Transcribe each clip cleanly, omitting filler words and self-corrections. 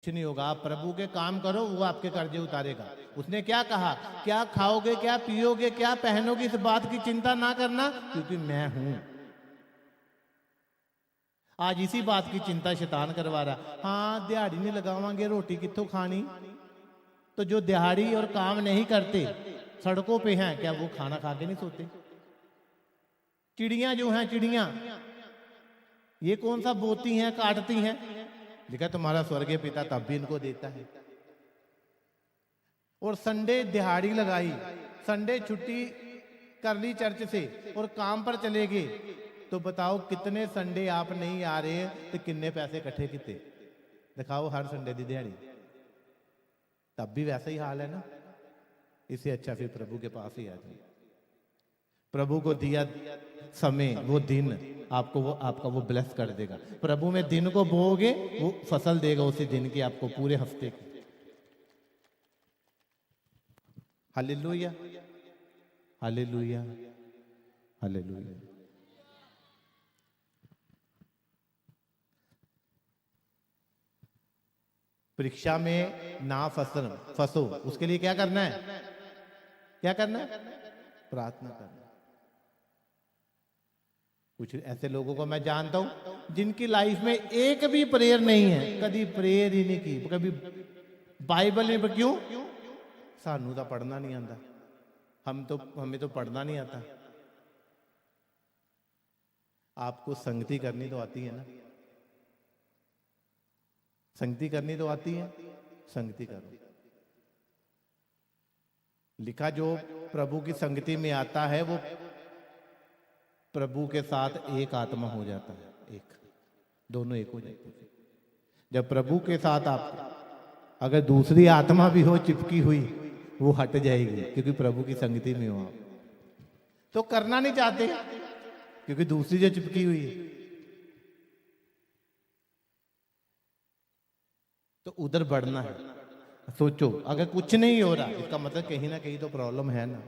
कुछ नहीं होगा, आप प्रभु के काम करो, वो आपके कर्जे उतारेगा। उसने क्या कहा, क्या खाओगे, क्या पियोगे, क्या पहनोगे, इस बात की चिंता ना करना, क्योंकि मैं हूं। आज इसी बात की चिंता शैतान करवा रहा। हाँ, दिहाड़ी नहीं लगावांगे, रोटी कित्थों खानी। तो जो दिहाड़ी और काम नहीं करते, सड़कों पे हैं, क्या वो खाना खा के नहीं सोते? चिड़ियां जो हैं, चिड़ियां ये कौन सा बोती हैं, काटती हैं? लिखा तुम्हारा स्वर्गीय पिता तब भी इनको देता है। और संडे दिहाड़ी लगाई, संडे छुट्टी कर ली चर्च से और काम पर चले गए, तो बताओ कितने संडे आप नहीं आ रहे तो कितने पैसे इकट्ठे किते? दिखाओ हर संडे की दिहाड़ी, तब भी वैसा ही हाल है ना। इससे अच्छा फिर प्रभु के पास ही आ जाए। प्रभु को दिया समय, वो दिन आपको, वो आपका वो ब्लेस कर देगा। प्रभु में दिन को बोओगे, वो फसल देगा उसी दिन की आपको, पूरे हफ्ते की। Hallelujah, hallelujah, hallelujah. परीक्षा में ना फंसो, उसके लिए क्या करना है? क्या करना है? प्रार्थना करना। कुछ ऐसे लोगों को मैं जानता हूं जिनकी लाइफ में एक भी प्रेयर नहीं है, कभी प्रेयर ही नहीं की, कभी बाइबल नहीं। क्यों? सानू तो पढ़ना नहीं आता, हमें तो पढ़ना नहीं आता। आपको संगति करनी तो आती है ना, संगति करनी तो आती है, संगति करो। लिखा जो प्रभु की संगति में आता है वो प्रभु के साथ एक आत्मा हो जाता है, एक, दोनों एक हो जाते हैं। जब प्रभु के साथ आप अगर दूसरी आत्मा भी हो चिपकी हुई, वो हट जाएगी, क्योंकि प्रभु की संगति में हो आप। तो करना नहीं चाहते क्योंकि दूसरी जो चिपकी हुई है, तो उधर बढ़ना है। सोचो, अगर कुछ नहीं हो रहा, इसका मतलब कहीं ना कहीं तो प्रॉब्लम है ना,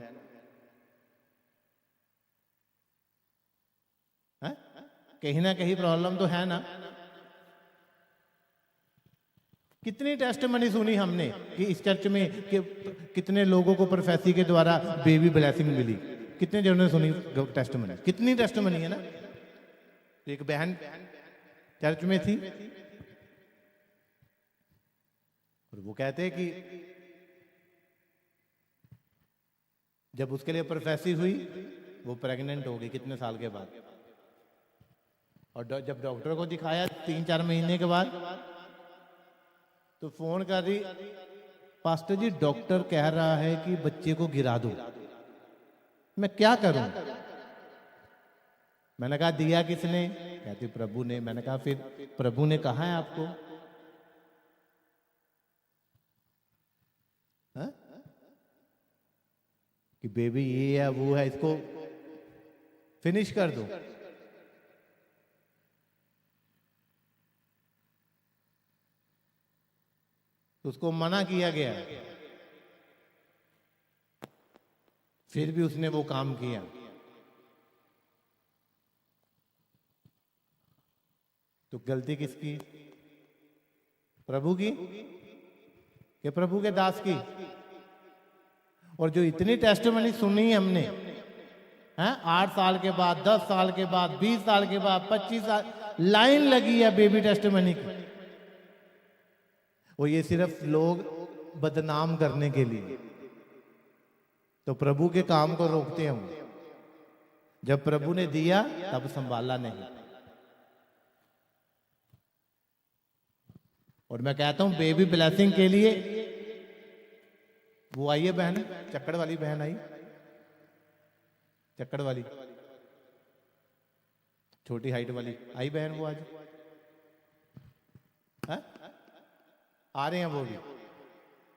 है? कहीं ना कहीं प्रॉब्लम तो है ना। कितनी टेस्टमनी सुनी हमने कि इस चर्च में कि कितने लोगों को प्रोफेसी के द्वारा बेबी ब्लेसिंग मिली। कितने जनों ने सुनी टेस्टमनी? कितनी टेस्टमनी है ना। एक बहन चर्च में थी और वो कहते हैं कि जब उसके लिए प्रोफेसी हुई, वो प्रेग्नेंट हो गई कितने साल के बाद। और जब डॉक्टर को दिखाया 3-4 महीने के बाद, तो फोन कर रही, पास्टर जी डॉक्टर कह रहा है कि बच्चे को गिरा दो, मैं क्या करूं? मैंने कहा दिया किसने? कहती प्रभु ने। मैंने कहा फिर प्रभु ने कहा है आपको? हा? कि बेबी ये है वो है, इसको फिनिश कर दो। तो उसको मना किया गया, फिर भी उसने वो काम किया। तो गलती किसकी? प्रभु की कि प्रभु के दास की? और जो इतनी टेस्टमनी सुनी हमने, हैं, 8 साल के बाद, 10 साल के बाद, 20 साल के बाद, 25 साल लाइन लगी है बेबी टेस्टमनी की। और ये सिर्फ लोग बदनाम करने के लिए, तो प्रभु के काम को रोकते हैं। जब प्रभु ने दिया तब संभाला नहीं। और मैं कहता हूं बेबी ब्लेसिंग के लिए वो आई है बहन, चक्कड़ वाली बहन आई, चक्कड़ वाली छोटी हाइट वाली आई बहन, वो आज है? आ रहे हैं वो भी।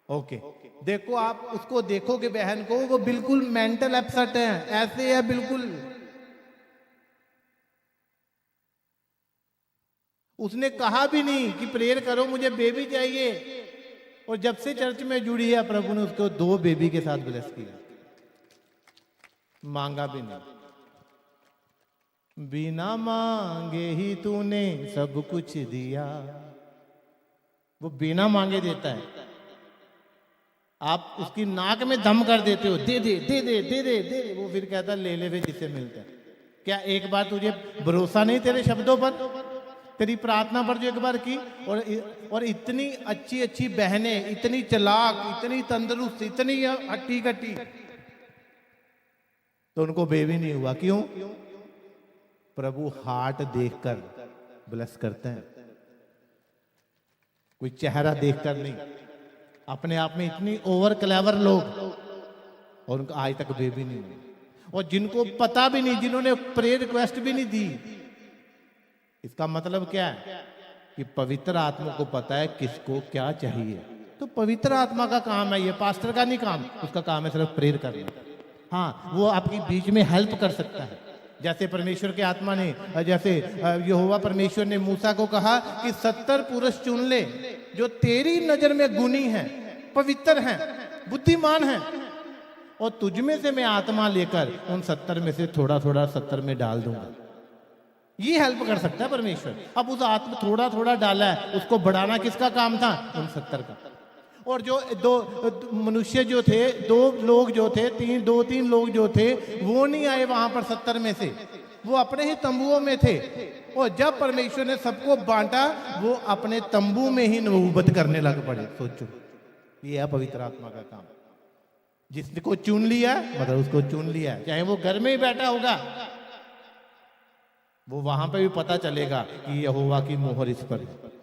ओके, देखो आप उसको देखोगे बहन को, वो बिल्कुल मेंटल अपसेट है, ऐसे है बिल्कुल। उसने कहा भी नहीं कि प्रेयर करो मुझे बेबी चाहिए, और जब से चर्च में जुड़ी है प्रभु ने उसको 2 बेबी के साथ ब्लेस किया, मांगा भी नहीं। बिना मांगे ही तूने सब कुछ दिया, वो बिना मांगे देता है। आप उसकी नाक में दम कर देते हो, दे दे दे दे दे दे दे दे, वो फिर कहता है ले ले वे जिससे मिलता है। क्या एक बार तुझे भरोसा नहीं तेरे शब्दों पर, तेरी प्रार्थना पर जो एक बार की, और इतनी अच्छी अच्छी बहनें, इतनी चालाक, इतनी तंदुरुस्त, इतनी हट्टी कट्टी, तो उनको बेबी नहीं हुआ। क्यों? प्रभु हार्ट देखकर ब्लेस करते हैं, कोई चेहरा देखकर नहीं। अपने आप में इतनी ओवर क्लेवर लोग, और उनका आज तक बेबी नहीं हुई। और जिनको पता भी नहीं, जिन्होंने प्रेयर रिक्वेस्ट भी नहीं दी, इसका मतलब क्या है कि पवित्र आत्मा को पता है किसको क्या चाहिए। तो पवित्र आत्मा का काम है, ये पास्टर का नहीं काम, उसका काम है सिर्फ प्रेयर करना। हाँ, वो आपकी बीच में हेल्प कर सकता है। जैसे परमेश्वर के आत्मा ने, जैसे यहोवा परमेश्वर ने मूसा को कहा कि 70 पुरुष चुन ले जो तेरी नजर में गुणी हैं, पवित्र हैं, बुद्धिमान हैं, और तुझ में से मैं आत्मा लेकर उन 70 में से थोड़ा थोड़ा 70 में डाल दूंगा। ये हेल्प कर सकता है परमेश्वर। अब उस आत्मा थोड़ा थोड़ा डाला है, उसको बढ़ाना किसका काम था? उन 70 का। और जो दो मनुष्य जो थे, दो लोग जो थे, दो तीन लोग जो थे, वो नहीं आए वहां पर 70 में से, वो अपने ही तंबुओं में थे। और जब परमेश्वर ने सबको बांटा, वो अपने तंबू में ही नबूवत करने लग पड़े। सोचो, ये है पवित्र आत्मा का काम। जिसको चुन लिया, मतलब उसको चुन लिया, चाहे वो घर में ही बैठा होगा, वो वहां पे भी पता चलेगा कि यहोवा की मोहर इस पर है।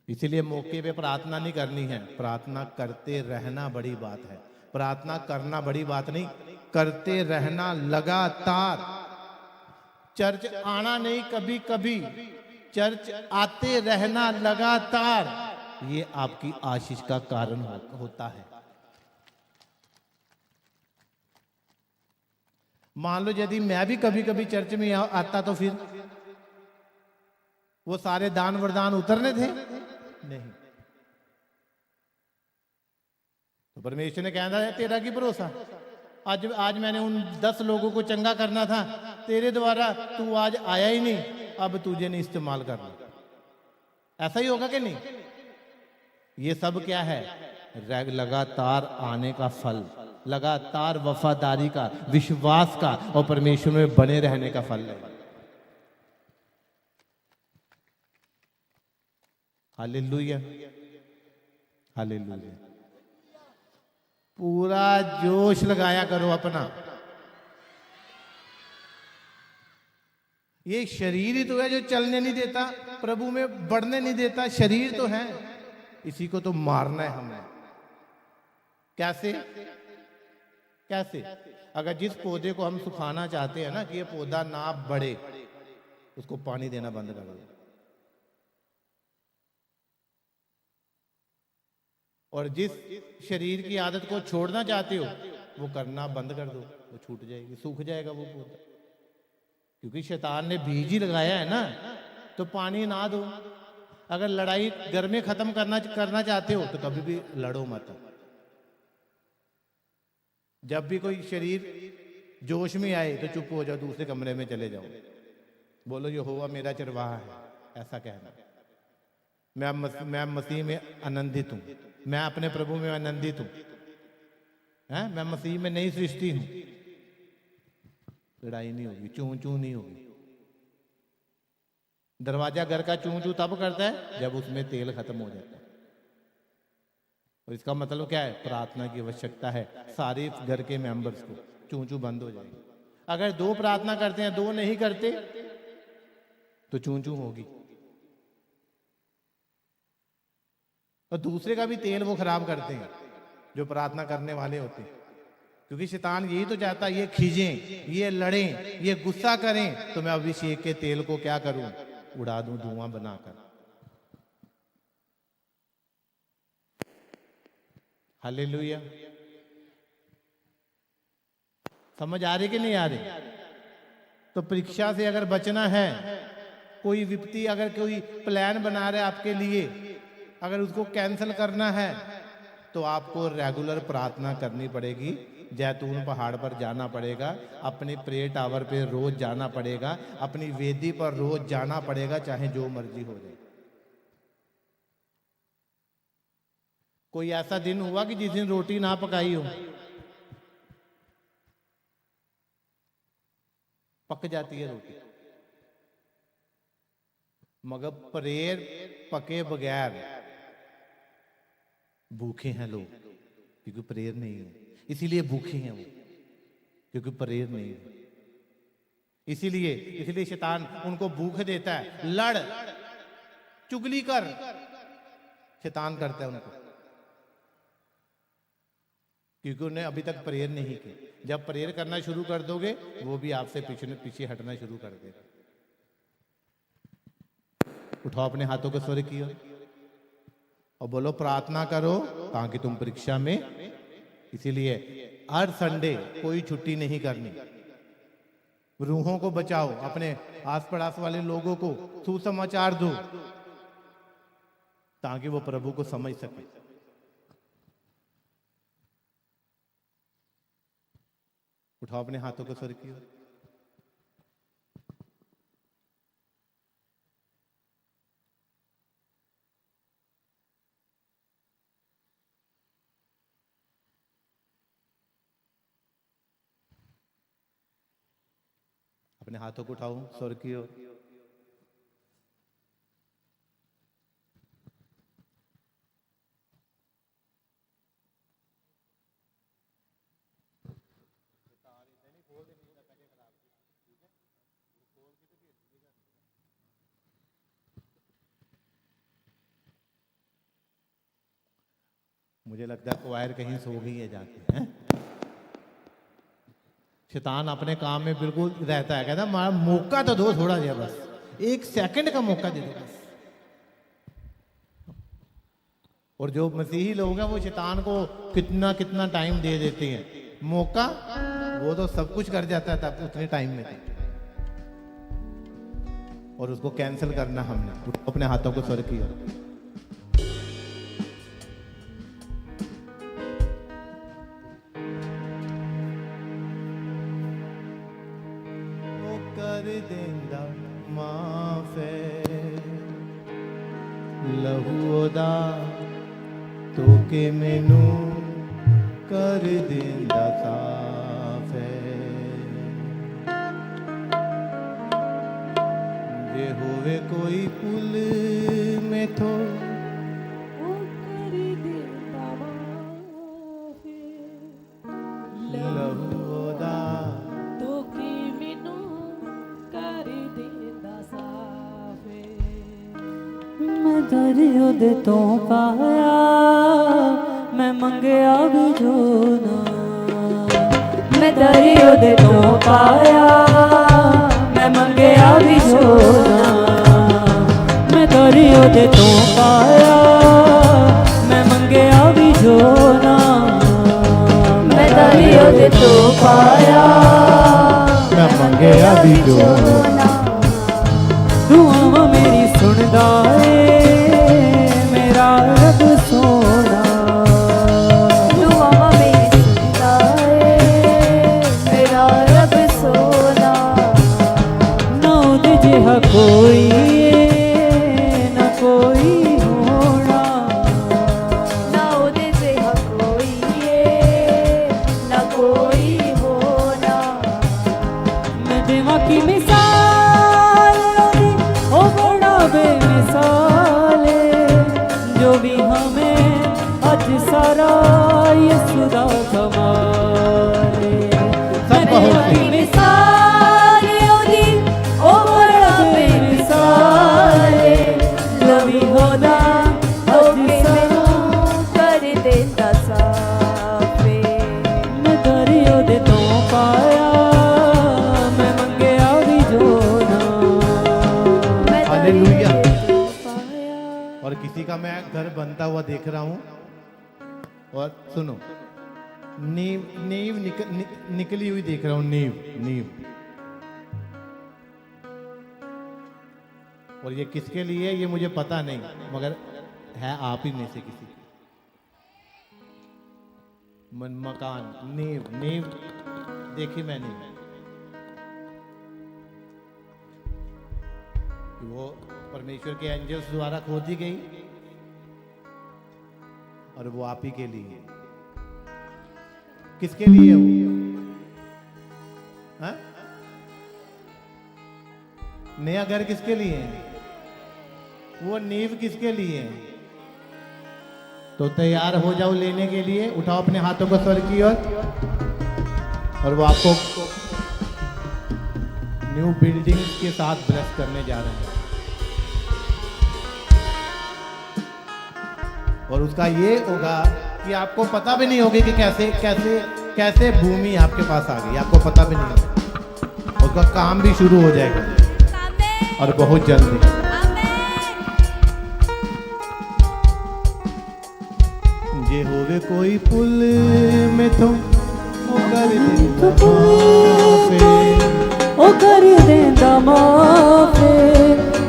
इसीलिए मौके पे प्रार्थना नहीं करनी है, प्रार्थना करते रहना बड़ी बात है। प्रार्थना करना बड़ी बात नहीं, करते रहना लगातार। चर्च आना नहीं, कभी कभी चर्च आते रहना लगातार, ये आपकी आशीष का कारण होता है। मान लो यदि मैं भी कभी कभी चर्च में आता, तो फिर वो सारे दान वरदान उतरने थे? नहीं। तो परमेश्वर ने कहना है तेरा की भरोसा। आज मैंने उन 10 लोगों को चंगा करना था, तेरे द्वारा तू आज आया ही नहीं, अब तुझे नहीं इस्तेमाल करना। ऐसा ही होगा कि नहीं? ये सब क्या है? लगातार आने का फल, लगातार वफादारी का, विश्वास का, और परमेश्वर में बने रहने का फल है। Hallelujah, hallelujah. पूरा जोश लगाया करो अपना। ये शरीर ही तो है जो चलने नहीं देता, प्रभु में बढ़ने नहीं देता। शरीर तो है, इसी को तो मारना है हमें। कैसे? कैसे? अगर जिस पौधे को हम सुखाना चाहते हैं ना, कि ये पौधा ना बढ़े, उसको पानी देना बंद कर दो। और जिस शरीर की आदत को छोड़ना चाहते हो, वो करना बंद कर दो, वो छूट जाएगी, सूख जाएगा वो पौधा। क्योंकि शैतान ने बीज ही लगाया है ना, तो पानी ना दो। अगर लड़ाई घर में खत्म करना चाहते हो, तो कभी भी लड़ो मत। जब भी कोई शरीर जोश में आए तो चुप हो जाओ, दूसरे कमरे में चले जाओ, बोलो यहोवा मेरा चरवाहा है, ऐसा कहना। मैं मसीह में आनंदित हूं, मैं अपने प्रभु में आनंदित हूं, मैं मसीह में नई सृष्टि हूं। लड़ाई नहीं होगी, चूं चूं नहीं होगी। दरवाजा घर का चूं चूं तब करता है जब उसमें तेल खत्म हो जाता है। और इसका मतलब क्या है? प्रार्थना की आवश्यकता है सारे घर के मेंबर्स को। चूं चूं बंद हो जाएगी। अगर 2 प्रार्थना करते हैं, 2 नहीं करते, तो चूं चूं होगी। और दूसरे का भी तेल वो खराब करते हैं जो प्रार्थना करने वाले होते हैं। क्योंकि शैतान यही तो चाहता है, ये खींचें, ये लड़ें, ये गुस्सा करें, तो मैं अभिषेक के तेल को क्या करूं? उड़ा दूं धुआं बनाकर। हालेलुया। समझ आ रही कि नहीं आ रही? तो परीक्षा से अगर बचना है, कोई विपत्ति, अगर कोई प्लान बना रहे आपके लिए, अगर उसको कैंसिल करना है, तो आपको रेगुलर प्रार्थना करनी पड़ेगी। जैतून पहाड़ पर जाना पड़ेगा, अपने प्रेयर टावर पे रोज जाना पड़ेगा, अपनी वेदी पर रोज जाना पड़ेगा, चाहे जो मर्जी हो जाए। कोई ऐसा दिन हुआ कि जिस दिन रोटी ना पकाई हो? पक जाती है रोटी, मगर प्रेयर पके बगैर भूखे हैं लोग, क्योंकि प्रेयर नहीं है। इसीलिए भूखे हैं वो, क्योंकि प्रेयर नहीं है। इसीलिए शैतान उनको भूख देता है। लड़, चुगली कर, शैतान करता है उनको, क्योंकि उन्हें अभी तक प्रेयर नहीं की। जब प्रेयर करना शुरू कर दोगे, वो भी आपसे पीछे हटना शुरू कर देगा। उठाओ अपने हाथों को स्वर्ग की ओर और बोलो, प्रार्थना करो ताकि तुम परीक्षा में। इसीलिए हर संडे कोई छुट्टी नहीं करनी। रूहों को बचाओ, अपने आस पड़ोस वाले लोगों को सुसमाचार दो, ताकि वो प्रभु को समझ सके। उठाओ अपने हाथों को स्वर्ग की ओर। अपने हाथों को उठाओ स्वर्ग की ओर। मुझे लगता है क्वायर कहीं सो गई है जाके, हैं? शैतान अपने काम में बिल्कुल रहता है, कहता है मौका तो दो थोड़ा जिया, बस 1 सेकंड का मौका दे दो बस। और जो मसीही लोग हैं वो शैतान को कितना कितना टाइम दे देते हैं मौका, वो तो सब कुछ कर जाता है तब उतने टाइम में, और उसको कैंसिल करना हमने। अपने हाथों को स्वर्ग की ओर। देंदा माफे लहू दा तो के मैनू कर देंदा साफे, जे होवे कोई पुल में थो लहू दा दरियो दे तो पाया मैं मंगया भी जो ना, मैं दरियो दे तो पाया मैं मंगया भी जो ना, मैं दरियो दे तो पाया मैं मंगया भी जो ना, मैं दरियो दे तो पाया मैं मंगया भी जो ना। दुआ मेरी सुनदा मेरा रब सोना, दुआ मेरी सुनदा मेरा रब सोना, ना उदे जिहा कोई ना कोई होना, ना उदे जिहा कोई ना कोई होना। मैं देवा की मिसाल ओ बड़ा बेमिसाल जो भी हमें आज सारा यीशु दा कमाल। मैं देवा की मिसाल ओदी ओ बड़ा बेमिसाल जो भी होदा आज सारा कर देता साफे। मैं दरियो दे तो पाया मैं मंगया भी जो ना, हालेलुया। और किसी का मैं घर बनता हुआ देख रहा हूं, और सुनो, नींव निकली हुई देख रहा हूं, नींव। और ये किसके लिए ये मुझे पता नहीं, मगर है आप ही में से किसी मकान। नींव देखी मैंने, वो परमेश्वर के एंजल्स द्वारा खोदी गई, और वो आप ही के लिए है। किसके लिए है वो? हाँ? नया घर किसके लिए है? वो नींव किसके लिए है? तो तैयार हो जाओ लेने के लिए, उठाओ अपने हाथों को स्वर्ग की ओर और वो आपको न्यू बिल्डिंग के साथ ब्लेस करने जा रहे हैं। और उसका ये होगा कि आपको पता भी नहीं होगी कि कैसे कैसे कैसे भूमि आपके पास आ गई, आपको पता भी नहीं होगा। उसका काम भी शुरू हो जाएगा और बहुत जल्दी। जे होवे कोई पुल में तो वो कर देंदा माफे, ओ कर देंदा माफे,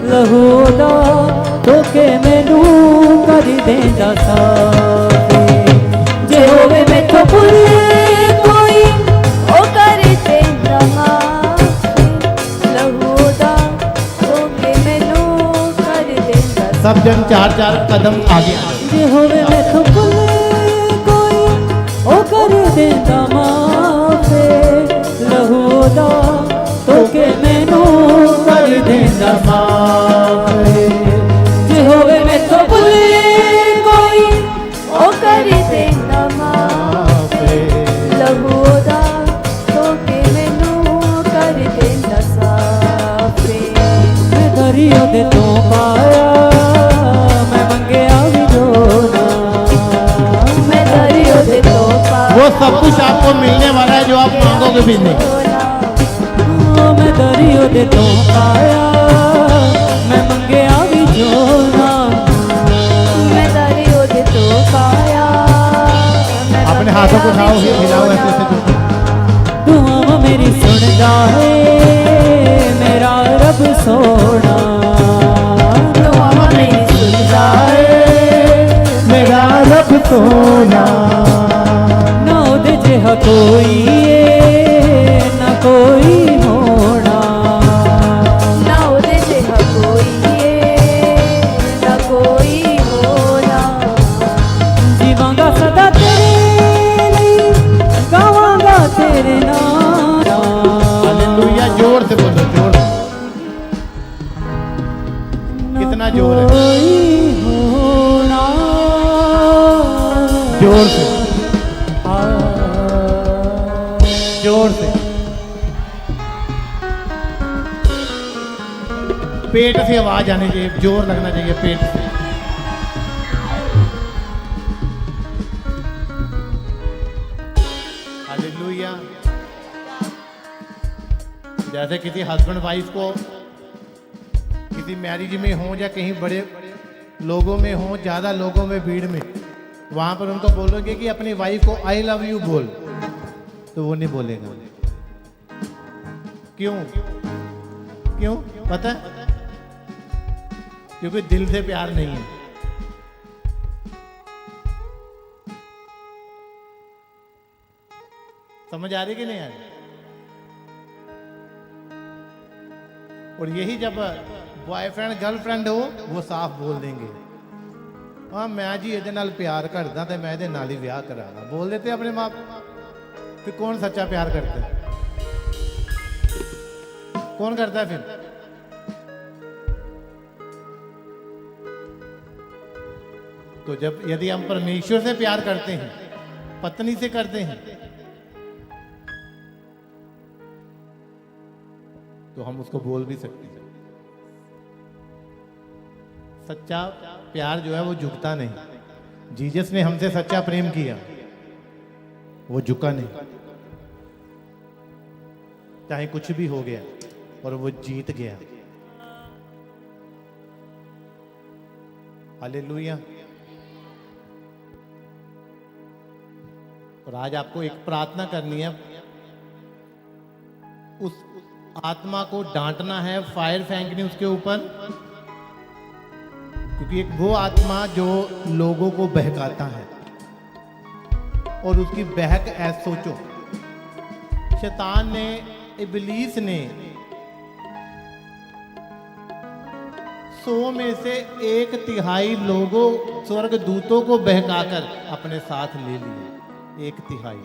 लहूदा तो के मैनू कर देंदा साफे। जे होवे मैथों भुल कोई ओ कर देंदा माफे, लहूदा तो के मैनू कर देंदा। सब जन 4-4 कदम आगे आ जाओ। जे होवे मैथों भुल कोई ओ कर देंदा माफे, लहूदा तो के मैनू कर देंदा माफे। जे होवे मैथों भुल कोई ओ कर देंदा माफे, लहूदा तो के मैनू कर देंदा साफे। मैं दरिया दे तो पाया मैं मंगया भी जोना, मैं दरिया दे तो पाया वो सब कुछ आपको मिलने वाला है जो आप मांगोगे भी नहीं। मैं दरियो दे तो पाया मैं मंगया भी जोना, मैं दरियो दे तो पाया। अपने हाथों को उठाओ, हिलाओ ऐसे ऐसे। दुआ मेरी सुन जाए मेरा रब सोना, दुआ मेरी सुन जाए मेरा रब सोना। ना उदे जिहा कोई ना कोई होना, ना उदे जिहा कोई ना कोई होना। जीवांगा सदा तेरे लिए, गावांगा तेरे नाम। हालेलुया, जोर से बोलो, जोर से। कितना जोर है? कोई होना, जोर से, जोर से। पेट से आवाज आनी चाहिए, जोर लगना चाहिए पेट से। हालेलुया। जैसे किसी हस्बैंड वाइफ को किसी मैरिज में हो या कहीं बड़े लोगों में हो, ज्यादा लोगों में, भीड़ में, वहां पर उनको बोलोगे कि अपनी वाइफ को आई लव यू बोल, तो वो नहीं बोलेगा। क्यों? क्यों पता है? क्योंकि दिल से प्यार नहीं है। समझ आ रही कि नहीं आ रही? और यही जब बॉयफ्रेंड गर्लफ्रेंड हो, वो साफ बोल देंगे, हाँ मैं जी ਇਹਦੇ ਨਾਲ प्यार करदा ਤੇ मैं ਇਹਦੇ ਨਾਲ ही ਵਿਆਹ कराना, बोल देते अपने माँ। फिर कौन सच्चा प्यार करता है? कौन करता है फिर? तो जब यदि हम परमेश्वर से प्यार करते हैं, पत्नी से करते हैं, तो हम उसको बोल भी सकते हैं। सच्चा प्यार जो है वो झुकता नहीं। जीसस ने हमसे सच्चा प्रेम किया, वो झुका नहीं, चाहे कुछ भी हो गया, और वो जीत गया। हालेलुया। और आज आपको एक प्रार्थना करनी है, उस आत्मा को डांटना है, फायर फेंकनी उसके ऊपर, क्योंकि एक वो आत्मा जो लोगों को बहकाता है, और उसकी बहक ऐसे सोचो, शैतान ने, इबलीस ने 100 में से 1/3 लोगों स्वर्ग दूतों को बहकाकर अपने साथ ले लिए। 1/3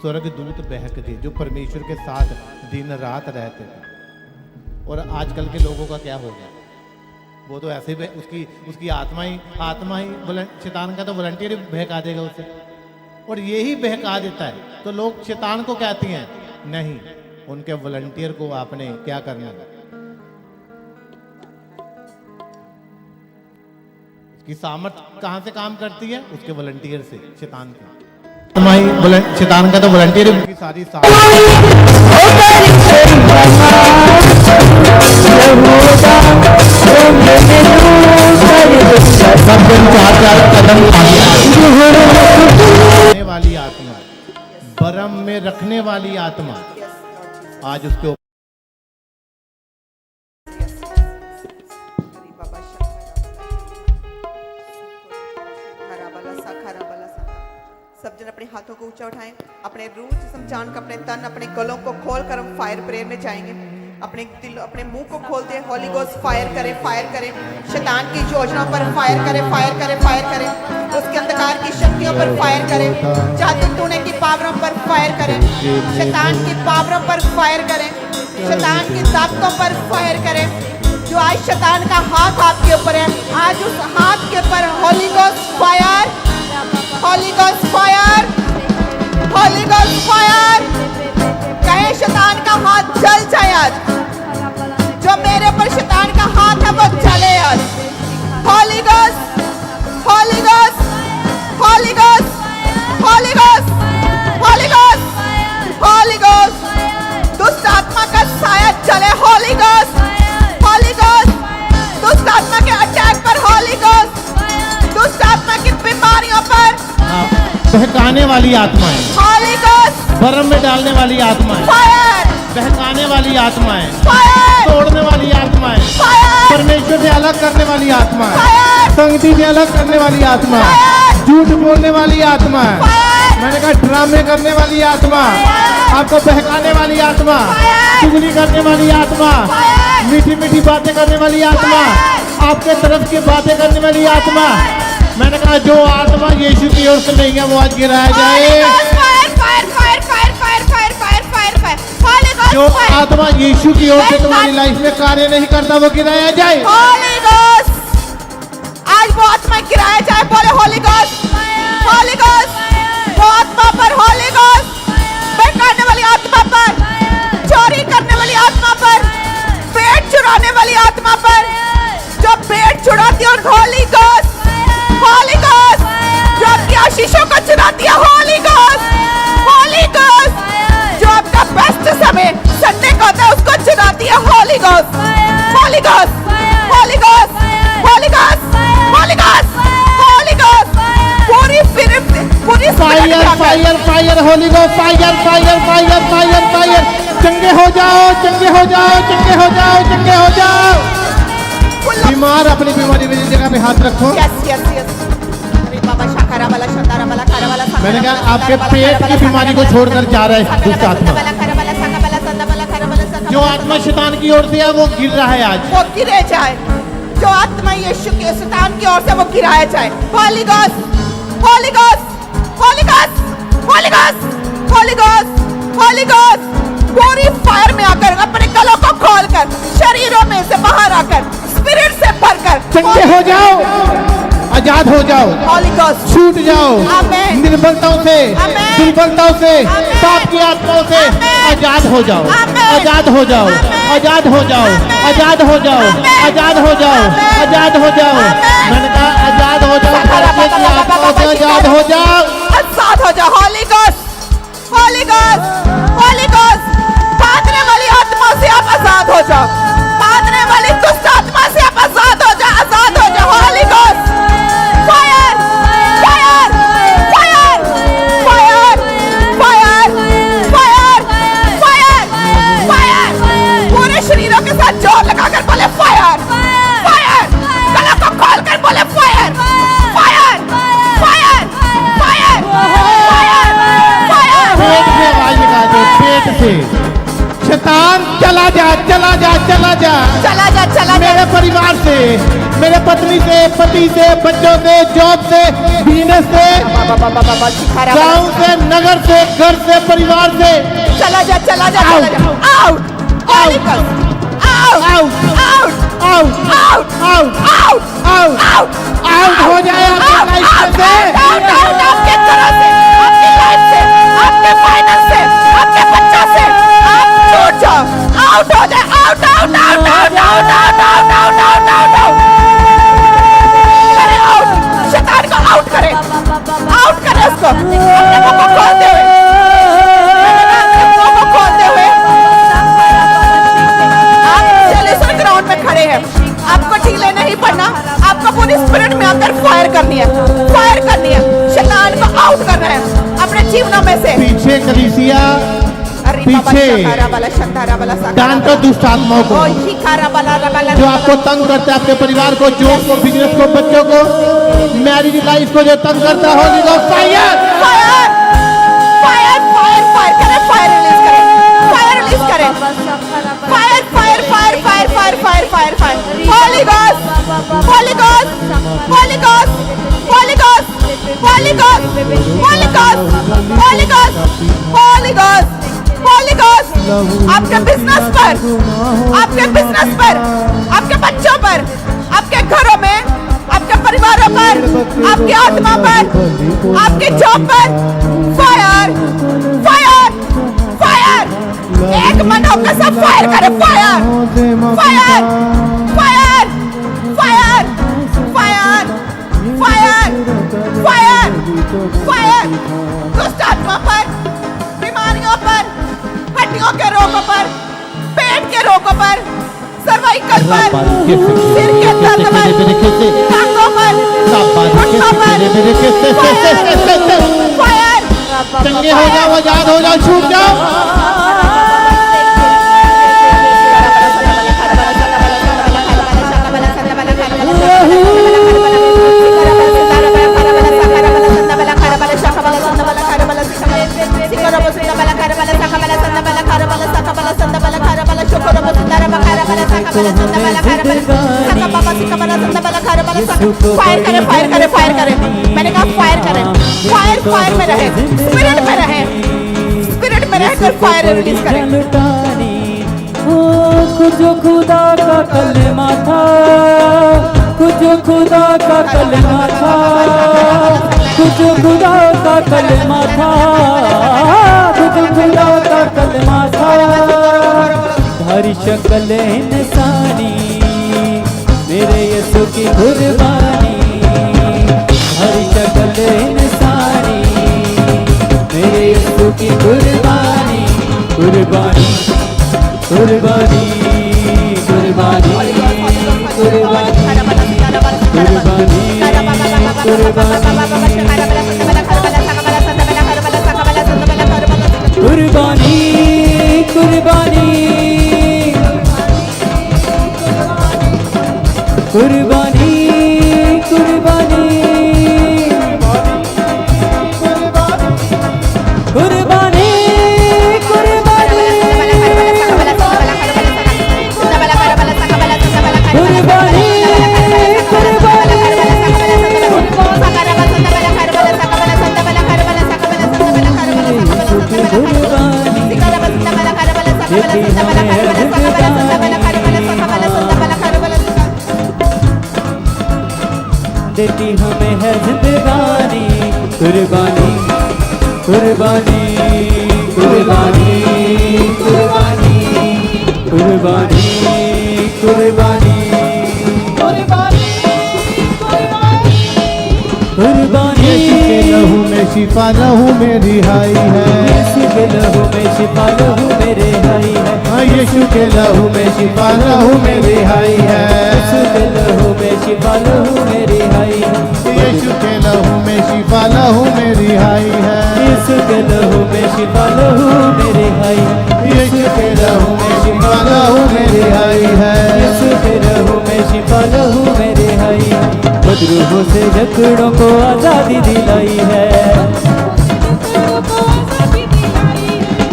स्वर्ग दूत बहक गए जो परमेश्वर के साथ दिन रात रहते थे। और आजकल के लोगों का क्या हो गया, वो तो ऐसे ही उसकी आत्मा ही शैतान का तो वॉलंटियर ही बहका देगा उसे, और यही बहका देता है। तो लोग शैतान को कहते हैं, नहीं, उनके वॉलंटियर को आपने क्या करना है। उसकी सामर्थ कहां से काम करती है, उसके वॉलंटियर से, शैतान की। शैतान का तो वॉलंटियर ही सारी वाली आत्मा, बरम में रखने वाली आत्मा आज उसके सब जन अपने हाथों को ऊंचा उठाएं, अपने रूह जिस्म जान का, अपने तन, अपने गलों को खोल कर हम फायर प्रेयर में जाएंगे। अपने दिल, अपने मुंह को खोल दे, हॉली गोस्ट फायर करें, शैतान की योजनाओं पर फायर करें, उसके अंधकार की शक्तियों पर फायर करें, जादू टूने की पावरों पर फायर करें, शैतान की पावरों पर फायर करें, शैतान की ताकतों पर फायर करें। जो आज शैतान का हाथ आपके ऊपर है, आज उस हाथ के ऊपर हॉली गोस्ट फायर, हॉली गोस्ट फायर, हॉली गोस्ट फायर। कहे शैतान का हाथ जल जाए आज, जो मेरे पर शैतान का हाथ है वो जले आज। हॉली ghost, holy ghost, holy ghost, holy ghost, holy ghost, holy ghost. दुष्ट आत्मा का साया जले, हॉली गोस्ट, हॉली गोस्ट। दुष्ट आत्मा के अटैक पर हॉली गोस्ट, दुष्ट आत्मा की बीमारियों पर बहकाने वाली आत्माएं, हॉली गोस्ट, भरम में डालने वाली आत्माएं, फायर, बहकाने वाली आत्माएं, फायर, तोड़ने वाली आत्माएं, फायर, परमेश्वर से अलग करने वाली आत्माएं, फायर, संगति से अलग करने वाली आत्मा, झूठ बोलने वाली आत्मा, मैंने कहा ड्रामे करने वाली आत्मा, आपको बहकाने वाली आत्मा, चुगली करने वाली आत्मा, मीठी मीठी बातें करने वाली आत्मा, आपके तरफ की बातें करने वाली आत्मा, मैंने कहा जो आत्मा यीशु की ओर से नहीं है वो आज गिराया जाए। जो आत्मा यीशु की ओर से तुम्हारी लाइफ में कार्य नहीं करता वो गिराया जाए। हॉली गोस्ट, आज वो आत्मा गिराया जाए। बोले हॉली गोस्ट, हॉली गोस्ट। वो आत्मा पर हॉली गोस्ट, बहकाने वाली आत्मा पर, चोरी करने वाली आत्मा पर, पेट चुराने वाली आत्मा पर, जो पेट चुराती है, और हॉली गोस्ट, हॉली गोस्ट, जो आपकी आशीषों को चुराती है, हॉली गोस्ट, हॉली गोस्ट, जो आपका बेस्ट समय संडे को होता है उसको चुराती है, holy ghost, holy ghost, holy ghost, holy ghost, holy ghost, holy ghost. पूरी पूरी fire fire fire, holy ghost fire fire fire fire fire. चंगे हो जाओ, चंगे हो जाओ, चंगे हो जाओ, चंगे हो जाओ। बीमार अपनी बीमारी वाली जगह पे हाथ रखो। मैंने कहा आपके पेट की बीमारी को छोड़कर जा रहा है दुष्ट आत्मा। जो आत्मा शैतान की ओर से है वो गिर रहा है आज, वो गिरे जाए। जो आत्मा यीशु के शैतान की ओर से वो गिराया जाए। हॉली ghost, holy ghost, holy ghost, holy ghost, holy ghost, holy ghost. पूरी फायर में आकर अपने गलों को खोलकर, शरीरों में से बाहर आकर, स्पिरिट से भरकर चंगे हो जाओ, आजाद हो जाओ, हॉली गोस्ट छूट जाओ आमीन। निर्बलताओं से, आमीन। दुर्बलताओं से, आमीन। पाप की आत्माओं से आमीन। आजाद हो जाओ, आमीन। आजाद हो जाओ, आमीन। आजाद हो जाओ, आजाद हो जाओ, आजाद हो जाओ, आजाद हो जाओ। मैंने कहा आजाद हो जाओ, पाप की आत्माओं से आजाद हो जाओ, आजाद हो जाओ। Holy ghost, holy ghost, holy ghost. बांधने वाली आत्मा से आप आजाद हो जाओ, बांधने वाली दुष्ट आत्मा से आप आजाद हो जाओ, आजाद हो जाओ। Holy ghost, fire fire fire fire fire fire fire fire. पूरे शरीरों के साथ जोर लगाकर बोले फायर फायर। गला को खोलकर बोले fire fire fire fire fire fire. पेट से आवाज निकाल दो, पेट से शैतान चला जा चला जा चला जा चला जा चला जा मेरे परिवार से, मेरे पत्नी से, पति से, बच्चों से, जॉब से, बिजनेस से, गांव से, नगर से, घर से, परिवार से। चला जा चला जा चला जा out out out out out out out out out out out out हो जाए आपकी लाइफ से। आउट आउट आपके तरह से, आपकी लाइफ से, आपके फाइनेंस से, आपके बच्चों से, आप छूट जाओ, आउट हो जाए, out out out out out out out out out out करे आउट, शैतान को आउट करे उसको अपने मुंह को खोलते हुए, अपने मुंह को खोलते हुए आप सेलिसन ग्राउंड में खड़े हैं। आपको ढीले नहीं पड़ना, आपको पूरी स्पिरिट में अंदर फायर करनी है, फायर करनी है, शैतान को आउट करना है अपने जीवनों में से। पीछे कलीसिया, पीछे डांटो दुष्ट आत्माओं को जो आपको तंग करता है, आपके परिवार को, जॉब को, बिजनेस को, बच्चों को, मैरिज लाइफ को जो तंग करता हो, fire fire fire fire fire करें, फायर रिलीज करें, फायर रिलीज करें, fire fire fire fire fire fire fire fire Holi God Holi God Holi God Holi God Holi God Holi God Holi God Holi God Holi God आपके बिजनेस पर, आपके बिजनेस पर, आपके बच्चों पर, आपके घरों में, आपके परिवारों पर, आपकी आत्मा पर, आपके जॉब पर फायर फायर फायर एक मनों के साथ फायर करें, fire fire fire fire fire fire fire fire दुष्ट आत्मा पर, बीमारियों पर, हड्डियों के रोगों पर, पेट के रोगों पर, सर्वाइकल पर, सिर के दर्द पर, टांगों पर, घुटनों पर, फायर चंगे हो जाओ, आजाद हो जाओ, छूट जाओ। फायर करें, फायर करें, फायर करें, मैंने कहा फायर करें, फायर फायर में रहे, स्पिरिट में रहे, स्पिरिट में रहकर फायर रिलीज करें। कुछ खुदा का कलमा था, कुछ खुदा का कलमा था, कुछ खुदा का कलमा था, कुछ खुदा का कलमा था। हरी शक्ल इंसानी मेरे यीशु की कुर्बानी, हरी शक्ल इंसानी मेरे यीशु की कुर्बानी, कुर्बानी कुर्बानी कुर्बानी कुर्बानी कुर्बानी कुर्बानी कुर्बानी कुर्बानी कुर्बानी देती हमें है जिंदगानी, कुर्बानी कुर्बानी कुर्बानी कुर्बानी कुर्बानी कुर्बानी कुर्बानी। यीशु के लहू में शिफा, लहू में रिहाई है, यीशु के लहू में शिफा, लहू में रिहाई है, यीशु के लहू में शिफा, लहू में रिहाई है, यीशु के लहू में शिफा, लहू में रिहाई है, यीशु के लहू में शिफा, लहू में रिहाई है, यीशु के लहू में शिफा, लहू में रिहाई है, यीशु के लहू में शिफा, लहू में रिहाई है, यीशु के लहू में शिफा, लहू में रिहाई है। बदरूहों से जकड़ों को आजादी दिलाई है,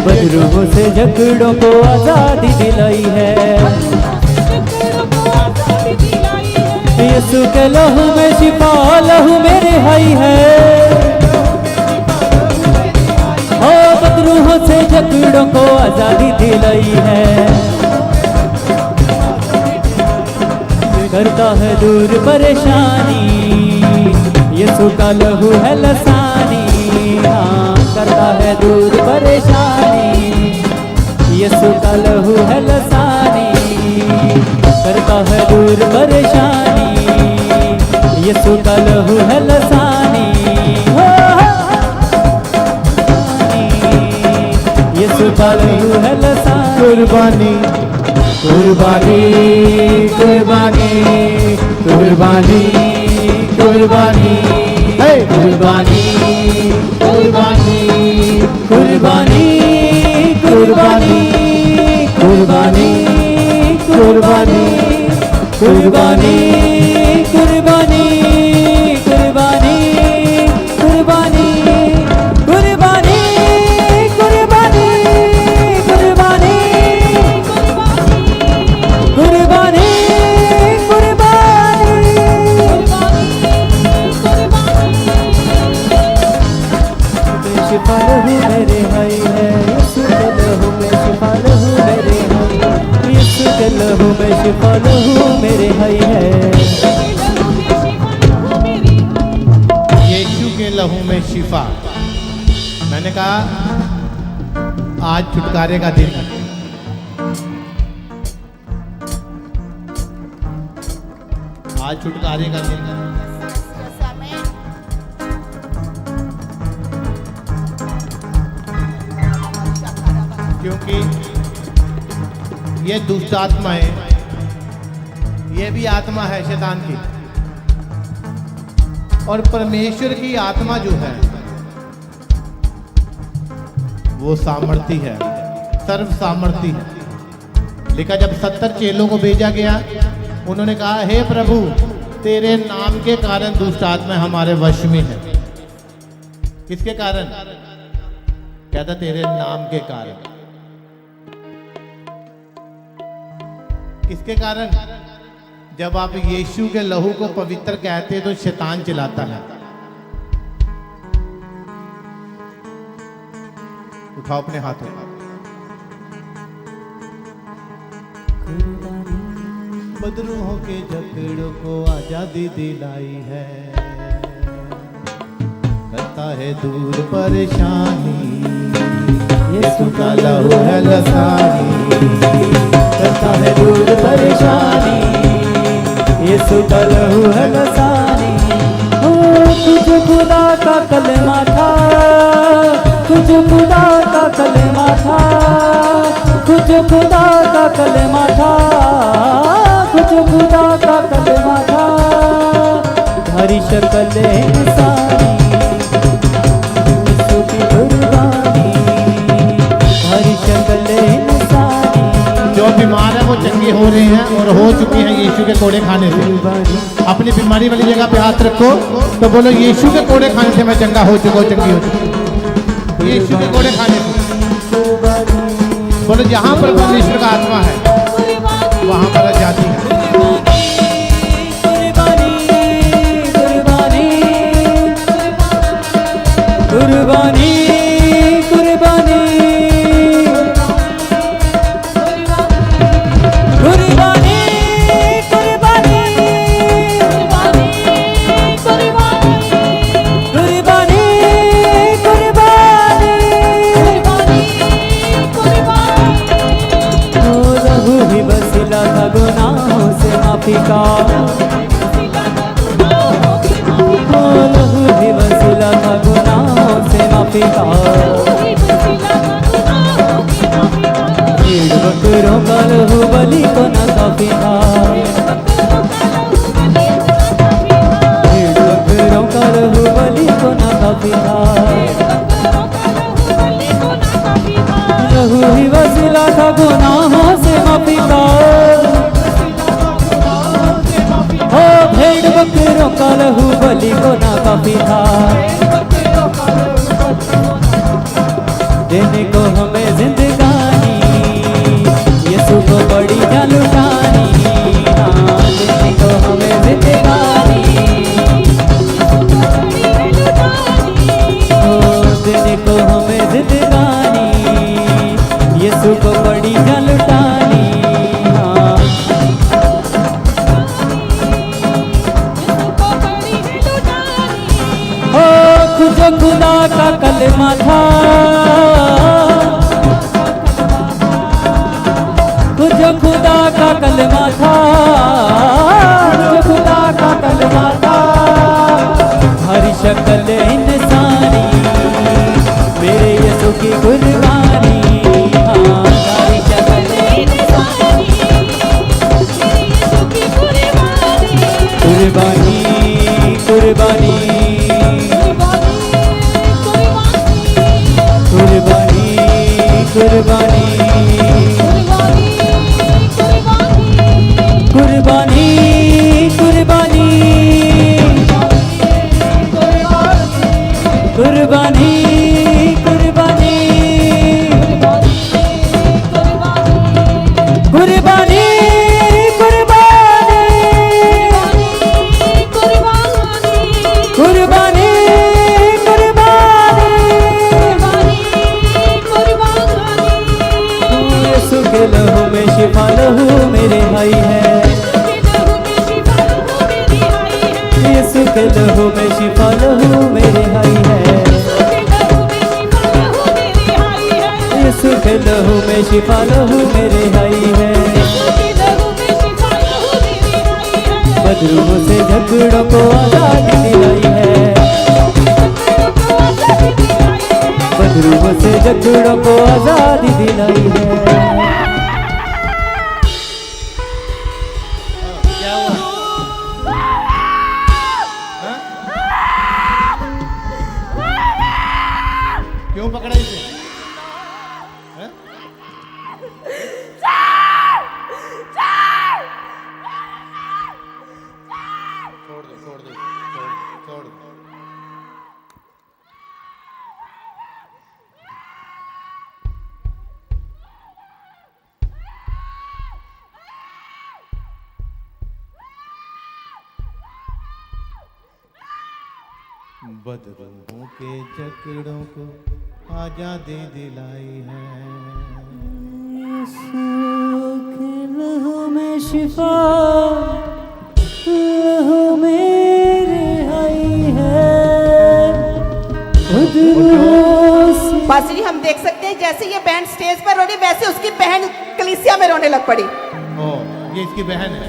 बदरूहों से जकड़ों को आजादी दिलाई है। यीशु के लहू में शिफा, लहू में रिहाई है। ओ बदरूहों से जकड़ों को आजादी दिलाई है। करता है दूर परेशानी, यीशु का लहू है लसानी। हाँ, करता है दूर परेशानी, यीशु का लहू है लसानी। करता है दूर परेशानी, यीशु का लहू है लसानी। यीशु का लहू है लसानी। कुर्बानी कुर्बानी कुर्बानी कुर्बानी कुर्बानी है कुर्बानी कुर्बानी कुर्बानी कुर्बानी कुर्बानी कुर्बानी कुर्बानी कुर्बानी कुर्बानी कुर्बानी कुर्बानी कुर्बानी कुर्बानी कुर्बानी कुर्बानी शिफा लहू मेरे हाई है। यीशु के लहू में शिफा लहू मेरे हाई। यीशु के लहू में शिफा लहू मेरे हाई है। यीशु के लहू में शिफा। मैंने कहा आज छुटकारे का दिन है। आज छुटकारे का दिन है। क्योंकि ये दुष्ट आत्मा है, ये भी आत्मा है शैतान की। और परमेश्वर की आत्मा जो है वो सामर्थी है, सर्व सामर्थी है। लिखा जब 70 चेलों को भेजा गया, उन्होंने कहा हे प्रभु तेरे नाम के कारण दुष्ट आत्मा हमारे वश में है। किसके कारण? कहता तेरे नाम के कारण। किसके कारण? जब आप यीशु के लहू को पवित्र कहते तो शैतान चिल्लाता है। उठाओ अपने हाथों। बदरूहों के जकड़ों को आजादी दिलाई है। करता है दूर परेशानी, यीशु का लहू है लसानी। करता है दूर परेशानी, यीशु का लहू है लसानी। ओ तुझ खुदा का कलमा था, तुझ खुदा का कलमा था, तुझ खुदा का कलमा था, तुझ खुदा का कलमा था। हरी शक्ल इंसानी, यीशु की कुर्बानी। हरी शक्ल इंसानी। जो बीमार है वो चंगे हो रहे हैं और हो चुके हैं यीशु के कोड़े खाने से। अपनी बीमारी वाली जगह पे हाथ रखो तो बोलो यीशु के कोड़े खाने से मैं चंगा हो चुका हूँ, चंगी हो चुकी। यीशु के कोड़े खाने से बोलो जहाँ पर परमेश्वर का आत्मा है वहाँ पर आजादी है। कुर्बानी कुर्बानी कुर्बानी कुर्बानी कुर्बानी कुर्बानी। ओ लहू ही वसीला था गुनाहों से माफी का। ओ लहू ही वसीला था गुनाहों से माफी का। भेड़ बकरों का लहू बलि को न काफी था। भेड़ बकरों का लहू बलि को न काफी था। लहू ही वसीला था गुनाहों से माफी का। ओ भेड़ बकरों का लहू बलि को न काफी था। देने को हमें जो खुदा का कलमा था, वो जो खुदा का कलमा था, जो खुदा का कलमा था, हर शक्ल इंसानी मेरे यीशु की कुर्बानी, हाँ हर शक्ल इंसानी मेरे यीशु की कुर्बानी, कुर्बानी कुर्बानी कुर्बानी कुर्बानी कुर्बानी कुर्बानी कुर्बानी कुर्बानी कुर्बानी कुर्बानी यीशु के लहू में शिफा लहू मेरे भाई है, यीशु के लहू में शिफा लहू मेरे भाई है, यीशु के लहू में शिफा लहू मेरे भाई है, बदरूहों से झगड़ों को आजादी दिलाई है, बदरूहों से झगड़ों को आजादी दिलाई है। क्या हुआ? हाँ? क्यों पकड़ा इसे? हाँ? छोड़ दो छोड़ दो छोड़ दो। बदरूहों के जकड़ों को आजादी दिलाई है, यीशु के लहू में शिफा लहू मेरे आई है, बदरूहों से पास्टर जी हम देख सकते हैं जैसे ये बहन स्टेज पर रोने वैसे उसकी बहन कलीसिया में रोने लग पड़ी। ओ ये इसकी बहन है।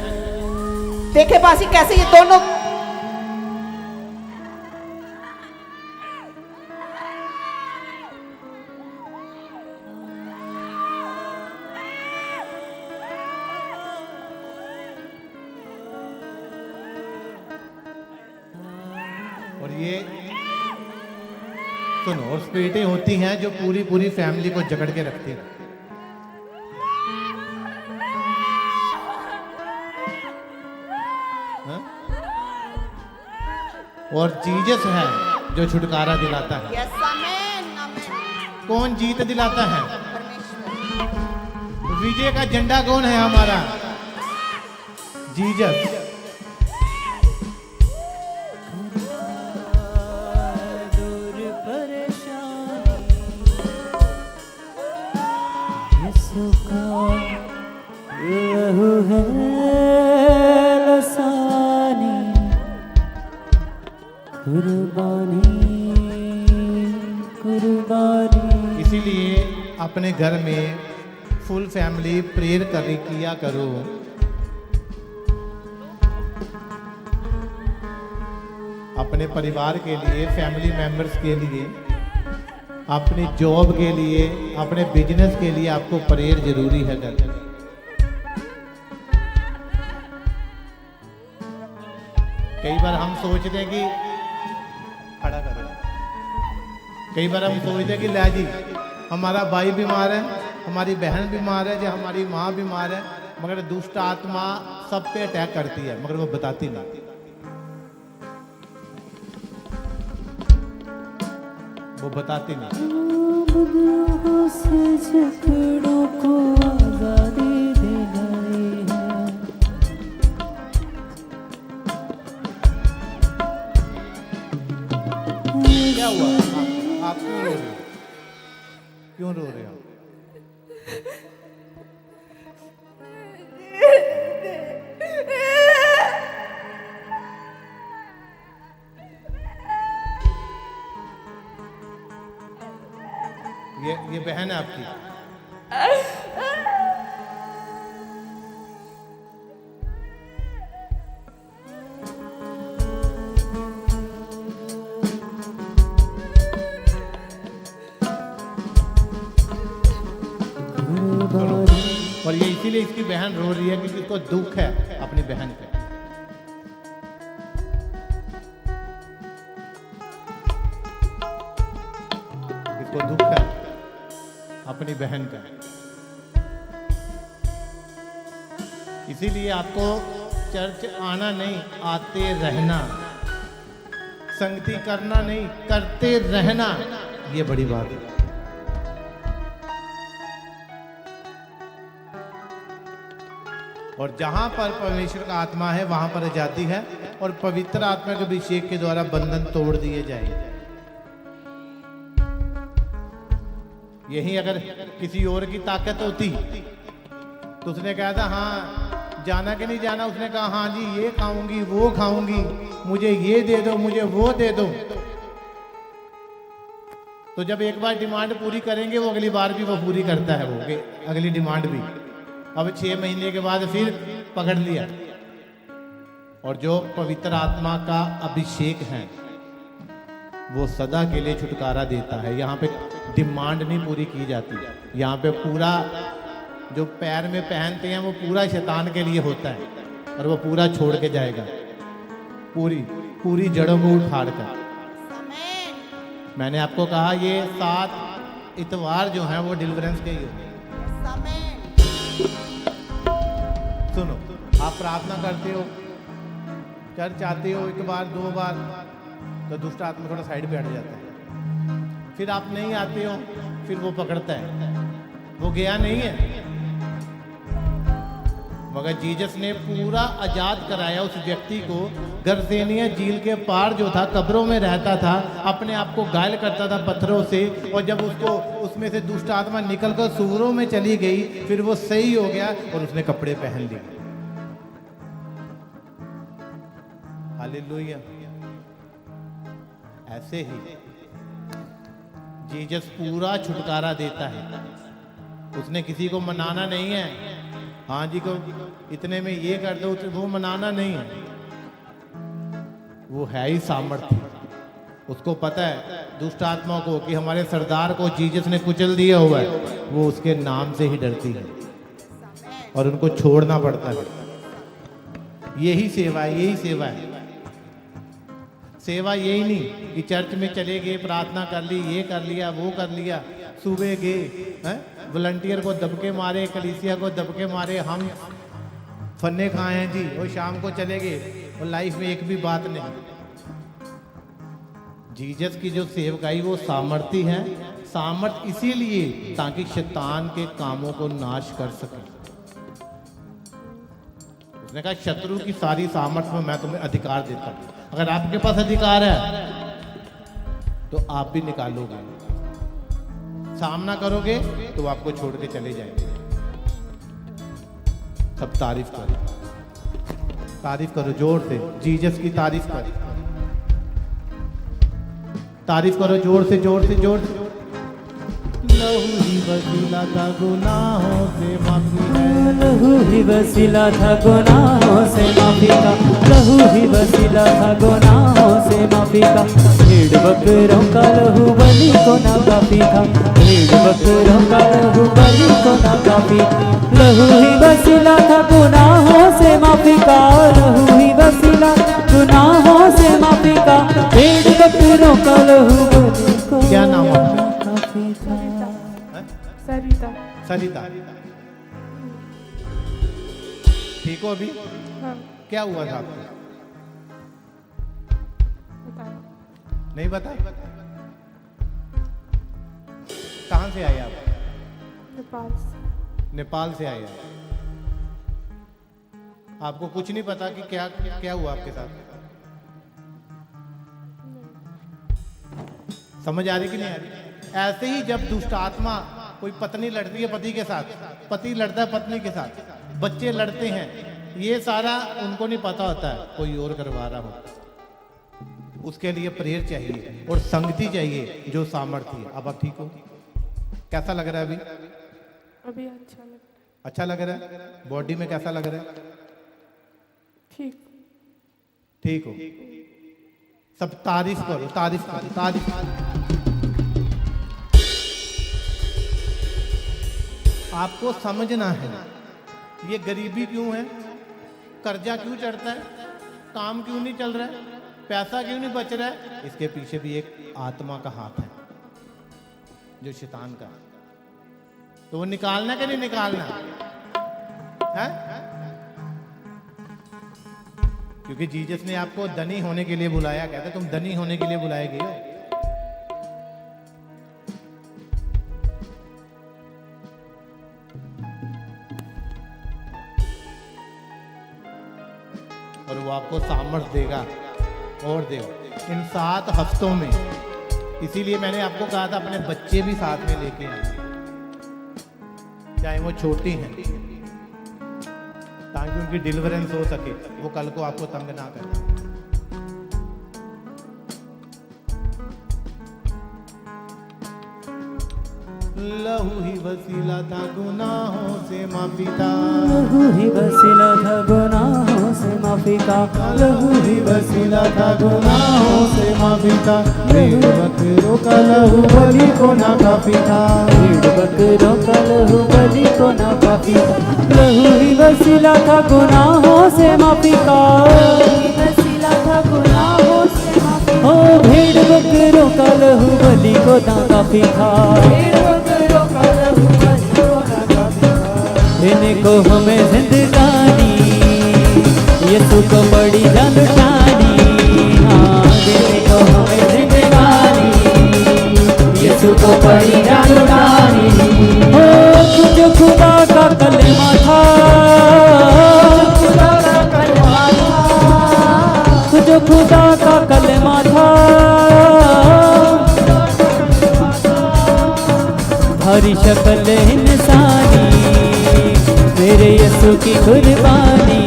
देखे पासी कैसे ये दोनों और ये सुनो, और स्पिरिटें होती हैं जो पूरी पूरी फैमिली को जकड़ के रखती हैं। हाँ? और जीसस है जो छुटकारा दिलाता है। यस आमेन आमेन कौन जीत दिलाता है? परमेश्वर विजय का झंडा कौन है हमारा? जीसस। दूर परेशानी यीशु का लहू है लसानी, कुर्बानी कुर्बानी। इसीलिए अपने घर में फुल फैमिली प्रेयर किया करो। अपने परिवार के लिए, फैमिली मेंबर्स के लिए, अपनी जॉब के लिए, अपने बिजनेस के लिए आपको प्रेयर जरूरी है घर में। कई बार हम सोचते हैं कि खड़ा करो, कई बार हम सोचते हैं कि ला जी हमारा भाई बीमार है, हमारी बहन बीमार है, या हमारी माँ बीमार है, मगर दुष्ट आत्मा सब पे अटैक करती है, मगर वो बताती नहीं। वो बताती नहीं। बदरूहों से झगड़ों को आजादी दिलाई है, क्या हुआ? आप क्यों रो रहे हो? क्यों रो रहे हो? ये बहन है आपकी। और ये इसीलिए इसकी बहन रो रही है क्योंकि इसको दुख है अपनी बहन पे। इसको दुख है अपनी बहन का। इसीलिए आपको चर्च आना नहीं, आते रहना। संगति करना नहीं, करते रहना। ये बड़ी बात है। और जहां पर परमेश्वर का आत्मा है वहां पर आजादी है और पवित्र आत्मा के अभिषेक के द्वारा बंधन तोड़ दिए जाएंगे। यही अगर किसी और की ताकत होती तो उसने कहा था हाँ जाना कि नहीं जाना, उसने कहा हाँ जी ये खाऊंगी वो खाऊंगी, मुझे ये दे दो मुझे वो दे दो। तो जब एक बार डिमांड पूरी करेंगे वो अगली बार भी वो पूरी करता है, वो अगली डिमांड भी। अब 6 महीने के बाद फिर पकड़ लिया। और जो पवित्र आत्मा का अभिषेक है वो सदा के लिए छुटकारा देता है। यहाँ पे डिमांड नहीं पूरी की जाती, यहाँ पे पूरा जो पैर में पहनते हैं वो पूरा शैतान के लिए होता है और वो पूरा छोड़ के जाएगा, पूरी जड़ों को उखाड़ कर। मैंने आपको कहा ये 7 इतवार जो है वो डिलीवरेंस के ही होते हैं। सुनो, आप प्रार्थना करते हो, चर्च आते हो 1 बार 2 बार तो दुष्ट आत्मा थोड़ा साइड पे हट जाता है। फिर आप नहीं आते हो, फिर वो पकड़ता है, वो गया नहीं है। मगर जीसस ने पूरा आजाद कराया उस व्यक्ति को। गर्जेनिया झील के पार जो था, कब्रों में रहता था, अपने आप को घायल करता था पत्थरों से, और जब उसको उसमें से दुष्ट आत्मा निकलकर सूअरों में चली गई, फिर वो सही हो गया और उसने कपड़े पहन लिए। हालेलुया। ऐसे ही जीसस पूरा छुटकारा देता है। उसने किसी को मनाना नहीं है, हाँ जी को इतने में ये कर दो, वो मनाना नहीं है। वो है ही सामर्थ्य। उसको पता है दुष्ट आत्मा को कि हमारे सरदार को जीसस ने कुचल दिया हुआ है, वो उसके नाम से ही डरती है और उनको छोड़ना पड़ता है। यही सेवा है, यही सेवा है। सेवा यही नहीं कि चर्च में चले गए, प्रार्थना कर ली, ये कर लिया वो कर लिया, सुबह गए वॉलंटियर को दबके मारे, कलीसिया को दबके मारे, हम फन्ने खाए हैं जी, और शाम को चले गए और लाइफ में एक भी बात नहीं। जीसस की जो सेवकाई वो सामर्थ्य है। सामर्थ्य इसीलिए ताकि शैतान के कामों को नाश कर सके। उसने कहा शत्रु की सारी सामर्थ्य में मैं तुम्हें अधिकार देता हूं। अगर आपके पास अधिकार है तो आप भी निकालोगे, सामना करोगे तो आपको छोड़ के चले जाएंगे। सब तारीफ करो जोर से, जीसस की तारीफ करो, तारीफ करो जोर से जोर से जोर से। लहू ही वसीला था गुनाहों से माफी है, लहू ही वसीला था गुनाहों से माफी का, लहू ही वसीला था गुनाहों से माफी का। भेड़ बकरों का लहू बलि को ना काफी था, भेड़ बकरों का लहू बलि को ना काफी। लहू ही वसीला था गुनाहों से माफी का, लहू ही वसीला गुनाहों से माफी का। भेड़ बकरों का लहू बलि को क्या नाम है? काफी था। सरिता। सरिता, ठीक हो अभी? हाँ, क्या हुआ था आपको? बताओ। नहीं बता? कहाँ से आए आप? नेपाल से। नेपाल से आए आप। आपको कुछ नहीं पता कि क्या क्या हुआ आपके साथ? समझ आ रही कि नहीं आ रही? ऐसे ही जब दुष्ट आत्मा, कोई पत्नी लड़ती है पति के साथ, पति लड़ता है पत्नी के साथ, बच्चे लड़ते हैं, ये सारा उनको नहीं पता होता है, कोई और करवा रहा हो। उसके लिए प्रेयर चाहिए और संगति चाहिए जो सामर्थ्य है। अब आप ठीक हो? कैसा लग रहा है अभी? अभी अच्छा लग रहा है। अच्छा लग रहा है? बॉडी में कैसा लग रहा है? ठीक। ठीक हो? सब तारीफ करो, तारीफ करो, तारीफ करो। आपको समझना है ये गरीबी क्यों है, कर्जा क्यों चढ़ता है, काम क्यों नहीं चल रहा है, पैसा क्यों नहीं बच रहा है। इसके पीछे भी एक आत्मा का हाथ है, जो शैतान का। तो वो निकालना कि नहीं निकालना है? क्योंकि जीसस ने आपको धनी होने के लिए बुलाया। कहते तुम धनी होने के लिए बुलाए गए हो। और वो आपको सामर्थ्य देगा और देगा इन 7 हफ्तों में। इसीलिए मैंने आपको कहा था अपने बच्चे भी साथ में लेके आए, चाहे वो छोटी हैं, ताकि उनकी डिलीवरेंस हो सके, वो कल को आपको तंग ना करे। लहू ही वसीला था गुनाहों से माफी का, लहू ही वसीला था गुनाहों से माफी का, लहू ही वसीला था गुनाहों से माफी का। भेड़ बकरों का लहू बलि को ना काफी था, भेड़ बकरों का लहू बलि को ना काफी था। लहू ही वसीला था गुनाहों से माफी का, वसीला था गुनाहों से माफी का। ओ भेड़ बकरों का लहू बलि को ना काफी था, भेड़ बकरों का लहू बलि को ना काफी था। इनको हमें जिंदगानी यीशु को बड़ी जान लुटानी, हाँ देने को हमें जिंदगानी यीशु को बड़ी जान लुटानी। ओ जो खुदा का कलमा था, खुदा का कलमा था, जो खुदा का कलमा था, हरी शक्ल इंसानी मेरे यीशु की कुर्बानी,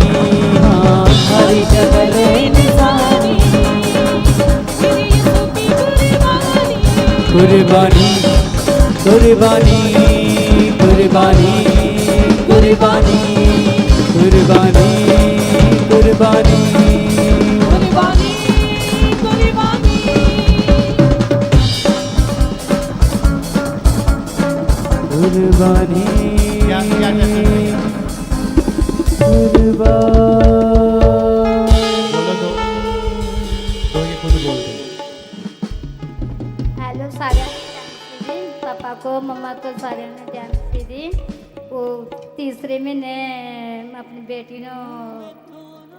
हाँ हरी शक्ल इंसानी मेरे यीशु की कुर्बानी। कुर्बानी कुर्बानी कुर्बानी कुर्बानी कुर्बानी कुर्बानी कुर्बानी कुर्बानी। कुर्बानी क्या क्या कहते हैं? बोलो दो ये खुद बोलते हैं। हेलो सारिया ने पापा को मम्मा को सारिया ने ध्यान दी। वो तीसरे महीने अपनी बेटी ਨੂੰ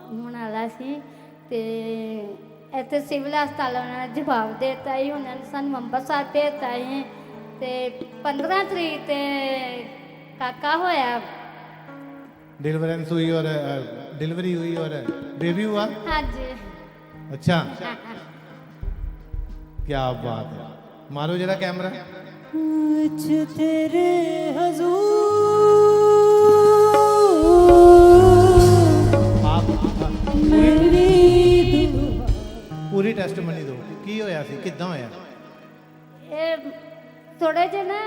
ਹੋਣ ਵਾਲਾ ਸੀ ਤੇ ਇੱਥੇ ਸਿਵਲ ਹਸਪਤਾਲ ਉਹਨਾਂ ਨੇ ਜਵਾਬ ਦੇ ਦਿੱਤਾ ਸੀ। ਉਹਨਾਂ ਨੇ ਸਾਨੂੰ ਅੰਮ੍ਰਿਤਸਰ ਭੇਜਤਾ ਸੀ ਤੇ 15 ਤਰੀਕ ਤੇ ਕਾਕਾ ਹੋਇਆ। डिलीवरेंस हुई और डिलीवरी हुई और बेबी हुआ। ਹਾਂਜੀ अच्छा क्या बात है। मारो जरा कैमरा। कुछ तेरे आप पूरी टेस्ट मनी दो की होया सी किदां होया। ਇਹ ਥੋੜੇ ਜਿਹੇ ਨਾ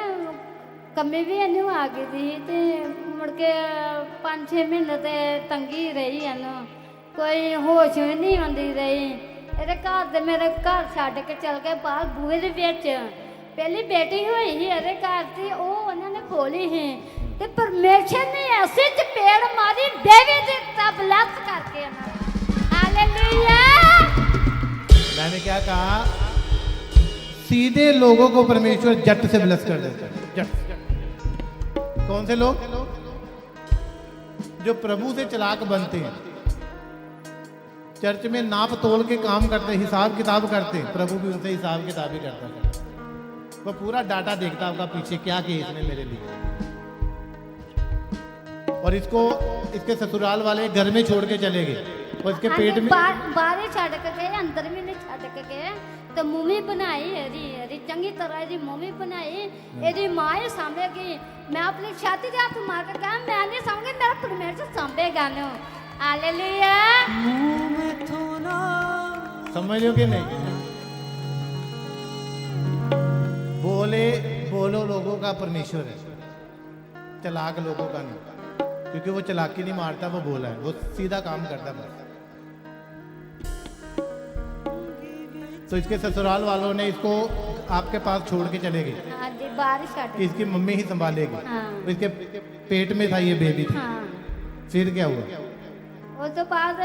ਕਮੀ ਵੀ ਇਹਨੂੰ ਆ ਗਈ ਸੀ ਤੇ ਮੁੜ ਕੇ 5-6 ਮਹੀਨੇ ਤੇ ਤੰਗੀ ਰਹੀ ਇਹਨੂੰ, ਕੋਈ ਹੋਸ਼ ਵੀ ਨਹੀਂ ਆਉਂਦੀ ਰਹੀ। ਇਹਦੇ ਘਰ ਦੇ ਮੇਰੇ ਘਰ ਛੱਡ ਕੇ ਚਲ ਗਏ ਬਾਹਰ ਬੂਹੇ ਦੇ ਵਿੱਚ। ਪਹਿਲੀ ਬੇਟੀ ਹੋਈ ਸੀ ਇਹਦੇ ਘਰ ਤੇ ਉਹ ਉਹਨਾਂ ਨੇ ਖੋਲੀ ਸੀ ਤੇ ਪਰਮੇਸ਼ਰ ਨੇ ਐਸੀ ਚਪੇੜ ਮਾਰੀ ਦੇਵੀ ਦੀ ਤਬਲਤ ਕਰਕੇ ਇਹਨਾਂ ਨੂੰ। ਹਾਲੇਲੂਇਆ। मैंने क्या कहा, सीधे लोगों को परमेश्वर जट से ब्लेस कर देता है। जट कौन से लोग? जो प्रभु से चालाक बनते हैं, चर्च में नाप तोल के काम करते, हिसाब किताब करते, प्रभु भी उनसे हिसाब किताब ही करता है। वो पूरा डाटा देखता आपका पीछे क्या किया इसने मेरे लिए। और इसको इसके ससुराल वाले घर में छोड़ के चले गए और इसके पेट में ਬਾਹਰ ਛੱਡ ਕੇ ਗਏ, ਅੰਦਰ ਵੀ ਨਹੀਂ ਛੱਡ ਕੇ ਗਏ ਤੇ ਮੂਵੀ ਬਣਾਈ ਇਹਦੀ ਚੰਗੀ ਤਰ੍ਹਾਂ ਇਹਦੀ ਮੂਵੀ ਬਣਾਈ। ਇਹਦੀ ਮਾਂ ਹੀ ਸਾਂਭੇਗੀ। ਮੈਂ ਆਪਣੀ ਛਾਤੀ ਤੇ ਹੱਥ ਮਾਰ ਕੇ ਕਹਾਂ ਮੈਂ ਨਹੀਂ ਸਾਂਭੂਗੀ, ਮੇਰਾ ਪਰਮੇਸ਼ਰ ਸਾਂਭੇਗਾ ਨੂੰ। ਹਾਲੇਲੂਇਆ। समझ रहे हो कि नहीं? बोलो लोगों का परमेश्वर है, चालाक लोगों का नहीं, क्योंकि वो चालाकी नहीं मारता, वो बोला है, वो सीधा काम करता बस। तो इसके ससुराल वालों ने इसको आपके पास छोड़ के चले गए हाँ जी, बारिश काट कि इसकी मम्मी ही संभालेगी। हाँ। इसके पेट में था ये बेबी था। हाँ फिर क्या हुआ? उस तो बाद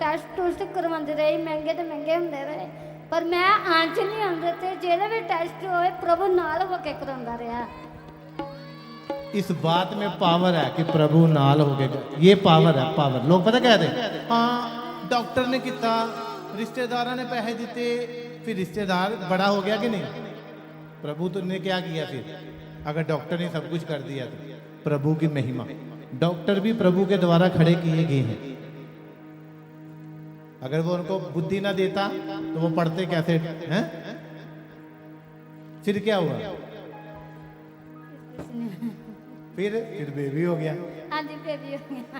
ਟੈਸਟ ਟੂਸਟ ਕਰਵਾਉਂਦੇ ਰਹੇ, ਮਹਿੰਗੇ ਤੇ ਮਹਿੰਗੇ ਹੁੰਦੇ ਰਹੇ, ਪਰ ਮੈਂ ਆਂਚ ਨਹੀਂ ਆਉਂਦੇ ਤੇ ਜਿਹੜੇ ਵੀ ਟੈਸਟ ਹੋਏ ਪ੍ਰਭੂ ਨਾਲ ਹੋ ਕੇ ਕਰਾਉਂਦਾ ਰਿਹਾ। इस बात में पावर है कि प्रभु नाल हो गए, ये पावर है, पावर। लोग पता कहते हैं हाँ डॉक्टर ने किया, रिश्तेदारों ने पैसे दिते, फिर रिश्तेदार बड़ा हो गया कि नहीं? प्रभु तुमने क्या किया फिर? अगर डॉक्टर ने सब कुछ कर दिया तो प्रभु की महिमा। डॉक्टर भी प्रभु के द्वारा खड़े किए गए हैं। अगर वो उनको बुद्धि ना देता तो वो पढ़ते कैसे हैं? फिर क्या हुआ? फिर बेबी हो गया। हाँ जी, बेबी हो गया।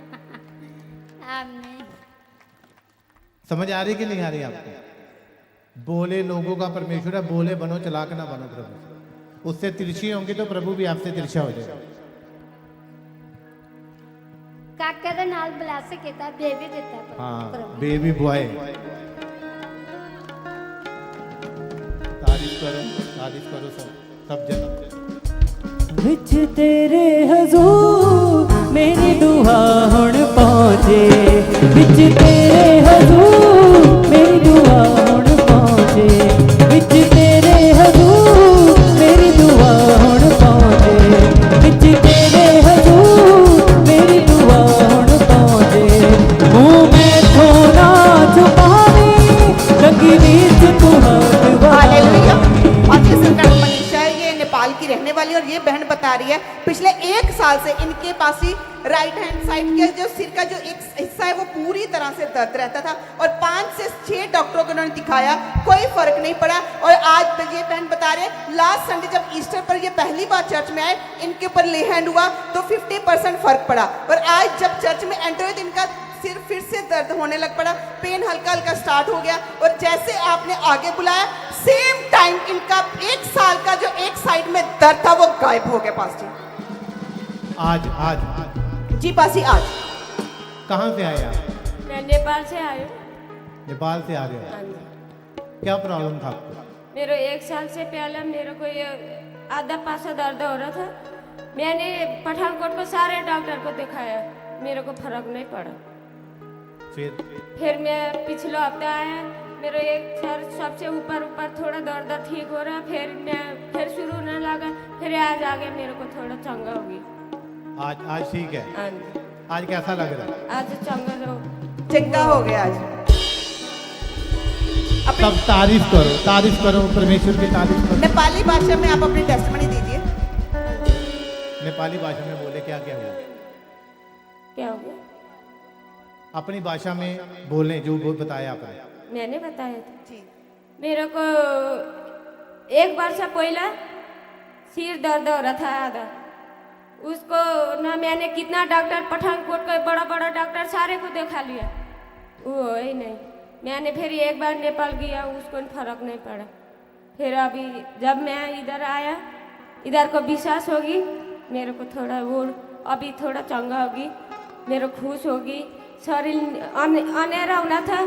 आमीन। समझ आ रही कि नहीं आ रही आपको? बोले लोगों का परमेश्वर है, बोले बनो, चालाक ना बनो प्रभु। उससे तिरछी होंगी तो प्रभु भी आपसे तिरछा हो जाएगा। ਕਾਕੇ ਦੇ ਨਾਲ ਬਲੈਸ ਕੀਤਾ, ਬੇਬੀ ਦਿੱਤਾ हाँ ਪ੍ਰਭੂ। Baby boy. तारीफ करो सब जन। विच तेरे हजूर मेरी दुआ हुण पहुंचे, विच तेरे हजूर मेरी दुआ हुण पहुंचे, विच तेरे हजूर मेरी दुआ हुण पहुंचे, विच तेरे हजूर मेरी दुआ हुण पहुंचे। मुंह में थोड़ा छुपावे लगी नीच तू हालेलुया। और ये संकट मनीषा है, ये नेपाल की रहने वाली, और ये बहन बता रही है पिछले 1 साल से इनके पास ही राइट हैंड साइड के जो सिर का जो एक हिस्सा है वो पूरी तरह से दर्द रहता था, और 5 से 6 डॉक्टरों को उन्होंने दिखाया, कोई फर्क नहीं पड़ा। और आज ये बहन बता रहे हैं लास्ट संडे जब ईस्टर पर ये पहली बार चर्च में आए, इनके ऊपर ले हैंड हुआ तो 50% फर्क पड़ा, और आज जब चर्च में एंटर हुए तो इनका सिर फिर से दर्द होने लग पड़ा, पेन हल्का हल्का स्टार्ट हो गया, और जैसे आपने आगे बुलाया सेम टाइम इनका 1 साल का जो एक साइड में दर्द था वो गायब हो गया। पास जी आज जी पासी आज कहाँ से आए आप? मैं नेपाल से आई हूँ। नेपाल से आ रहे हो? हाँ जी। क्या प्रॉब्लम था आपको? मेरे 1 साल से पहले मेरे को ये आधा पासा दर्द हो रहा था। मैंने पठानकोट को सारे डॉक्टर को दिखाया, मेरे को फर्क नहीं पड़ा। फिर मैं पिछले हफ्ते आया, मेरा एक सर सबसे ऊपर थोड़ा दर्द ठीक हो रहा, फिर शुरू होने लगा, फिर आज आ गया, मेरे को थोड़ा चंगा हो गई। आज ठीक है? हाँ जी। आज कैसा लग रहा है? आज चंगा चंगा हो गया आज। सब तारीफ करो परमेश्वर की तारीफ करो। नेपाली भाषा में आप अपनी टेस्टमनी दीजिए। नेपाली भाषा में बोले क्या क्या हुआ? क्या हो गया? अपनी भाषा में बोले जो बताया आपने। मैंने बताया था जी मेरे को 1 बार से पहला सिर दर्द हो रहा था आधा, उसको ना मैंने कितना डॉक्टर पठानकोट का बड़ा डॉक्टर सारे को दिखा लिया, वो ही नहीं। मैंने फिर 1 बार नेपाल गया, उसको फर्क नहीं पड़ा। फिर अभी जब मैं इधर आया, इधर को विश्वास होगी, मेरे को थोड़ा वो अभी थोड़ा चंगा होगी, मेरे खुश होगी, शरीर अनेरा होना था,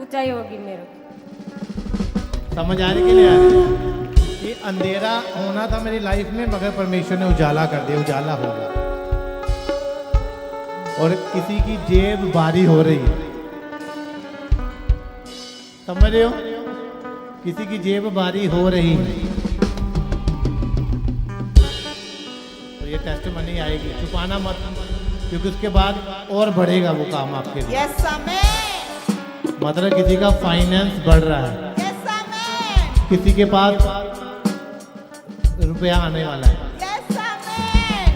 ऊंचाई होगी मेरे को। समझ आने के लिए ये अंधेरा होना था मेरी लाइफ में, मगर परमेश्वर ने उजाला कर दिया, उजाला हो गया। और किसी की जेब बारी हो रही है, समझ रहे हो? किसी की जेब बारी हो रही है, और ये टेस्ट मनी आएगी, छुपाना मत, क्योंकि उसके बाद और बढ़ेगा वो काम आपके लिए। यस आमेन, मतलब किसी का फाइनेंस बढ़ रहा है, यस आमेन, किसी के पास रुपया आने वाला है। Yes amen.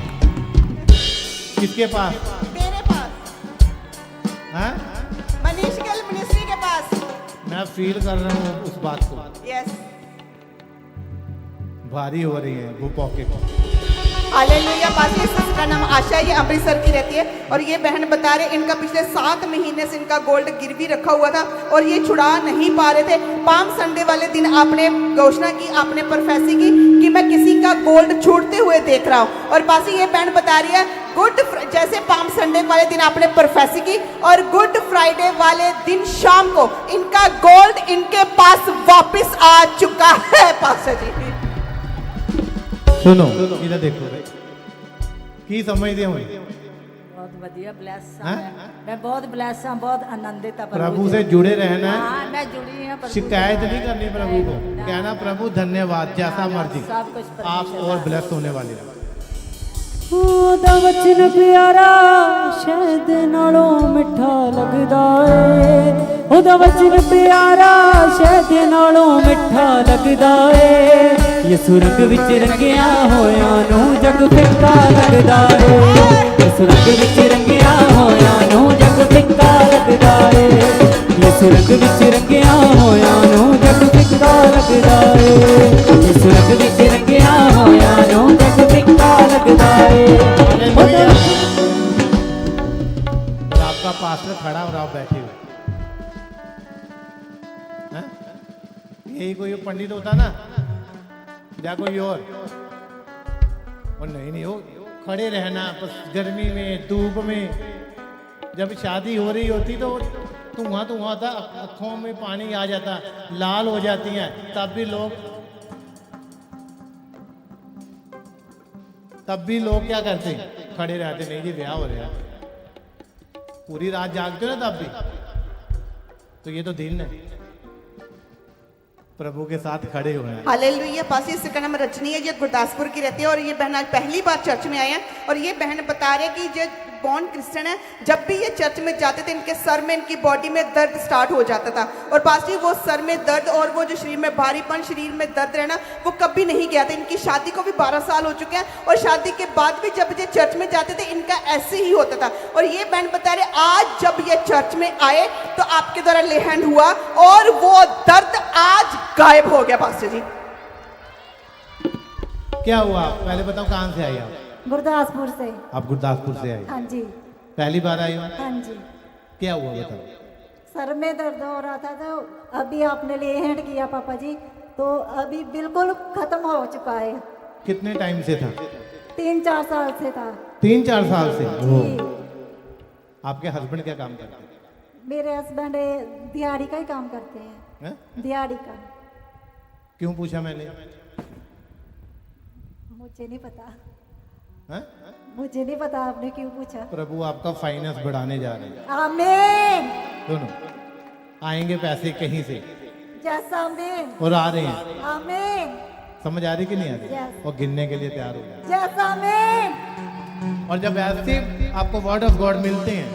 किसके पास? तेरे पास, हैं? मनीष गिल मिनिस्ट्री के पास। मैं फील कर रहा हूँ उस बात को, यस भारी हो रही है वो पॉकेट। हालेलुया। पास इसका नाम आशा है, ये अमृतसर की रहती है और ये बहन बता रहे इनका पिछले 7 महीने से इनका गोल्ड गिरवी रखा हुआ था और ये छुड़ा नहीं पा रहे थे। पाम संडे वाले दिन आपने घोषणा की, आपने प्रोफेसी की कि मैं किसी का गोल्ड छूटते हुए देख रहा हूँ। और पास ये बहन बता रही है जैसे पाम संडे वाले दिन आपने प्रोफेसी की और गुड फ्राइडे वाले दिन शाम को इनका गोल्ड इनके पास वापस आ चुका है। पास्टर जी सुनो इधर देखो की समझते हो बहुत बढ़िया ब्लेस हैं? मैं बहुत ब्लेस हूँ, बहुत आनंदित हूँ प्रभु से जुड़े रहना है, हाँ मैं जुड़ी हूँ प्रभु से। शिकायत नहीं करनी प्रभु को, ना, कहना प्रभु धन्यवाद जैसा मर्जी, सब कुछ आप परमेश्वर और का। ब्लेस होने वाले हैं। ਉਹਦਾ ਵਚਨ ਪਿਆਰਾ ਸ਼ਹਿਦ ਨਾਲੋਂ ਮਿੱਠਾ ਲੱਗਦਾ ਏ ਉਹਦਾ ਵਚਨ ਪਿਆਰਾ ਸ਼ਹਿਦ ਨਾਲੋਂ ਮਿੱਠਾ ਲੱਗਦਾ ਏ ਯਿਸੂ ਰੰਗ ਵਿੱਚ ਰੰਗਿਆ ਹੋਇਆਂ ਨੂੰ ਜਗ ਫਿੱਕਾ ਲੱਗਦਾ ਏ ਯਿਸੂ ਰੰਗ ਵਿੱਚ ਰੰਗਿਆ ਹੋਇਆਂ ਨੂੰ ਜਗ ਫਿੱਕਾ ਲੱਗਦਾ ਏ ਯਿਸੂ ਰੰਗ ਵਿੱਚ ਰੰਗਿਆ ਹੋਇਆਂ ਨੂੰ ਜਗ ਫਿੱਕਾ ਲੱਗਦਾ ਏ ਯਿਸੂ ਰੰਗ ਵਿੱਚ ਰੰਗਿਆ ਹੋਇਆਂ ਨੂੰ ਜਗ ਫਿੱਕਾ ਲੱਗਦਾ ਏ हालेलुया। और आपका पास्टर खड़ा और आप बैठे हुए हैं? यही कोई पंडित होता ना या कोई और नहीं हो खड़े रहना बस गर्मी में धूप में। जब शादी हो रही होती तो धुआं धुआं होता, आँखों में पानी आ जाता, लाल हो जाती हैं, तब भी लोग क्या करते हैं खड़े रहते, नहीं जी ब्याह हो रहा है, पूरी रात जागते हो ना तब भी। तो ये तो दिन है प्रभु के साथ खड़े हुए हैं। हालेलुया। पासी इसका नाम रजनी है, ये गुरदासपुर की रहती है और ये बहन आज पहली बार चर्च में आए हैं और ये बहन बता रहे कि जो बॉर्न क्रिश्चियन है, जब भी ये चर्च में जाते थे इनके सर में, इनकी बॉडी में दर्द स्टार्ट हो जाता था और पासी वो सर में दर्द और वो जो शरीर में भारीपन, शरीर में दर्द रहना वो कभी नहीं गया था। इनकी शादी को भी 12 साल हो चुके हैं और शादी के बाद भी जब ये चर्च में जाते थे इनका ऐसे ही होता था। और ये बहन बता रहे आज जब ये चर्च में आए तो आपके द्वारा ले हैंड हुआ और वो दर्द आज गायब हो गया। पास्टर जी क्या हुआ पहले बताओ, कहाँ से आई आप? गुरदासपुर से। आप गुरदासपुर से आई, हाँ जी, पहली बार आई हो? हाँ जी। क्या हुआ बताओ? सर में दर्द हो रहा था तो अभी आपने ले हैंड किया पापा जी, तो अभी बिल्कुल खत्म हो चुका है। कितने टाइम से था? 3-4 साल से था 3-4 साल से। जी। आपके हस्बैंड क्या काम करते हैं? मेरे हस्बैंड दिहाड़ी का ही काम करते हैं, हैं? दिहाड़ी का। क्यों पूछा मैंने? मुझे नहीं पता, हैं? मुझे नहीं पता आपने क्यों पूछा। प्रभु आपका फाइनेंस बढ़ाने जा रहे हैं, आमीन। दोनों आएंगे पैसे कहीं से जैसा आमीन, और आ रहे हैं। आमीन। समझ आ रही कि नहीं आ रही? Yes. और गिनने के लिए तैयार हो जाए। जैसा आमीन। और जब ऐसे आपको वर्ड ऑफ गॉड मिलते हैं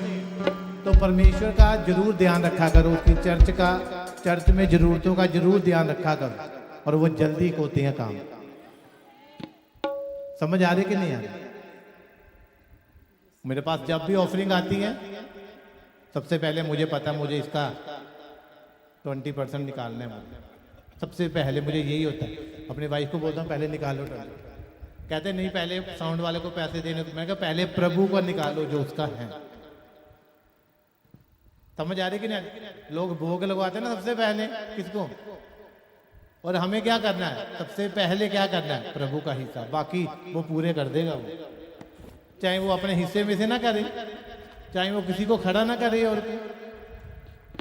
तो परमेश्वर का जरूर ध्यान रखा करो कि चर्च में जरूरतों का जरूर ध्यान रखा करो और वो जल्दी होते हैं काम। समझ आ रही कि नहीं आ रही? मेरे पास जब भी ऑफरिंग आती है सबसे पहले मुझे पता मुझे इसका 20% निकालना है। मुझे सबसे पहले मुझे यही होता है, अपनी वाइफ को बोलता हूँ पहले निकालो 20। कहते नहीं पहले साउंड वाले को पैसे देने, तो मैं कहा पहले प्रभु को निकालो जो उसका है। समझ आ रही कि नहीं? लोग भोग लगवाते हैं ना सबसे पहले किसको, और हमें क्या करना है? सबसे पहले क्या करना है? प्रभु का हिस्सा, बाकी वो पूरे कर देगा। वो चाहे वो अपने हिस्से में से ना करे, चाहे वो किसी को खड़ा ना करे, और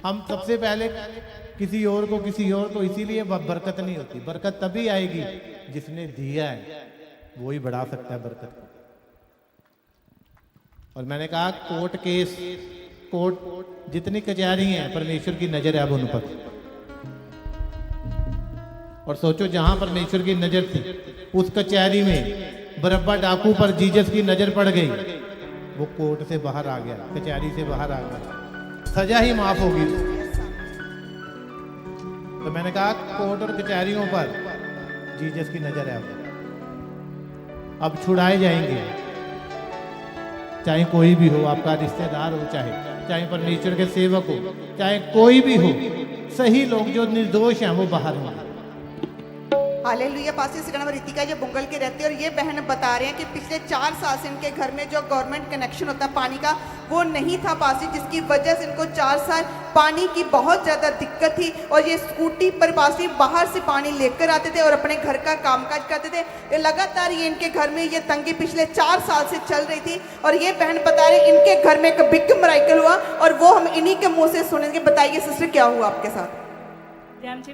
हम सबसे पहले किसी और को, इसीलिए बरकत नहीं होती। बरकत तभी आएगी जिसने दिया है, वो ही बढ़ा सकता है बरकत को। और मैंने कहा कोर्ट केस, कोर्ट जितनी कचहरी हैं परमेश्वर की नजर है अब उन पर। और सोचो जहां परमेश्वर की नजर थी उस कचहरी में बरब्बा डाकू पर जीसस की नजर पड़ गई, वो कोर्ट से बाहर आ गया, कचहरी से बाहर आ गया, सजा ही माफ होगी। तो मैंने कहा कोर्ट और कचहरियों पर जीसस की नजर है अब छुड़ाए जाएंगे, चाहे कोई भी हो, आपका रिश्तेदार हो, चाहे परमेश्वर के सेवक हो, चाहे कोई भी हो, सही लोग जो निर्दोष हैं वो बाहर होंगे। हालेलुया। पास इस गाना में रितिका जो बुंगल के रहते हैं और ये बहन बता रहे हैं कि पिछले 4 साल से इनके घर में जो गवर्नमेंट कनेक्शन होता है पानी का वो नहीं था पासी, जिसकी वजह से इनको 4 साल पानी की बहुत ज़्यादा दिक्कत थी। और ये स्कूटी पर पासी बाहर से पानी लेकर आते थे और अपने घर का कामकाज करते थे। ये लगातार ये इनके घर में ये तंगी पिछले 4 साल से चल रही थी। और ये बहन बता रहे इनके घर में एक बिग मिरेकल हुआ और वो हम इन्हीं के मुँह से सुनेंगे। बताइए सिस्टर क्या हुआ आपके साथ? जैम जी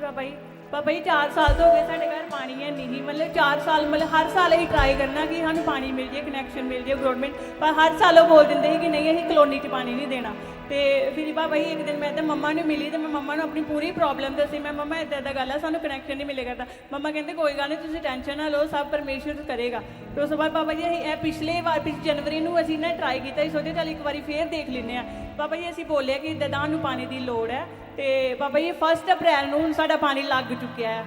पापा जी 4 साल तो हो गए साढ़े घर पानी है नहीं, मतलब 4 साल मतलब हर साल ही ट्राई करना कि सानू पानी मिल जाए, कनैक्शन मिल जाए गवर्नमेंट, पर हर साल वो बोल देंगे कि नहीं अभी कलोनी च पानी नहीं देना। तो फिर पापा जी एक दिन मैं तो मम्मा ने मिली तो मैं मम्मा ने अपनी पूरी प्रॉब्लम दसी। मैं मम्मा इदा इदा गल है सानू कनैक्शन नहीं मिलेगा। था मम्मा कहते कोई गल नहीं तुम टेंशन ना लो, सब परमेश्वर करेगा। तो उस बाद पापा जी अं पिछले बार जनवरी में असी ना ट्राई किया, सोचे चल एक बार फिर देख लें। पापा जी असी बोलिया कि इदा सानू पानी की लोड़ है। तो पापा जी 1 अप्रैल को हुण साडा पानी लग चुका है,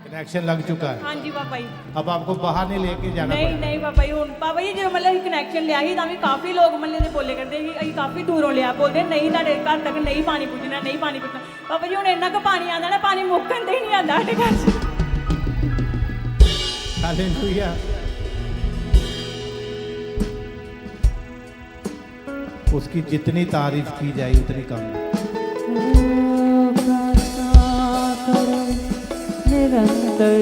कनेक्शन लग चुका है। हाँ जी पापा जी। अब आपको बाहर नहीं लेके जाना नहीं पड़ेगा। नहीं पापा जी हूँ पापा जी जो मतलब कनैक्शन लिया ही तां भी काफ़ी लोग मतलब ने बोले करते कि अं काफ़ी दूरों लिया, बोलते नहीं तुहाडे घर तक नहीं पानी पुजना, नहीं पानी पुजना। पापा जी हूँ इन्ना क पानी आता ना, पानी मुक्कन ते ही नहीं आता साडे घर च। हालेलुया। उसकी जितनी तारीफ की जाए उतनी कम है। निरंतर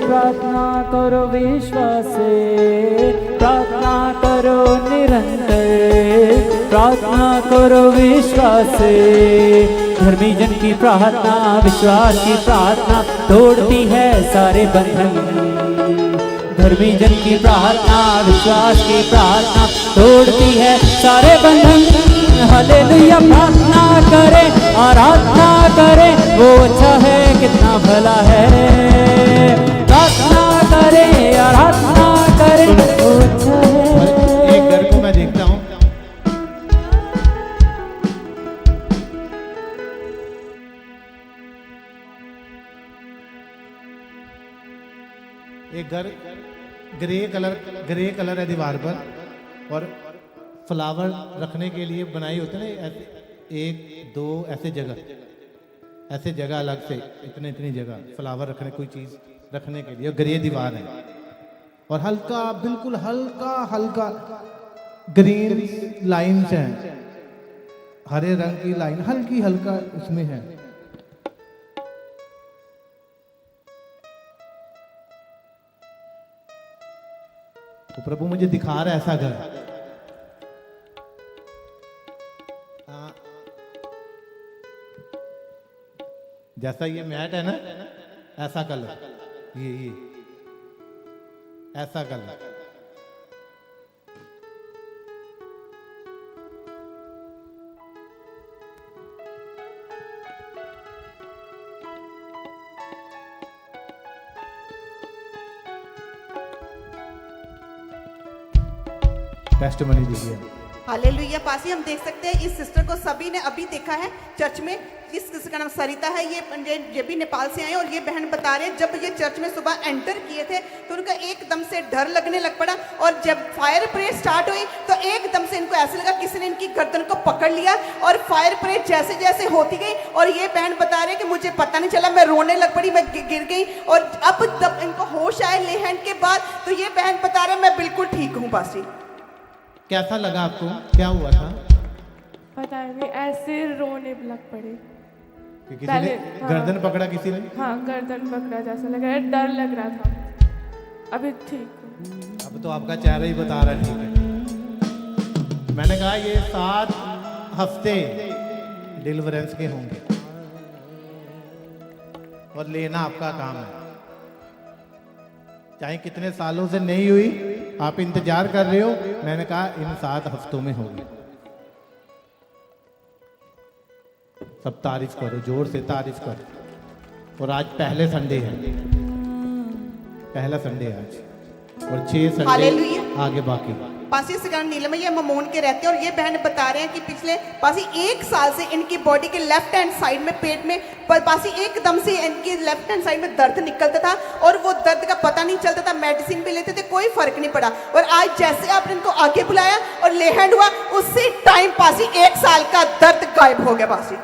प्रार्थना करो विश्वास से, प्रार्थना करो निरंतर, प्रार्थना करो विश्वास से। धर्मी जन की प्रार्थना विश्वास की प्रार्थना तोड़ती है सारे बंधन। धर्मी जन की प्रार्थना विश्वास की प्रार्थना तोड़ती है सारे बंधन। हालेलुया। प्रार्थना करें आराधना करें, वो अच्छा है कितना भला है। प्रार्थना करें आराधना करें, वो अच्छा है। एक घर को मैं देखता हूँ, एक घर ग्रे कलर है दीवार पर, और फ्लावर रखने के लिए बनाई होते ना ऐसे 1 2 ऐसे जगह अलग से इतनी जगह फ्लावर रखने, कोई चीज रखने के लिए ग्रे दीवार है। और हल्का बिल्कुल हल्का ग्रीन लाइंस हैं, हरे रंग की लाइन हल्का उसमें है। तो प्रभु मुझे दिखा रहा है ऐसा घर। जैसा ये मैट है ना, ऐसा कलर, ये ऐसा कलर। टेस्टिमनी दीजिए। हालेलुया। पासी हम देख सकते हैं इस सिस्टर को सभी ने अभी देखा है चर्च में। इस किसी का नाम सरिता है, ये भी नेपाल से आए और ये बहन बता रहे हैं जब ये चर्च में सुबह एंटर किए थे तो उनका एकदम से डर लगने लग पड़ा। और जब फायर प्रेयर स्टार्ट हुई तो एकदम से इनको ऐसे लगा किसी ने इनकी गर्दन को पकड़ लिया और फायर प्रेयर जैसे जैसे होती गई। और ये बहन बता रहे हैं कि मुझे पता नहीं चला, मैं रोने लग पड़ी, मैं गिर गई। और अब जब इनको होश आए ले हैंड के बाद तो ये बहन बता रहे हैं मैं बिल्कुल ठीक हूँ। पासी कैसा लगा आपको, क्या हुआ था? पता नहीं ऐसे रोने लग पड़े कि किसी ने गर्दन पकड़ा, किसी ने? हाँ गर्दन पकड़ा जैसा लग रहा है, डर लग रहा था। अभी ठीक हूँ। अब तो आपका चेहरा ही बता रहा है ठीक है। मैंने कहा ये 7 हफ्ते डिलीवरेंस के होंगे और लेना आपका काम है। चाहे कितने सालों से नहीं हुई, आप इंतजार कर रहे हो, मैंने कहा इन 7 हफ्तों में होगी। सब तारीफ करो, जोर से तारीफ करो। और आज पहले संडे है, पहला संडे है आज, और 6 संडे हालेलुया। आगे बाकी। पासी सिगान नीलमैया ममोन के रहते हैं और ये बहन बता रहे हैं कि पिछले पासी 1 साल से इनकी बॉडी के लेफ्ट हैंड साइड में पेट में पासी एकदम से इनकी लेफ्ट हैंड साइड में दर्द निकलता था और वो दर्द का पता नहीं चलता था। मेडिसिन भी लेते थे, कोई फर्क नहीं पड़ा। और आज जैसे आपने इनको आगे बुलाया और ले हैंड हुआ, उसी टाइम पासी 1 साल का दर्द गायब हो गया। पासी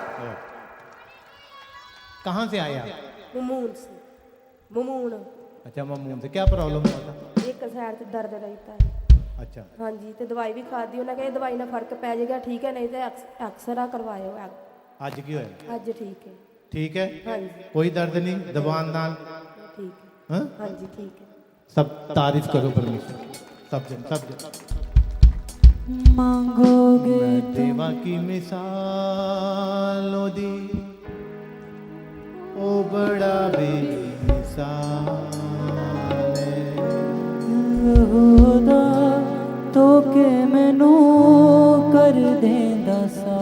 कहाँ से आया? ममून से। ममून अच्छा ममून से क्या प्रॉब्लम हुआ था? एक साइड से दर्द रहता है। अच्छा हाँ जी, तो दवाई भी खा दी उन्हें, कहा दवाई ना फर्क पै जाएगा, ठीक है, नहीं तो एक्सरा करवाए आज की होया? अज ठीक है। ठीक है, हाँ जी कोई दर्द नहीं, दबान दान ठीक है। हाँ? हाँ जी ठीक है। सब तारीफ करो परमेश्वर, सब जन सब जन। मांगोगे मैं देवा की मिसाल दी, ओ बड़ा बेमिसाल है। खुदा तो के मैनू कर देंदा सा।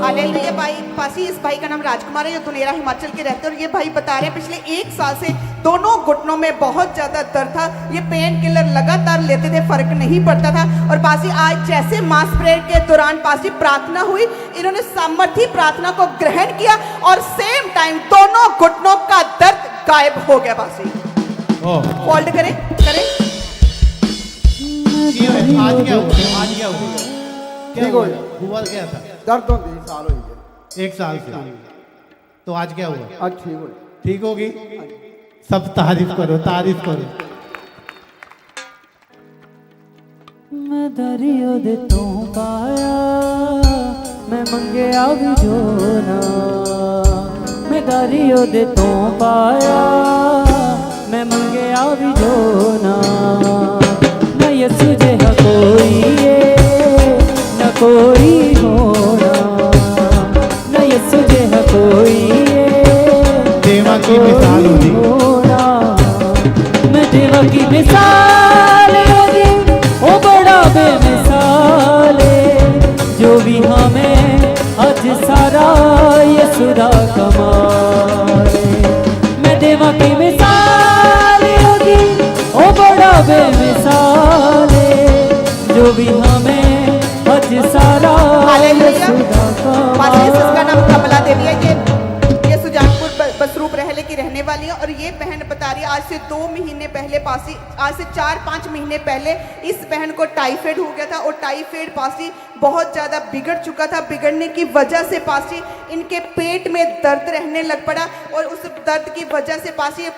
हालेलुया। भाई पासी, इस भाई का नाम राजकुमार है, जो दुलेरा हिमाचल के रहते हैं, और ये भाई बता रहे हैं पिछले 1 साल से दोनों घुटनों में बहुत ज्यादा दर्द था। ये पेन किलर लगातार लेते थे, फर्क नहीं पड़ता था। और पासी आज जैसे मास प्रेयर के दौरान पासी प्रार्थना हुई, इन्होंने सामर्थी प्रार्थना को ग्रहण किया और सेम टाइम दोनों घुटनों का दर्द गायब हो गया। पासी फोल्ड करें करें। आज क्या हुआ? आज क्या हुआ? क्या हुआ? हुआ क्या था? दर्द होती साल हो गया, 1 साल से। तो आज क्या हुआ? आज ठीक हो। ठीक होगी? सब तारीफ करो, तारीफ करो। मैं दरियो दे तो पाया, मैं मंगया भी जो ना। मैं दरियो दे तो पाया, मैं मंगया भी जो ना। मैं यसु जेहा कोई है न कोई होना, न यसु जेहा कोई है देवा की मिसाल होगी। मैं देवा की मिसाल होगी, ओ बड़ा बेमिसाल है। जो भी हमें आज सारा यसु दा कमाल है। मैं देवा की मिसाल होगी, ओ बड़ा बेमिसाल है। जो भी हमें आज सारा यसु दा पासी, कमाल। इसका नाम कमला देवी है। ये सुजानपुर बसरूप रहले की रहने वाली है। और ये बहन बता रही है आज से 2 महीने पहले पासी, आज से 4-5 महीने पहले इस बहन को टाइफाइड हो गया था। और टाइफाइड पासी बहुत ज़्यादा बिगड़ चुका था। बिगड़ने की वजह से पासी इनके पेट में दर्द रहने लग पड़ा। और उस दर्द की वजह से पासी ये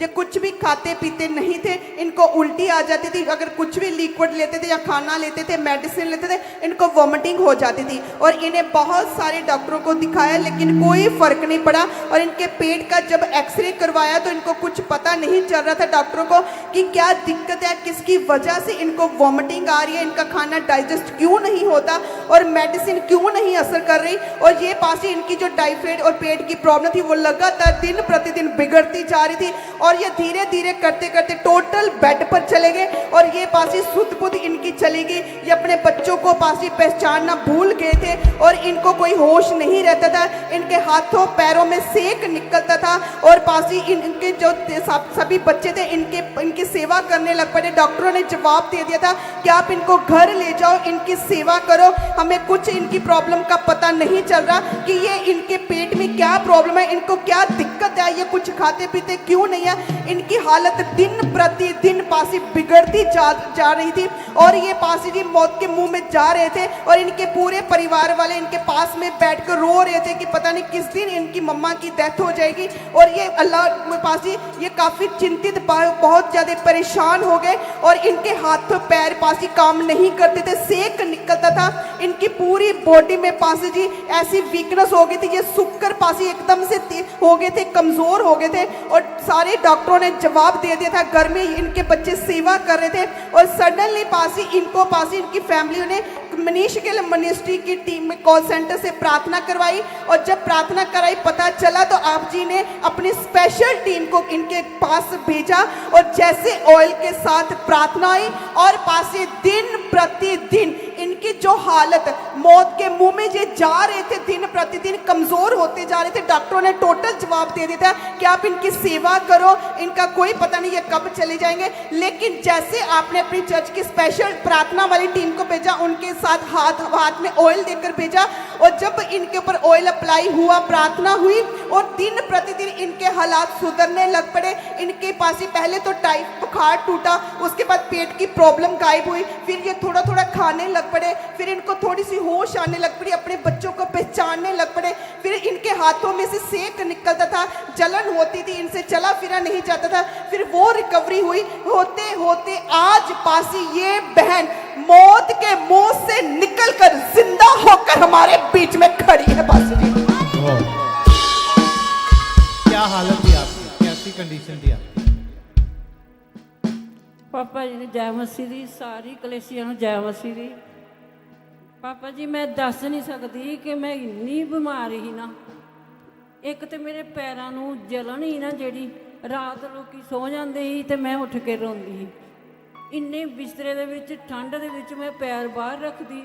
कुछ भी खाते पीते नहीं थे। इनको उल्टी आ जाती थी, अगर कुछ भी लिक्विड लेते थे या खाना लेते थे, मेडिसिन लेते थे, इनको वॉमिटिंग हो जाती थी। और इन्हें बहुत सारे डॉक्टरों को दिखाया, लेकिन कोई फर्क नहीं पड़ा। और इनके पेट का जब एक्सरे करवाया तो इनको कुछ पता नहीं चल रहा था डॉक्टरों को कि क्या दिक्कत है, किसकी वजह से इनको वॉमिटिंग आ रही है, इनका खाना डाइजेस्ट क्यों नहीं होता और मेडिसिन क्यों नहीं असर कर रही। और ये पासी इनकी जो टाइफाइड और पेट की प्रॉब्लम थी वो लगातार दिन प्रतिदिन बिगड़ती जा रही थी। और ये धीरे धीरे करते करते टोटल बेड पर चले गए। और ये पासी सुध बुध इनकी चली गई। ये अपने बच्चों को पासी पहचानना भूल गए थे और इनको कोई होश नहीं रहता था। इनके हाथों पैरों में सेक निकलता था। और पासी इनके जो सभी बच्चे थे इनकी सेवा करने लग पड़े। डॉक्टरों ने जवाब दे दिया था कि आप इनको घर ले जाओ, इनकी सेवा करो। हमें कुछ इनकी प्रॉब्लम का पता नहीं चल रहा कि ये इनके पेट में क्या प्रॉब्लम है, इनको क्या दिक्कत है, ये कुछ खाते पीते क्यों नहीं है। इनकी हालत दिन प्रतिदिन पासी बिगड़ती जा रही थी। और ये पासी जी मौत के मुंह में जा रहे थे। और इनके पूरे परिवार वाले इनके पास में बैठकर रो रहे थे कि पता नहीं किस दिन इनकी मम्मा की डेथ हो जाएगी। और ये अल्लाह पासी ये काफ़ी चिंतित, बहुत ज़्यादा परेशान हो गए। और इनके हाथ पैर पासी काम नहीं करते थे, सेक निकलता था। इनकी पूरी बॉडी में पासी जी ऐसी वीकनेस हो गई थी, ये सुक्कर पासी एकदम से हो गए थे, कमज़ोर हो गए थे। और सारे डॉक्टरों ने जवाब दे दिया था, घर में इनके बच्चे सेवा कर रहे थे। और सडनली पासी इनकी फैमिली ने मनीष गिल मिनिस्ट्री की टीम में कॉल सेंटर से प्रार्थना करवाई। और जब प्रार्थना कराई पता चला तो आप जी ने अपनी स्पेशल टीम को इनके पास भेजा। और जैसे ऑयल के साथ प्रार्थना आई और पासे दिन प्रतिदिन इनकी जो हालत मौत के मुंह में ये जा रहे थे, दिन प्रतिदिन कमजोर होते जा रहे थे। डॉक्टरों ने टोटल जवाब दे दिया था कि आप इनकी सेवा करो, इनका कोई पता नहीं ये कब चले जाएंगे। लेकिन जैसे आपने अपनी चर्च की स्पेशल प्रार्थना वाली टीम को भेजा, उनके साथ हाथ में ऑयल देकर भेजा। और जब इनके ऊपर ऑयल अप्लाई हुआ, प्रार्थना हुई और दिन प्रतिदिन इनके हालात सुधरने लग पड़े। इनके पास ही पहले तो बुखार टूटा, उसके बाद पेट की प्रॉब्लम गायब हुई, फिर ये थोड़ा थोड़ा खाने लग लग पड़े, फिर इनको थोड़ी सी होश आने लग पड़ी, अपने बच्चों को पहचानने लग पड़े, फिर इनके हाथों में से सेक निकलता था, जलन होती थी, इनसे चला फिरा नहीं जाता था, फिर वो रिकवरी हुई। होते होते आज पासी ये बहन मौत के मुंह से निकलकर जिंदा होकर हमारे बीच में खड़ी है। पासी जी क्या हालत थी आपकी, कैसी कंडीशन थी आपकी? ਪਾਪਾ ਜੀ ਨੇ ਜੈ ਮਸੀਹ ਦੀ, ਸਾਰੀ ਕਲੇਸੀਆਂ ਨੂੰ ਜੈ ਮਸੀਹ ਦੀ। ਪਾਪਾ ਜੀ ਮੈਂ ਦੱਸ ਨਹੀਂ ਸਕਦੀ ਕਿ ਮੈਂ ਇੰਨੀ ਬਿਮਾਰ ਸੀ ਨਾ, ਇੱਕ ਤੇ ਮੇਰੇ ਪੈਰਾਂ ਨੂੰ ਜਲਣ ਹੀ ਨਾ, ਜਿਹੜੀ ਰਾਤ ਲੋਕੀ ਸੌ ਜਾਂਦੇ ਸੀ ਤੇ ਮੈਂ ਉੱਠ ਕੇ ਰੋਂਦੀ ਸੀ। ਇੰਨੇ ਬਿਸਤਰੇ ਦੇ ਵਿੱਚ ਠੰਡ ਦੇ ਵਿੱਚ ਮੈਂ ਪੈਰ ਬਾਹਰ ਰੱਖਦੀ।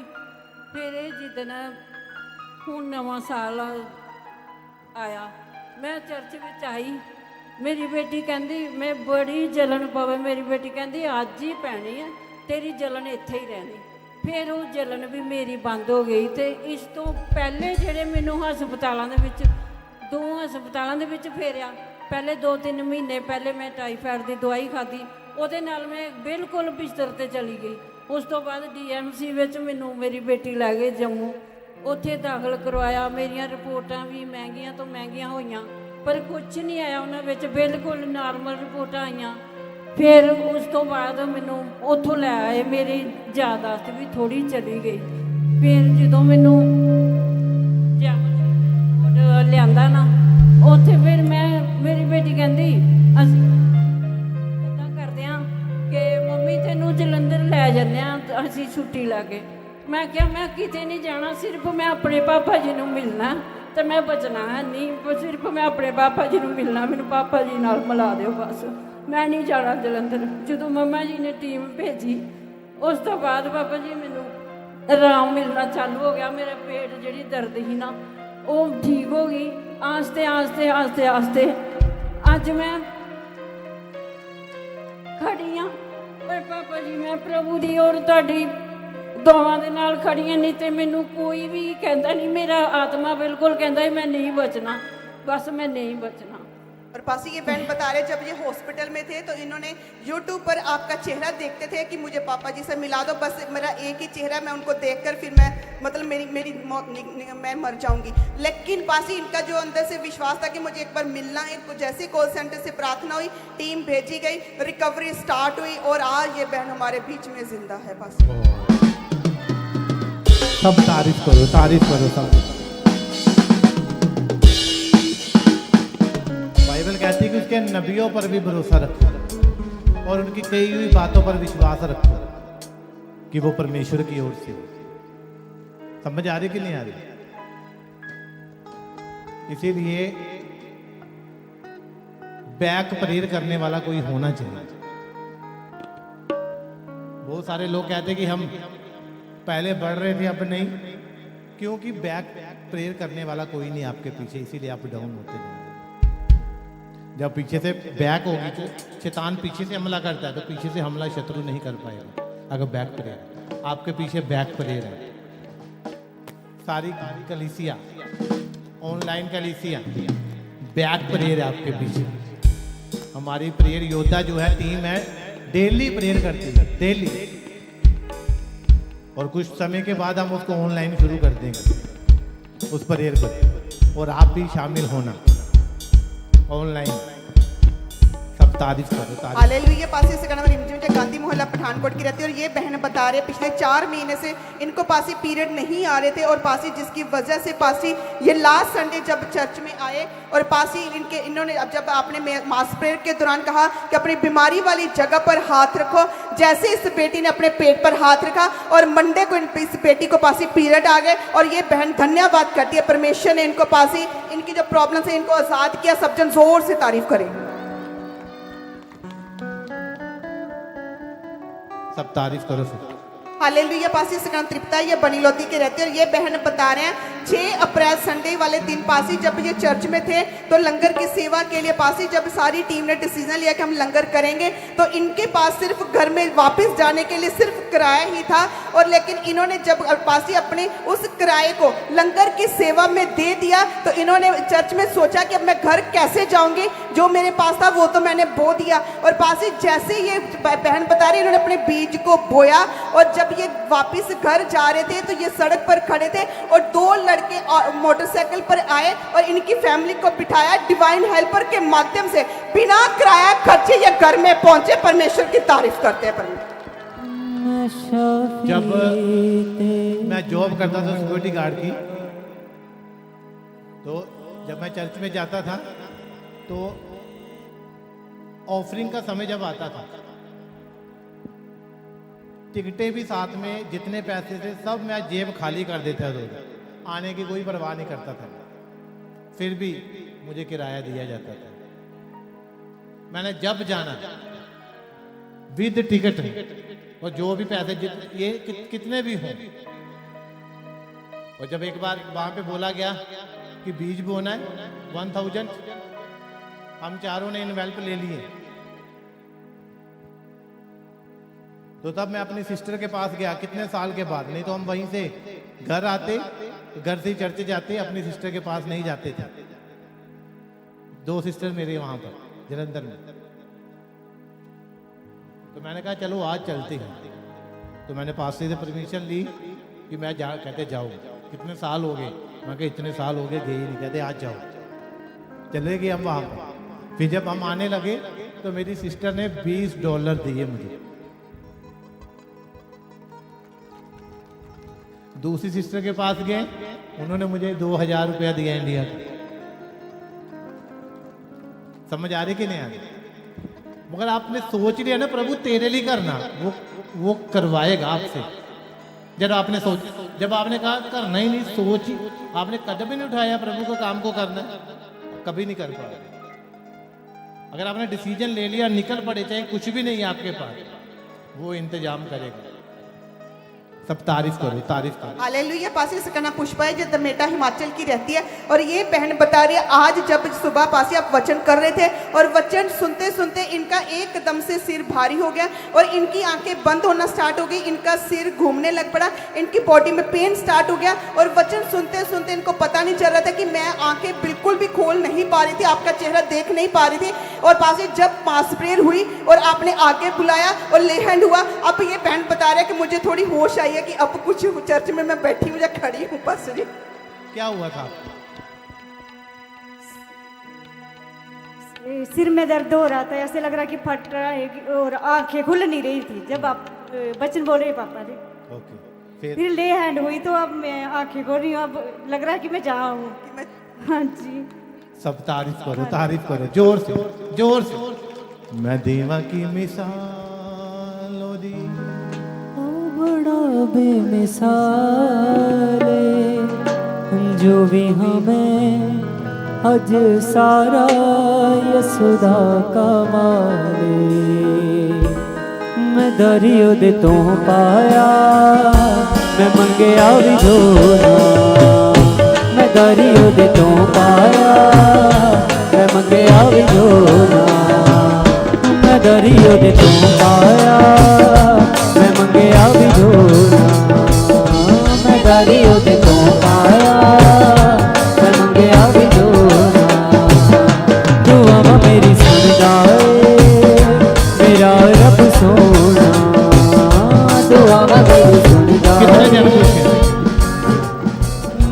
ਫਿਰ ਇਹ ਜਿੱਦਣ ਹੁਣ ਨਵਾਂ ਸਾਲ ਆਇਆ, ਮੈਂ ਚਰਚ ਵਿੱਚ ਆਈ, ਮੇਰੀ ਬੇਟੀ ਕਹਿੰਦੀ ਮੈਂ ਬੜੀ ਜਲਨ ਪਵੇ, ਮੇਰੀ ਬੇਟੀ ਕਹਿੰਦੀ ਅੱਜ ਹੀ ਪੈਣੀ ਹੈ, ਤੇਰੀ ਜਲਨ ਇੱਥੇ ਹੀ ਰਹਿਣੀ। ਫਿਰ ਉਹ ਜਲਨ ਵੀ ਮੇਰੀ ਬੰਦ ਹੋ ਗਈ। ਤੇ ਇਸ ਤੋਂ ਪਹਿਲੇ ਜਿਹੜੇ ਮੈਨੂੰ ਹਸਪਤਾਲਾਂ ਦੇ ਵਿੱਚ, 2 ਹਸਪਤਾਲਾਂ ਦੇ ਵਿੱਚ ਫੇਰਿਆ, ਪਹਿਲੇ 2-3 ਮਹੀਨੇ ਪਹਿਲੇ ਮੈਂ ਟਾਈਫਾਇਡ ਦੀ ਦਵਾਈ ਖਾਧੀ, ਉਹਦੇ ਨਾਲ ਮੈਂ ਬਿਲਕੁਲ ਬਿਸਤਰ ਤੇ ਚਲੀ ਗਈ। ਉਸ ਤੋਂ ਬਾਅਦ DMC ਵਿੱਚ ਮੈਨੂੰ ਮੇਰੀ ਬੇਟੀ ਲੈ ਗਏ ਜੰਮੂ, ਉੱਥੇ ਦਾਖਲ ਕਰਵਾਇਆ। ਮੇਰੀਆਂ ਰਿਪੋਰਟਾਂ ਵੀ ਮਹਿੰਗੀਆਂ ਤੋਂ ਮਹਿੰਗੀਆਂ ਹੋਈਆਂ, ਪਰ ਕੁਝ ਨਹੀਂ ਆਇਆ ਉਹਨਾਂ ਵਿੱਚ, ਬਿਲਕੁਲ ਨਾਰਮਲ ਰਿਪੋਰਟਾਂ ਆਈਆਂ। ਫਿਰ ਉਸ ਤੋਂ ਬਾਅਦ ਮੈਨੂੰ ਉੱਥੋਂ ਲੈ ਆਏ, ਮੇਰੀ ਯਾਦਾਸ਼ਤ ਵੀ ਥੋੜ੍ਹੀ ਚਲੀ ਗਈ। ਫਿਰ ਜਦੋਂ ਮੈਨੂੰ ਲਿਆਂਦਾ ਨਾ, ਉੱਥੇ ਫਿਰ ਮੇਰੀ ਬੇਟੀ ਕਹਿੰਦੀ ਅਸੀਂ ਇੱਦਾਂ ਕਰਦੇ ਹਾਂ ਕਿ ਮੰਮੀ ਤੈਨੂੰ ਜਲੰਧਰ ਲੈ ਜਾਂਦੇ ਹਾਂ ਅਸੀਂ ਛੁੱਟੀ ਲਾ ਕੇ। ਮੈਂ ਕਿਹਾ ਮੈਂ ਕਿਤੇ ਨਹੀਂ ਜਾਣਾ, ਸਿਰਫ ਮੈਂ ਆਪਣੇ ਪਾਪਾ ਜੀ ਨੂੰ ਮਿਲਣਾ ਤੇ ਮੈਂ ਬਚਣਾ ਹੈ ਨਹੀਂ, ਸਿਰਫ ਮੈਂ ਆਪਣੇ ਪਾਪਾ ਜੀ ਨੂੰ ਮਿਲਣਾ, ਮੈਨੂੰ ਪਾਪਾ ਜੀ ਨਾਲ ਮਿਲਾ ਦਿਓ ਬਸ, ਮੈਂ ਨਹੀਂ ਜਾਣਾ ਜਲੰਧਰ। ਜਦੋਂ ਮੰਮਾ ਜੀ ਨੇ ਟੀਮ ਭੇਜੀ, ਉਸ ਤੋਂ ਬਾਅਦ ਪਾਪਾ ਜੀ ਮੈਨੂੰ ਆਰਾਮ ਮਿਲਣਾ ਚਾਲੂ ਹੋ ਗਿਆ। ਮੇਰਾ ਪੇਟ ਜਿਹੜੀ ਦਰਦ ਸੀ ਨਾ ਉਹ ਠੀਕ ਹੋ ਗਈ ਆਸਤੇ ਆਸਤੇ ਆਸਤੇ ਆਸਤੇ। ਅੱਜ ਮੈਂ ਖੜੀ ਹਾਂ, ਪਰ ਪਾਪਾ ਜੀ ਮੈਂ ਪ੍ਰਭੂ ਦੀ ਔਰ ਤੁਹਾਡੀ ਦੁਆਵਾਂ ਦੇ ਨਾਲ ਖੜੀਆਂ, ਨਹੀਂ ਤੇ ਮੈਨੂੰ ਕੋਈ ਵੀ ਕਹਿੰਦਾ नहीं, मेरा आत्मा बिल्कुल कहता है मैं नहीं बचना, बस मैं नहीं बचना। और पासी ये बहन बता रहे जब ये हॉस्पिटल में थे तो इन्होंने YouTube पर आपका चेहरा देखते थे कि मुझे पापा जी से मिला दो, बस मेरा एक ही चेहरा, मैं उनको देखकर फिर मैं मतलब मेरी मौत मैं मर जाऊंगी। लेकिन पासी इनका जो अंदर से विश्वास था कि मुझे एक बार मिलना है, जैसे कॉल सेंटर से प्रार्थना हुई, टीम भेजी गई, रिकवरी स्टार्ट हुई और आज ये बहन हमारे बीच में जिंदा है। पासी सब तारीफ करो, तारीफ करो सब। बाइबल कहती है कि उसके नबियों पर भी भरोसा रखो और उनकी कही हुई बातों पर विश्वास रखो कि वो परमेश्वर की ओर से। समझ आ रही कि नहीं आ रही? इसीलिए बैक प्रेयर करने वाला कोई होना चाहिए। बहुत सारे लोग कहते हैं कि हम पहले बढ़ रहे थे अब नहीं, क्योंकि बैक प्रेयर करने वाला कोई नहीं आपके पीछे, इसीलिए आप डाउन होते जाएंगे। जब पीछे से बैक होगी तो शैतान पीछे से हमला करता है, तो पीछे से हमला शत्रु नहीं कर पाएगा अगर बैक प्रेयर। आपके पीछे बैक प्रेयर है। सारी कलीसिया, ऑनलाइन कलीसिया, बैक प्रेयर है आपके पीछे। हमारी प्रेयर योद्धा जो है, टीम है, डेली प्रेयर करती है, डेली। और कुछ समय के बाद हम उसको ऑनलाइन शुरू कर देंगे उस प्रेयर को, और आप भी शामिल होना ऑनलाइन। सब तारीफ करो, तारीफ। हालेलुया। पासी से कहना रिमझिम गांधी मोहल्ला पठानकोट की रहती है और ये बहन बता रहे पिछले 4 महीने से इनको पासी पीरियड नहीं आ रहे थे, और पासी जिसकी वजह से पासी ये लास्ट संडे जब चर्च में आए और पासी इन्होंने जब आपने मास प्रेयर के दौरान कहा कि अपनी बीमारी वाली जगह पर हाथ रखो, जैसे इस बेटी ने अपने पेट पर हाथ रखा और मंडे को इस बेटी को पासी पीरियड आ गए। और ये बहन धन्यवाद करती है, परमेश्वर ने इनको पासी इनकी जो प्रॉब्लम से इनको आजाद किया। सब जन जोर से तारीफ करें। सब तारीफ करो सब। हालेलुया। पासी से तृप्ता ये बनीलोती के रहते हैं और ये बहन बता रहे हैं 6 अप्रैल संडे वाले दिन पासी जब ये चर्च में थे तो लंगर की सेवा के लिए पासी जब सारी टीम ने डिसीजन लिया कि हम लंगर करेंगे, तो इनके पास सिर्फ घर में वापस जाने के लिए सिर्फ किराया ही था। और लेकिन इन्होंने जब पासी अपने उस किराए को लंगर की सेवा में दे दिया तो इन्होंने चर्च में सोचा कि अब मैं घर कैसे जाऊंगी, जो मेरे पास था वो तो मैंने बो दिया। और पासी जैसे ये बहन बता रही, इन्होंने अपने बीज को बोया और जब ये वापस घर जा रहे थे तो ये सड़क पर खड़े थे और 2 लड़के मोटरसाइकिल पर आए और इनकी फैमिली को बिठाया। डिवाइन हेल्पर के माध्यम से बिना किराया खर्चे ये घर में पहुंचे। परमेश्वर की तारीफ करते हैं। परमेश्वर जब मैं जॉब करता था सिक्योरिटी गार्ड की, तो जब मैं चर्च में जाता था तो ऑफरिंग का समय जब आता था, टिकटें भी साथ में, जितने पैसे थे सब मैं जेब खाली कर देता था। आने की कोई परवाह नहीं करता था, फिर भी मुझे किराया दिया जाता था। मैंने जब जाना विद टिकट और जो भी पैसे ये कितने भी हों, और जब एक बार वहां पे बोला गया कि बीज बोना है 1000, हम चारों ने इन्वेल्प ले लिए। तो तब मैं अपनी सिस्टर के पास गया, कितने साल के बाद, नहीं तो हम वहीं से घर आते, घर से चर्च जाते, अपनी सिस्टर के पास नहीं जाते थे। 2 सिस्टर मेरे वहां पर जलंधर में। तो मैंने कहा चलो आज चलते हैं। तो मैंने पास से परमिशन ली कि मैं कहते जाओ। कितने साल हो गए, मैं कहा इतने साल हो गए गए ही नहीं, कहते आज जाओ। चले गए हम वहां पर। फिर जब हम आने लगे तो मेरी सिस्टर ने $20 दिए मुझे। दूसरी सिस्टर के पास गए, उन्होंने मुझे 2000 रुपया दिया इंडिया का। समझ आ रही कि नहीं आ रही? मगर आपने सोच लिया ना प्रभु तेरे लिए करना, वो करवाएगा आपसे। जब आपने कहा करना ही नहीं, सोच ही आपने कदम ही नहीं उठाया प्रभु को काम को करना, कभी नहीं कर पाओगे। अगर आपने डिसीजन ले लिया, निकल पड़े, चाहे कुछ भी नहीं है आपके पास, वो इंतजाम करेगा। सब तारीफ करो, तारीफ करो। हालेलुया। पासी सकना पुष्पा है जो दमेटा हिमाचल की रहती है और ये बहन बता रही है आज जब सुबह पासी आप वचन कर रहे थे और वचन सुनते सुनते इनका एकदम से सिर भारी हो गया और इनकी आंखें बंद होना स्टार्ट हो गई, इनका सिर घूमने लग पड़ा, इनकी बॉडी में पेन स्टार्ट हो गया और वचन सुनते सुनते इनको पता नहीं चल रहा था कि मैं आंखें बिल्कुल भी खोल नहीं पा रही थी, आपका चेहरा देख नहीं पा रही थी। और पासी जब मास प्रेयर हुई और आपने आगे बुलाया और ले हैंड हुआ, अब ये बहन बता रहा है कि मुझे थोड़ी होश आई है कि अब कुछ चर्च में मैं बैठी हूँ या खड़ी हूँ। पास्टर जी क्या हुआ था? सिर में दर्द हो रहा था, ऐसे लग रहा कि फट रहा है और आंखें खुल नहीं रही थी जब आप बचन बोल रहे पापा जी। ओके। फिर ले हैंड हुई तो अब मैं आंखें खोल रही हूँ, अब लग रहा है कि मैं जाऊँ। हाँ जी। सब तारीफ करो, तारीफ करो, जोर से, जोर से। मैं देवा की मिसाल दी, बड़ा बेमिसाल जो भी हमें अज सारा यसुदा का माले। मैं दरियो दे तो पाया, मैं मंगया भी जोना। मैं दरियो दे तो पाया, मैं मंगया भी जोना। मैं दरियो दे तो पाया, मैं मंगया भी जोना। मैं दरियो दे तो पाया, मैं मंगया भी जोना। दुआ मेरी सुनदा मेरा रब सोना। दुआ मेरी सुनदा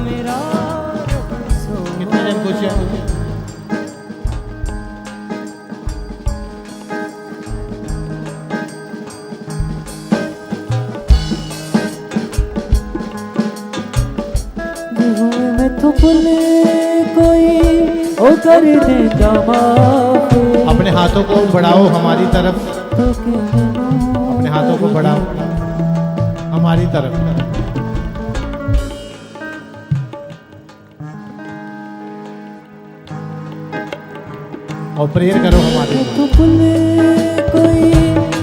मेरा रब सोना। कितने जन खुश हैं? तो कोई ओ कर देगा माफ़ी। अपने हाथों को बढ़ाओ हमारी तरफ, अपने हाथों को बढ़ाओ हमारी तरफ। और प्रेयर करो हमारे तो कोई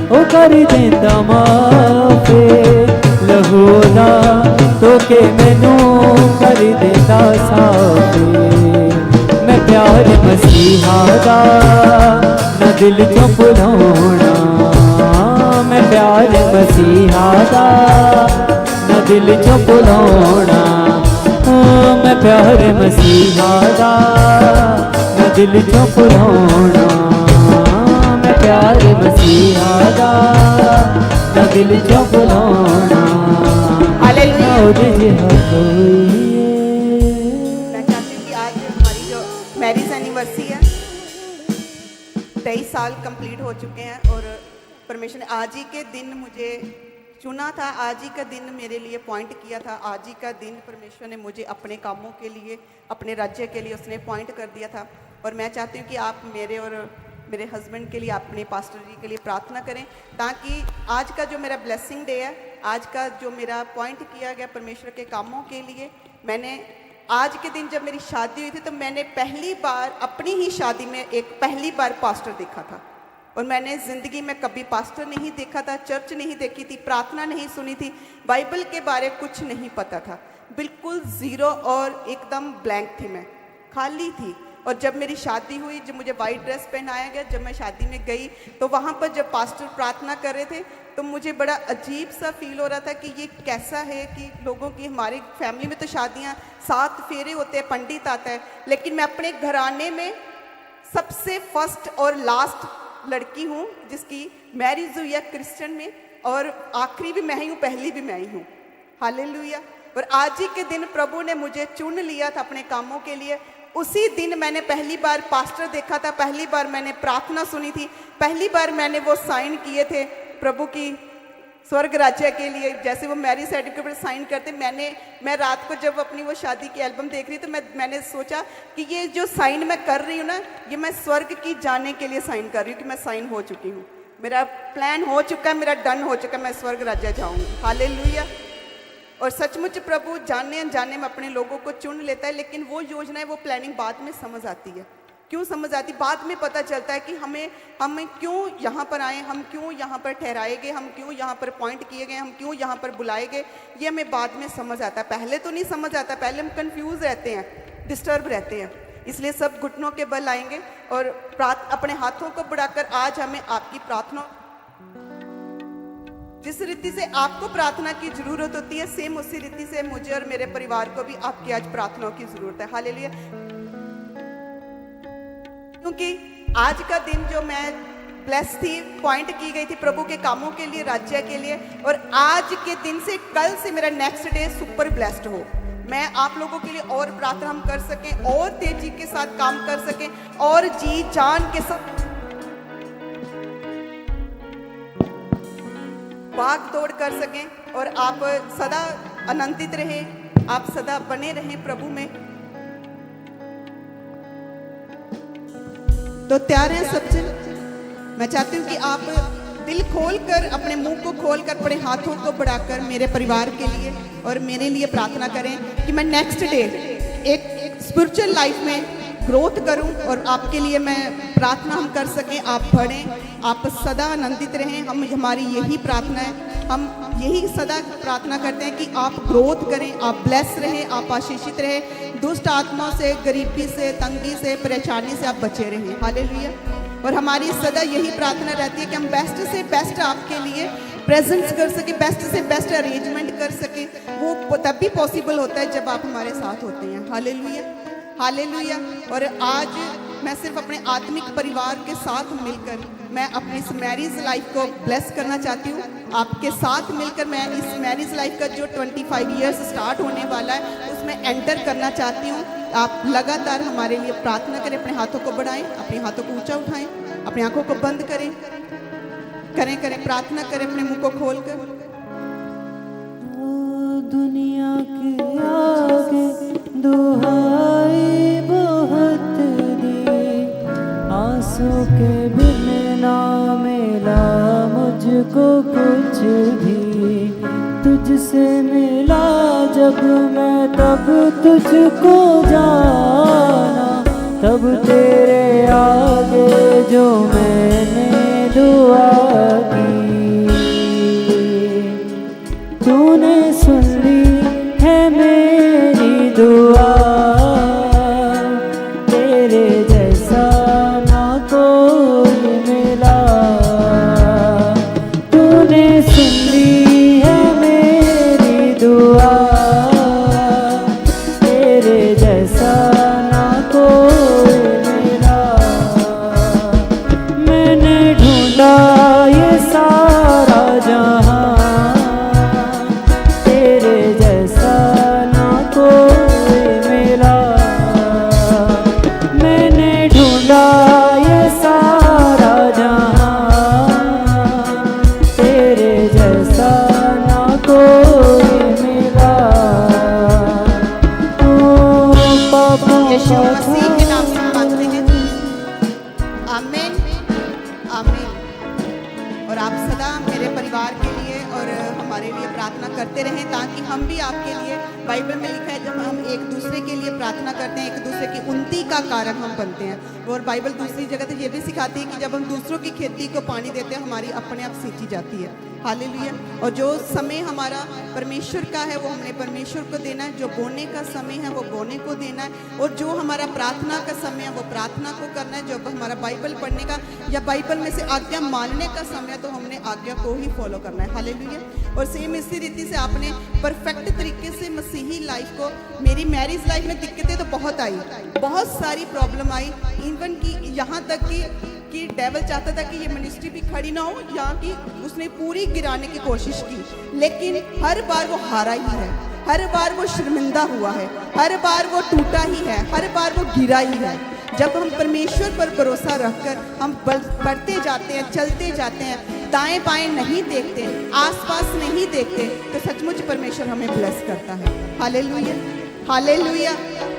ओ कर देगा माफ़ी। लहू ना तो के मैनू कर देता साफे मैं प्यार मसीहा दा ना दिल चों भुलाउणा मैं प्यार मसीहा दा ना दिल चों भुलाउणा मैं प्यार मसीहा दा ना दिल चों भुलाउणा मैं प्यार मसीहा दा ना दिल चों भुलाउणा मैं चाहती हूँ कि आज हमारी जो मैरिज एनिवर्सरी है 23 साल कंप्लीट हो चुके हैं और परमेश्वर ने आज ही के दिन मुझे चुना था, आज ही का दिन मेरे लिए पॉइंट किया था, आज ही का दिन परमेश्वर ने मुझे अपने कामों के लिए अपने राज्य के लिए उसने पॉइंट कर दिया था। और मैं चाहती हूँ कि आप मेरे और मेरे हस्बैंड के लिए अपने पास्टर जी के लिए प्रार्थना करें ताकि आज का जो मेरा ब्लेसिंग डे है, आज का जो मेरा पॉइंट किया गया परमेश्वर के कामों के लिए, मैंने आज के दिन जब मेरी शादी हुई थी तो मैंने पहली बार अपनी ही शादी में एक पहली बार पास्टर देखा था। और मैंने ज़िंदगी में कभी पास्टर नहीं देखा था, चर्च नहीं देखी थी, प्रार्थना नहीं सुनी थी, बाइबल के बारे कुछ नहीं पता था, बिल्कुल ज़ीरो और एकदम ब्लैंक थी, मैं खाली थी। और जब मेरी शादी हुई, जब मुझे वाइट ड्रेस पहनाया गया, जब मैं शादी में गई तो वहाँ पर जब पास्टर प्रार्थना कर रहे थे तो मुझे बड़ा अजीब सा फील हो रहा था कि ये कैसा है कि लोगों की, हमारी फैमिली में तो शादियाँ 7 फेरे होते हैं, पंडित आता है, लेकिन मैं अपने घराने में सबसे फर्स्ट और लास्ट लड़की हूँ जिसकी मैरिज हुई है क्रिश्चियन में, और आखिरी भी मैं ही हूँ, पहली भी मैं ही हूँ। हालेलुया। और आज ही के दिन प्रभु ने मुझे चुन लिया था अपने कामों के लिए। उसी दिन मैंने पहली बार पास्टर देखा था, पहली बार मैंने प्रार्थना सुनी थी, पहली बार मैंने वो साइन किए थे प्रभु की स्वर्ग राज्य के लिए, जैसे वो मैरिज सर्टिफिकेट पर साइन करते। मैं रात को जब अपनी वो शादी की एल्बम देख रही तो मैंने सोचा कि ये जो साइन मैं कर रही हूँ ना, ये मैं स्वर्ग की जाने के लिए साइन कर रही हूँ कि मैं साइन हो चुकी हूँ, मेरा प्लान हो चुका है, मेरा डन हो चुका है, मैं स्वर्ग राज्य जाऊँगी। हालेलुया। और सचमुच प्रभु जाने अनजाने में अपने लोगों को चुन लेता है, लेकिन वो योजना है, वो प्लानिंग बाद में समझ आती है। क्यों समझ आती? बाद में पता चलता है कि हमें क्यों यहाँ पर आए, हम क्यों यहाँ पर ठहराए गए, हम क्यों यहाँ पर पॉइंट किए गए, हम क्यों यहाँ पर बुलाए गए, ये हमें बाद में समझ आता है। पहले तो नहीं समझ आता, पहले हम कंफ्यूज रहते हैं, डिस्टर्ब रहते हैं। इसलिए सब घुटनों के बल आएंगे और अपने हाथों को बढ़ाकर आज हमें आपकी प्रार्थना, जिस रीति से आपको प्रार्थना की जरूरत होती है, सेम उसी रीति से मुझे और मेरे परिवार को भी आपकी आज प्रार्थनाओं की जरूरत है। हालेलुया। क्योंकि आज का दिन जो मैं ब्लेस थी, पॉइंट की गई थी प्रभु के कामों के लिए, राज्य के लिए, और आज के दिन से, कल से मेरा नेक्स्ट डे सुपर ब्लेस्ड हो। मैं आप लोगों के लिए और प्रार्थना हम कर सकें, और तेजी के साथ काम कर सकें, और जी जान के साथ भाग दौड़ कर सकें, और आप सदा आनंदित रहें, आप सदा बने रहें प्रभु में। तो तैयार हैं सब जन? मैं चाहती हूँ कि आप दिल खोलकर, अपने मुंह को खोलकर, अपने हाथों को बढ़ाकर मेरे परिवार के लिए और मेरे लिए प्रार्थना करें कि मैं नेक्स्ट डे एक स्पिरिचुअल लाइफ में ग्रोथ करूं, और आपके लिए मैं प्रार्थना हम कर सकें, आप बढ़ें, आप सदा आनंदित रहें। हमारी यही प्रार्थना है, हम यही सदा प्रार्थना करते हैं कि आप ग्रोथ करें, आप ब्लेस रहें, आप आशीषित रहें, दुष्ट आत्माओं से, गरीबी से, तंगी से, परेशानी से आप बचे रहें। हालेलुया। और हमारी सदा यही प्रार्थना रहती है कि हम बेस्ट से बेस्ट आपके लिए प्रेजेंट्स कर सके, बेस्ट से बेस्ट अरेंजमेंट कर सके। वो तब भी पॉसिबल होता है जब आप हमारे साथ होते हैं। Hallelujah, hallelujah. और आज मैं सिर्फ अपने आत्मिक परिवार के साथ मिलकर मैं अपनी इस मैरिज लाइफ को ब्लेस करना चाहती हूँ। आपके साथ मिलकर मैं इस मैरिज लाइफ का जो 25 ईयर्स स्टार्ट होने वाला है उसमें एंटर करना चाहती हूँ। आप लगातार हमारे लिए प्रार्थना करें, अपने हाथों को बढ़ाएं, अपने हाथों को ऊंचा उठाएं, अपनी आंखों को बंद करें, प्रार्थना करें अपने मुंह को खोलकर। दुनिया के आगे दुहाई बहुत दी, आंसू के बिन ना मिला मुझको कुछ भी, तुझसे मिला जब मैं तब तुझको जाना, तब तेरे आगे जो मैंने दुआ की, तूने सुन ली ये सारा जहां, तेरे जैसा ना कोई मिला। मैंने ढूंढा ये सारा जहां, तेरे जैसा ना कोई मिला। यीशु मसीह के नाम से मांगते हैं, आमीन आमीन। और आप सदा मेरे परिवार के लिए और हमारे लिए प्रार्थना करते रहें, ताकि हम भी आपके लिए, बाइबल में लिखा है जब हम एक दूसरे के लिए प्रार्थना करते हैं, एक दूसरे की उन्नति का कारण हम बनते हैं। और बाइबल दूसरी जगह तो ये भी सिखाती है कि जब हम दूसरों की खेती को पानी देते हैं, हमारी अपने आप सींची जाती है। हालेलुया। और जो समय हमारा परमेश्वर का है वो हमने परमेश्वर को देना है, जो बोने का समय है वो बोने को देना है, और जो हमारा प्रार्थना का समय है वो प्रार्थना को करना है। जब हमारा बाइबल पढ़ने का या बाइबल में से आज्ञा मानने का समय है तो हमने आज्ञा को ही फॉलो करना है। हालेलुया। और सेम इसी रीति से आपने परफेक्ट तरीके से मसीही लाइफ को, मेरी मैरिज लाइफ में दिक्कतें तो बहुत आई, बहुत सारी प्रॉब्लम आई, इवन कि यहाँ तक कि डेविल चाहता था कि ये मिनिस्ट्री भी खड़ी ना हो, यहाँ की उसने पूरी गिराने की कोशिश की, लेकिन हर बार वो हारा ही है, हर बार वो शर्मिंदा हुआ है, हर बार वो टूटा ही है, हर बार वो गिरा ही है। जब हम परमेश्वर पर भरोसा रखकर हम बढ़ते जाते हैं, चलते जाते हैं, दाएं बाएं नहीं देखते, आसपास नहीं देखते, तो सचमुच परमेश्वर हमें ब्लेस करता है। Hallelujah hallelujah.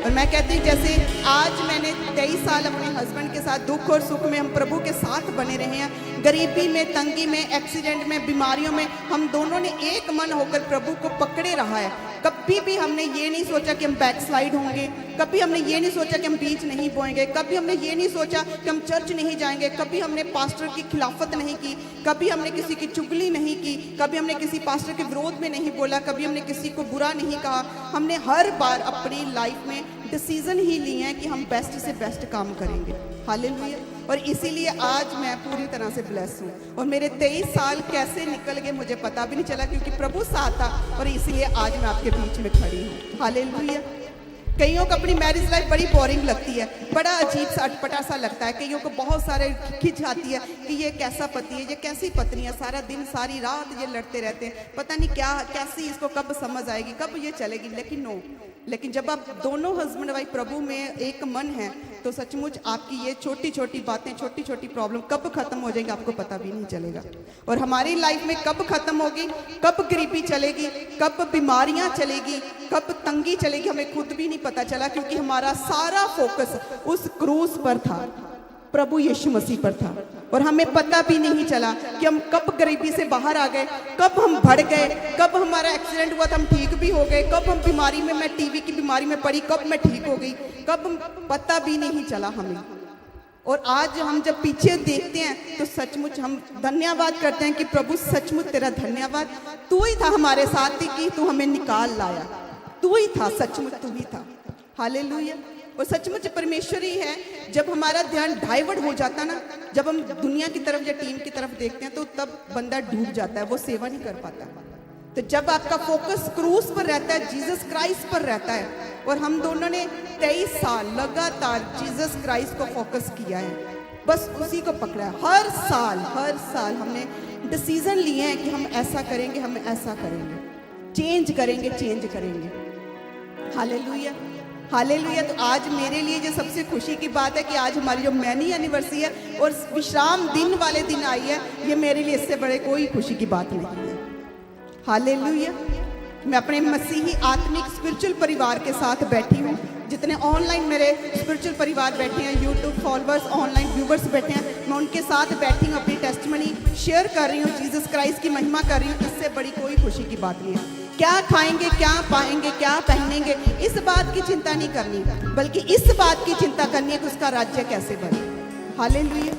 और मैं कहती हूँ जैसे आज मैंने 23 साल अपने हस्बैंड के साथ दुख और सुख में हम प्रभु के साथ बने रहे हैं, गरीबी में, तंगी में, एक्सीडेंट में, बीमारियों में, हम दोनों ने एक मन होकर प्रभु को पकड़े रहा है। कभी भी हमने ये नहीं सोचा कि हम बैकस्लाइड होंगे, कभी हमने ये नहीं सोचा कि हम बीज नहीं बोएंगे, कभी हमने ये नहीं सोचा कि हम चर्च नहीं जाएंगे, कभी हमने पास्टर की खिलाफत नहीं की, कभी हमने किसी की चुगली नहीं की, कभी हमने किसी पास्टर के विरोध में नहीं बोला, कभी हमने किसी को बुरा नहीं कहा। हमने हर बार अपनी लाइफ में डिसीजन ही लिए हैं कि हम बेस्ट से बेस्ट काम करेंगे। हालेलुया। और इसीलिए आज मैं पूरी तरह से ब्लेस हूँ, और मेरे 23 साल कैसे निकल गए मुझे पता भी नहीं चला, क्योंकि प्रभु साथ था, और इसीलिए आज मैं आपके बीच में खड़ी हूँ। हालेलुया। कईयों को अपनी मैरिज लाइफ बड़ी बोरिंग लगती है, बड़ा अजीब सा अटपटा सा लगता है, कईयों को बहुत सारे खिंच आती है कि ये कैसा पति है, ये कैसी पत्नी है, सारा दिन सारी रात ये लड़ते रहते हैं, पता नहीं क्या कैसी, इसको कब समझ आएगी, कब ये चलेगी। लेकिन नो, लेकिन जब आप दोनों हस्बैंड वाइफ प्रभु में एक मन है, तो सचमुच आपकी ये छोटी छोटी बातें, छोटी छोटी प्रॉब्लम कब खत्म हो जाएंगी आपको पता भी नहीं चलेगा। और हमारी लाइफ में कब खत्म होगी, कब गरीबी चलेगी, कब बीमारियां चलेगी, कब तंगी चलेगी, हमें खुद भी नहीं पता चला, क्योंकि हमारा सारा फोकस उस क्रूस पर था, प्रभु यीशु मसीह पर था। और हमें पता भी नहीं चला कि हम कब गरीबी से बाहर आ गए, कब हम बढ़ गए, कब हमारा एक्सीडेंट हुआ था हम ठीक भी हो गए, कब हम बीमारी में, मैं टीवी की बीमारी में पड़ी, कब मैं ठीक हो गई, कब पता भी नहीं चला हमें। और आज हम जब पीछे देखते हैं तो सचमुच हम धन्यवाद करते हैं कि प्रभु सचमुच तेरा धन्यवाद, तू ही था हमारे साथ ही कि तू हमें निकाल लाया, तू ही था, सचमुच तू ही था। हालेलुया। और सचमुच परमेश्वर ही है। जब हमारा ध्यान डाइवर्ट हो जाता ना, जब हम दुनिया की तरफ या टीम की तरफ देखते हैं, तो तब बंदा डूब जाता है, वो सेवा नहीं कर पाता। तो जब आपका फोकस क्रूस पर रहता है, जीसस क्राइस्ट पर रहता है, और हम दोनों ने 23 साल लगातार जीसस क्राइस्ट को फोकस किया है, बस उसी को पकड़ा है। हर साल हमने डिसीजन लिए हैं कि हम ऐसा करेंगे, हम ऐसा करेंगे, चेंज करेंगे। Hallelujah hallelujah. तो आज मेरे लिए जो सबसे खुशी की बात है कि आज हमारी जो मैनी एनिवर्सरी है और विश्राम दिन वाले दिन आई है, ये मेरे लिए इससे बड़े कोई खुशी की बात नहीं है। हालेलुया। मैं अपने मसीही आत्मिक स्पिरिचुअल परिवार के साथ बैठी हूँ, जितने ऑनलाइन मेरे स्पिरिचुअल परिवार बैठे हैं, यूट्यूब फॉलोअर्स, ऑनलाइन व्यूवर्स बैठे हैं, मैं उनके साथ बैठी हूँ, अपनी टेस्टिमनी शेयर कर रही हूँ, जीसस क्राइस्ट की महिमा कर रही हूँ। इससे बड़ी कोई खुशी की बात नहीं है। क्या खाएंगे, क्या पाएंगे, क्या पहनेंगे, इस बात की चिंता नहीं करनी, बल्कि इस बात की चिंता करनी है कि उसका राज्य कैसे बने। Hallelujah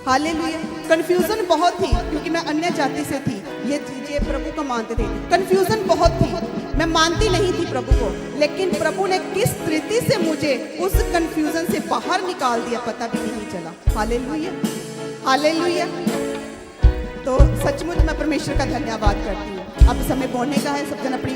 hallelujah. कन्फ्यूजन बहुत थी, क्योंकि मैं अन्य जाति से थी, ये चीजें प्रभु को मानते थे, कन्फ्यूजन बहुत थी, मैं मानती नहीं थी प्रभु को, लेकिन प्रभु ने किस रीति से मुझे उस कन्फ्यूजन से बाहर निकाल दिया पता भी नहीं चला। Hallelujah hallelujah. तो सचमुच मैं परमेश्वर का धन्यवाद करती हूँ। अब समय बोने का है। सब जन अपनी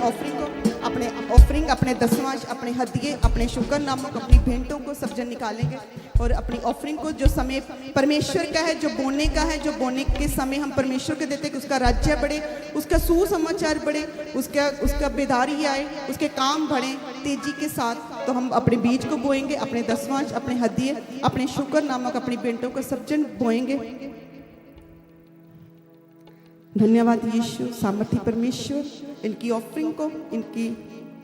ऑफरिंग अपने दसवांश, अपने हदिये, अपने शुक्र नामक अपनी भेंटों को सब जन निकालेंगे और अपनी ऑफरिंग को, जो समय परमेश्वर का है, जो बोने का है, जो बोने के समय हम परमेश्वर को देते हैं कि उसका राज्य बढ़े, उसका सुसमाचार बढ़े, उसका बेदारी आए, उसके काम बढ़े तेजी के साथ। तो हम अपने बीज को बोएंगे, अपने दसवांश, अपने हदिये, अपने शुक्र नामक अपनी भेंटों को सब जन बोएंगे। धन्यवाद यीशु, सामर्थी परमेश्वर, इनकी ऑफरिंग को, इनकी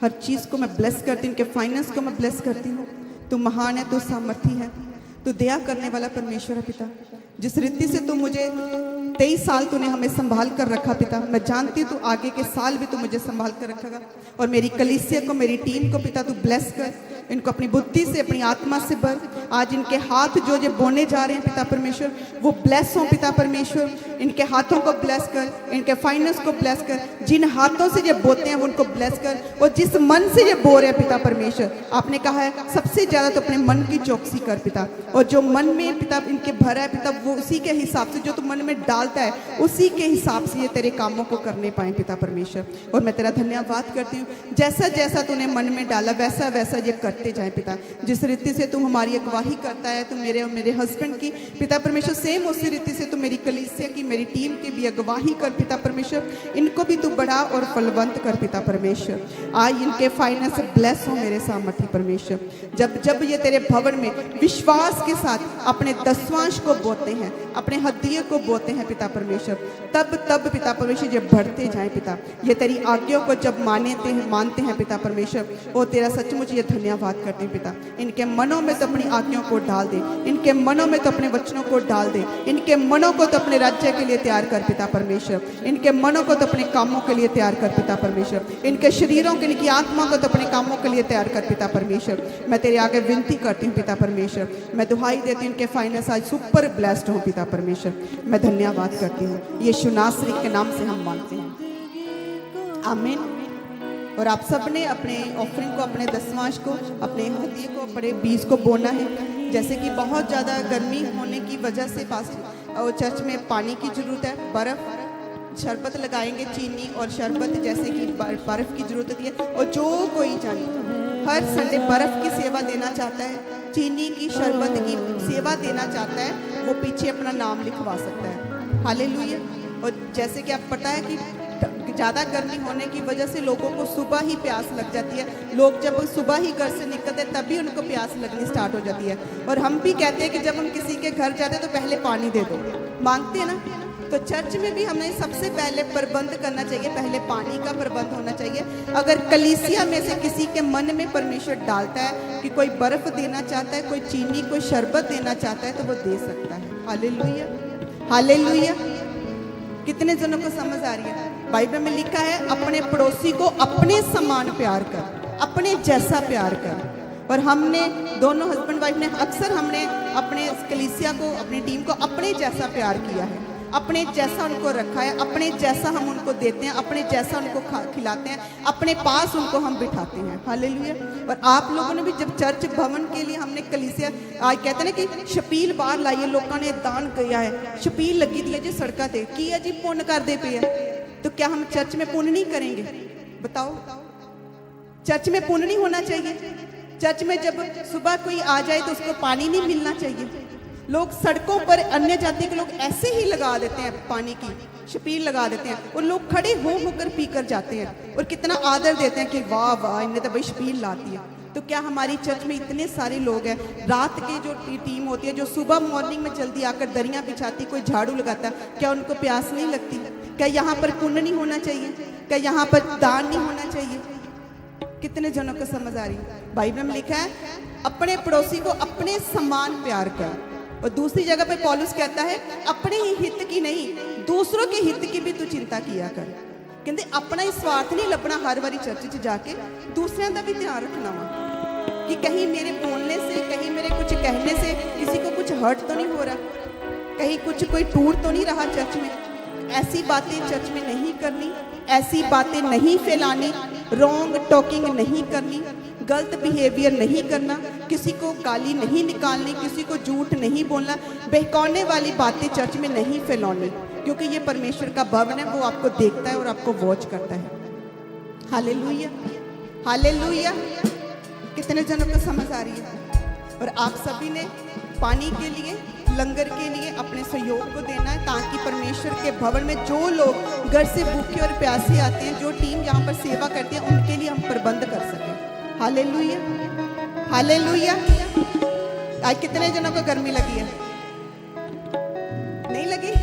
हर चीज़ को मैं ब्लेस करती हूँ, इनके फाइनेंस को मैं ब्लेस करती हूँ। तू महान है, तू सामर्थी है, तू दया करने वाला परमेश्वर है पिता। जिस रीति से तू मुझे 23 साल तूने हमें संभाल कर रखा पिता, मैं जानती हूँ तू आगे के साल भी तू मुझे संभाल कर रखेगा। और मेरी कलीसिया को, मेरी टीम को पिता तू ब्लेस कर, इनको अपनी बुद्धि से, अपनी आत्मा से भर। आज इनके हाथ जो बोने जा रहे हैं पिता परमेश्वर, वो ब्लेस हो पिता परमेश्वर। इनके हाथों को ब्लेस कर, इनके फाइनेंस को ब्लेस कर, जिन हाथों से ये बोते हैं उनको ब्लेस कर, और जिस मन से ये बो रहे हैं पिता परमेश्वर, आपने कहा है सबसे ज़्यादा तो अपने मन की चौकसी कर पिता। और जो मन में पिता इनके भरा है पिता, वो उसी के हिसाब से, जो तू मन में डालता है उसी के हिसाब से ये तेरे कामों को करने पाए पिता परमेश्वर। और मैं तेरा धन्यवाद करती हूँ, जैसा जैसा तूने मन में डाला वैसा वैसा ये करते जाए पिता। जिस रीति से तू हमारी अगवाही करता है, तू मेरे और मेरे हस्बैंड की पिता परमेश्वर, सेम उसी रीति से तू मेरी कलीसिया की, मेरी टीम की भी अगवाही कर पिता परमेश्वर। इनको भी तू बढ़ा और फलवंत कर पिता परमेश्वर। आज इनके फाइनेंस ब्लेस हो मेरे सामर्थी परमेश्वर। जब जब ये तेरे भवन में विश्वास के साथ अपने दसवांश को बोते हैं, अपने हदिये को बोते हैं पिता परमेश्वर, तब तब पिता परमेश्वर ये बढ़ते जाए पिता। ये तेरी आज्ञाओं को जब मानते हैं पिता परमेश्वर, वो तेरा सचमुच ये धन्यवाद करते हैं पिता। इनके मनों में तो अपनी आज्ञाओं को डाल दे, इनके मनों में तो अपने वचनों को डाल दे, इनके मनों को तो अपने राज्य के लिए तैयार कर पिता परमेश्वर, इनके मनों को तो अपने कामों के लिए तैयार कर पिता परमेश्वर, इनके शरीरों के, इनकी आत्मा को तो अपने कामों के लिए तैयार कर पिता परमेश्वर। मैं तेरे आगे विनती करती हूँ पिता परमेश्वर, मैं दुहाई देती हूँ इनके फाइनेंस आज सुपर ब्लेस्ड हो पिता परमेश्वर। मैं धन्यवाद करती हूँ, यीशु नासरी के नाम से हम मांगते हैं, आमीन। और आप सब ने अपने ऑफरिंग को, अपने दसवांश को, अपने हदिये को, अपने बीज को बोना है। जैसे कि बहुत ज़्यादा गर्मी होने की वजह से और चर्च में पानी की ज़रूरत है, बर्फ़, शरबत लगाएंगे, चीनी और शरबत, जैसे कि बर्फ़ की ज़रूरत होती है। और जो कोई जाने हर संडे बर्फ़ की सेवा देना चाहता है, चीनी की, शरबत की सेवा देना चाहता है, वो पीछे अपना नाम लिखवा सकता है। हालेलुया। और जैसे कि आप पता है कि ज़्यादा गर्मी होने की वजह से लोगों को सुबह ही प्यास लग जाती है। लोग जब सुबह ही घर से निकलते हैं तभी उनको प्यास लगनी स्टार्ट हो जाती है। और हम भी कहते हैं कि जब हम किसी के घर जाते हैं तो पहले पानी दे दो, मांगते हैं ना। तो चर्च में भी हमें सबसे पहले प्रबंध करना चाहिए, पहले पानी का प्रबंध होना चाहिए। अगर कलीसिया में से किसी के मन में परमेश्वर डालता है कि कोई बर्फ़ देना चाहता है, कोई चीनी, कोई शरबत देना चाहता है, तो वो दे सकता है। Hallelujah, hallelujah. कितने जनों को समझ आ रही है? बाइबल में लिखा है, अपने पड़ोसी को अपने समान प्यार कर, अपने जैसा प्यार कर। और हमने दोनों हस्बैंड वाइफ ने अक्सर हमने अपने कलीसिया को, अपनी टीम को अपने जैसा प्यार किया है, अपने जैसा उनको रखा है, अपने जैसा हम उनको देते हैं, अपने जैसा उनको खिलाते हैं, अपने पास उनको हम बिठाते हैं। हालेलुया। और आप लोगों ने भी जब चर्च भवन के लिए हमने कलीसिया, आज कहते हैं ना कि शपील बाहर लाइए, लोगों ने दान किया है, शपील लगी दी है जी सड़का ते की है जी, पुण्य कर दे पे है। तो क्या हम चर्च में पुण्य नहीं करेंगे? बताओ, चर्च में पुण्य नहीं होना चाहिए? चर्च में जब सुबह कोई आ जाए तो उसको पानी नहीं मिलना चाहिए? लोग सड़कों पर अन्य जाति के लोग ऐसे ही लगा देते हैं, पानी की शपील लगा देते हैं, और लोग खड़े हो होकर पीकर जाते हैं और कितना आदर देते हैं कि वाह वाह, इन्हें तो भाई शपील लाती है। तो क्या हमारी चर्च में इतने सारे लोग हैं, रात की जो टीम होती है, जो सुबह मॉर्निंग में जल्दी आकर दरियां बिछाती, कोई झाड़ू लगाता, क्या उनको प्यास नहीं लगती? क्या यहाँ पर पुण्य नहीं होना चाहिए? क्या यहाँ पर दान नहीं होना चाहिए? कितने जनों को समझ आ रही है? बाइबल में लिखा है, अपने पड़ोसी को अपने समान प्यार कर। और दूसरी जगह पे पौलुस कहता है, अपने ही हित की नहीं, दूसरों के हित की भी तू चिंता किया कर। कहते अपना ही स्वार्थ नहीं लपना, हर बारी चर्च च जाके दूसरों का भी ध्यान रखना वा कि कहीं मेरे बोलने से, कहीं मेरे कुछ कहने से किसी को कुछ हर्ट तो नहीं हो रहा, कहीं कुछ कोई टूट तो नहीं रहा चर्च में। ऐसी बातें चर्च में नहीं करनी, ऐसी बातें नहीं फैलानी, रॉन्ग टॉकिंग नहीं करनी, गलत बिहेवियर नहीं करना, किसी को गाली नहीं निकालनी, किसी को झूठ नहीं बोलना, बहकाने वाली बातें चर्च में नहीं फैलानी। क्योंकि ये परमेश्वर का भवन है, वो आपको देखता है और आपको वॉच करता है। Hallelujah, hallelujah. कितने जनों को समझ आ रही है? और आप सभी ने पानी के लिए, लंगर के लिए अपने सहयोग को देना है, ताकि परमेश्वर के भवन में जो लोग घर से भूखे और प्यासे आते हैं, जो टीम यहाँ पर सेवा करती है, उनके लिए हम प्रबंध कर सकें। Hallelujah, hallelujah. आज कितने जनों को गर्मी लगी है? नहीं लगी?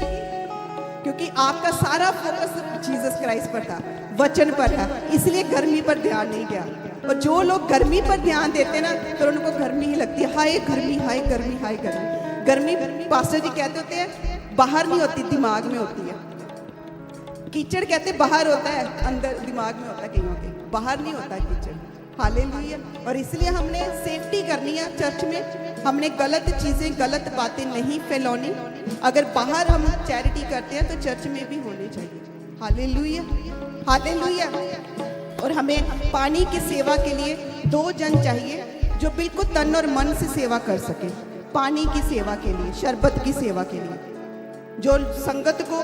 क्योंकि आपका सारा फोकस जीसस क्राइस्ट पर था, वचन पर था, इसलिए गर्मी पर ध्यान नहीं गया। और जो लोग गर्मी पर ध्यान देते ना, तो उनको गर्मी ही लगती है। हाय गर्मी, हाय गर्मी, हाय गर्मी। गर्मी पास्टर जी कहते होते हैं बाहर नहीं होती, दिमाग में होती है। कीचड़ कहते बाहर होता है, अंदर दिमाग में होता है कहीं के, बाहर नहीं होता है कीचड़। हालेलुया। और इसलिए हमने सेफ्टी करनी है चर्च में। हमने गलत चीज़ें, गलत बातें नहीं फैलानी। अगर बाहर हम चैरिटी करते हैं तो चर्च में भी होनी चाहिए। Hallelujah, hallelujah. और हमें पानी की सेवा के लिए 2 जन चाहिए जो बिल्कुल तन और मन से सेवा कर सके। पानी की सेवा के लिए, शरबत की सेवा के लिए, जो संगत को,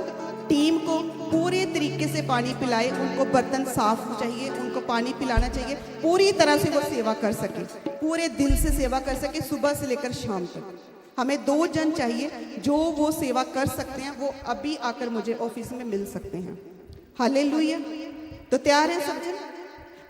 टीम को पूरे तरीके से पानी पिलाए। उनको बर्तन साफ चाहिए, उनको पानी पिलाना चाहिए, पूरी तरह से वो सेवा कर सके, पूरे दिल से सेवा कर सके, सुबह से लेकर शाम तक। हमें 2 जन चाहिए जो वो सेवा कर सकते हैं। वो अभी आकर मुझे ऑफिस में मिल सकते हैं। हालेलुया। तो तैयार है सब जन?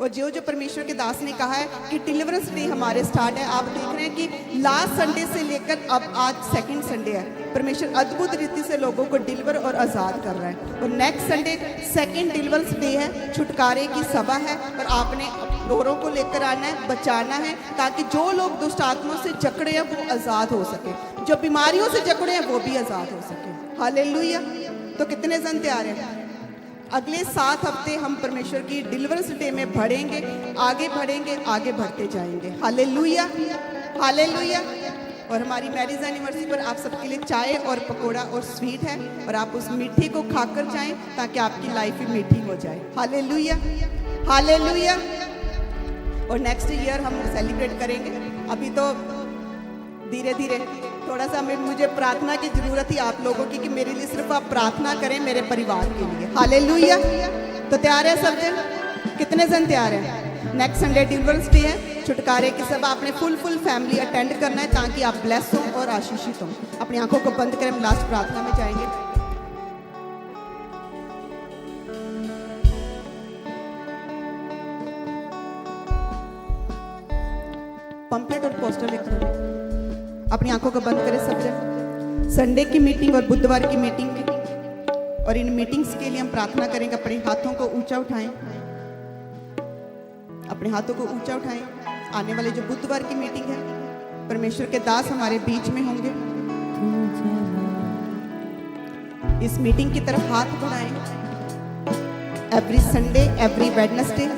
और जो जो परमेश्वर के दास ने कहा है कि डिलीवरेंस डे हमारे स्टार्ट है। आप देख रहे हैं कि लास्ट संडे से लेकर अब आज सेकंड संडे है। परमेश्वर अद्भुत रीति से लोगों को डिलीवर और आज़ाद कर रहा है। और next Sunday second deliverance day है, छुटकारे की सभा है। और आपने औरों को लेकर आना है, बचाना है, ताकि जो लोग दुष्ट आत्माओं से जकड़े हैं वो आज़ाद हो सके, जो बीमारियों से जकड़े हैं वो भी आज़ाद हो सके। हालेलुया। तो कितने जन तैयार हैं? अगले 7 हफ्ते हम परमेश्वर की डिलीवरेंस डे में बढ़ेंगे, आगे बढ़ेंगे, आगे बढ़ते जाएंगे। Hallelujah, hallelujah. और हमारी मैरिज एनिवर्सरी पर आप सबके लिए चाय और पकोड़ा और स्वीट है, और आप उस मीठे को खाकर जाएं ताकि आपकी लाइफ भी मीठी हो जाए। Hallelujah, hallelujah. और नेक्स्ट ईयर हम सेलिब्रेट करेंगे। अभी तो धीरे धीरे थोड़ा सा मुझे प्रार्थना की जरूरत थी आप लोगों की, कि मेरे लिए सिर्फ आप प्रार्थना करें, मेरे परिवार के लिए। हालेलुया। तो तैयार है सब जन? कितने जन तैयार हैं? नेक्स्ट संडे डिलीवरेंस डे है, छुटकारे की सभा। आपने फुल फैमिली अटेंड करना है ताकि आप ब्लेस हो और आशीषित हो। अपनी आंखों को बंद करें, हम लास्ट प्रार्थना में जाएंगे। पंपलेट और पोस्टर लिख दो। अपनी आंखों को बंद करें सब जन। संडे की मीटिंग और बुधवार की मीटिंग, और इन मीटिंग्स के लिए हम प्रार्थना करेंगे। अपने हाथों को ऊंचा उठाएं, अपने हाथों को ऊंचा उठाएं। आने वाले जो बुधवार की मीटिंग है, परमेश्वर के दास हमारे बीच में होंगे। इस मीटिंग की तरफ हाथ बढ़ाएं। एवरी संडे, एवरी वेडनेसडे,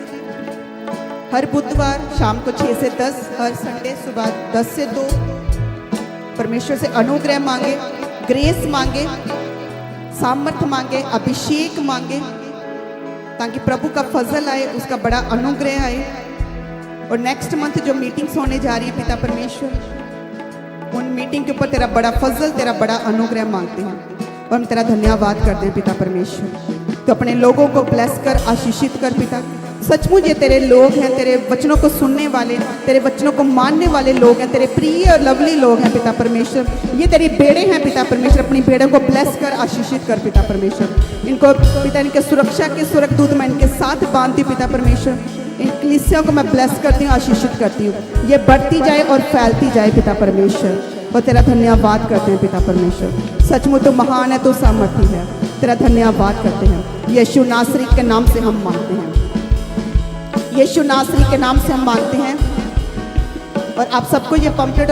हर बुधवार शाम को 6 से 10, हर संडे सुबह 10 से 2 परमेश्वर से अनुग्रह मांगे, ग्रेस मांगे, सामर्थ्य मांगे, अभिषेक मांगे, ताकि प्रभु का फजल आए, उसका बड़ा अनुग्रह आए। और नेक्स्ट मंथ जो मीटिंग्स होने जा रही है पिता परमेश्वर, उन मीटिंग के ऊपर तेरा बड़ा फजल, तेरा बड़ा अनुग्रह मांगते हैं। और हम तेरा धन्यवाद करते हैं पिता परमेश्वर। तो अपने लोगों को ब्लेस कर, आशीषित कर पिता। सचमुच ये तेरे लोग हैं, तेरे वचनों को सुनने वाले, तेरे वचनों को मानने वाले लोग हैं, तेरे प्रिय और लवली लोग हैं पिता परमेश्वर। ये तेरे बेड़े हैं पिता परमेश्वर। अपनी बेड़ों को ब्लेस कर, आशीषित कर पिता परमेश्वर। इनको पिता, इनके सुरक्षा के स्वर्गदूत मैं इनके साथ बांधती हूँ पिता परमेश्वर। इन कलीसियों को मैं ब्लेस करती हूँ, आशीषित करती हूँ। ये बढ़ती जाए और फैलती जाए पिता परमेश्वर। और तेरा धन्यवाद करते हैं पिता परमेश्वर। सचमुच तो महान है, तो सामर्थी है। तेरा धन्यवाद करते हैं। यीशु नासरी के नाम से हम मांगते हैं, यीशु नासरी के नाम से हम मांगते हैं। और आप सबको ये पंपलेट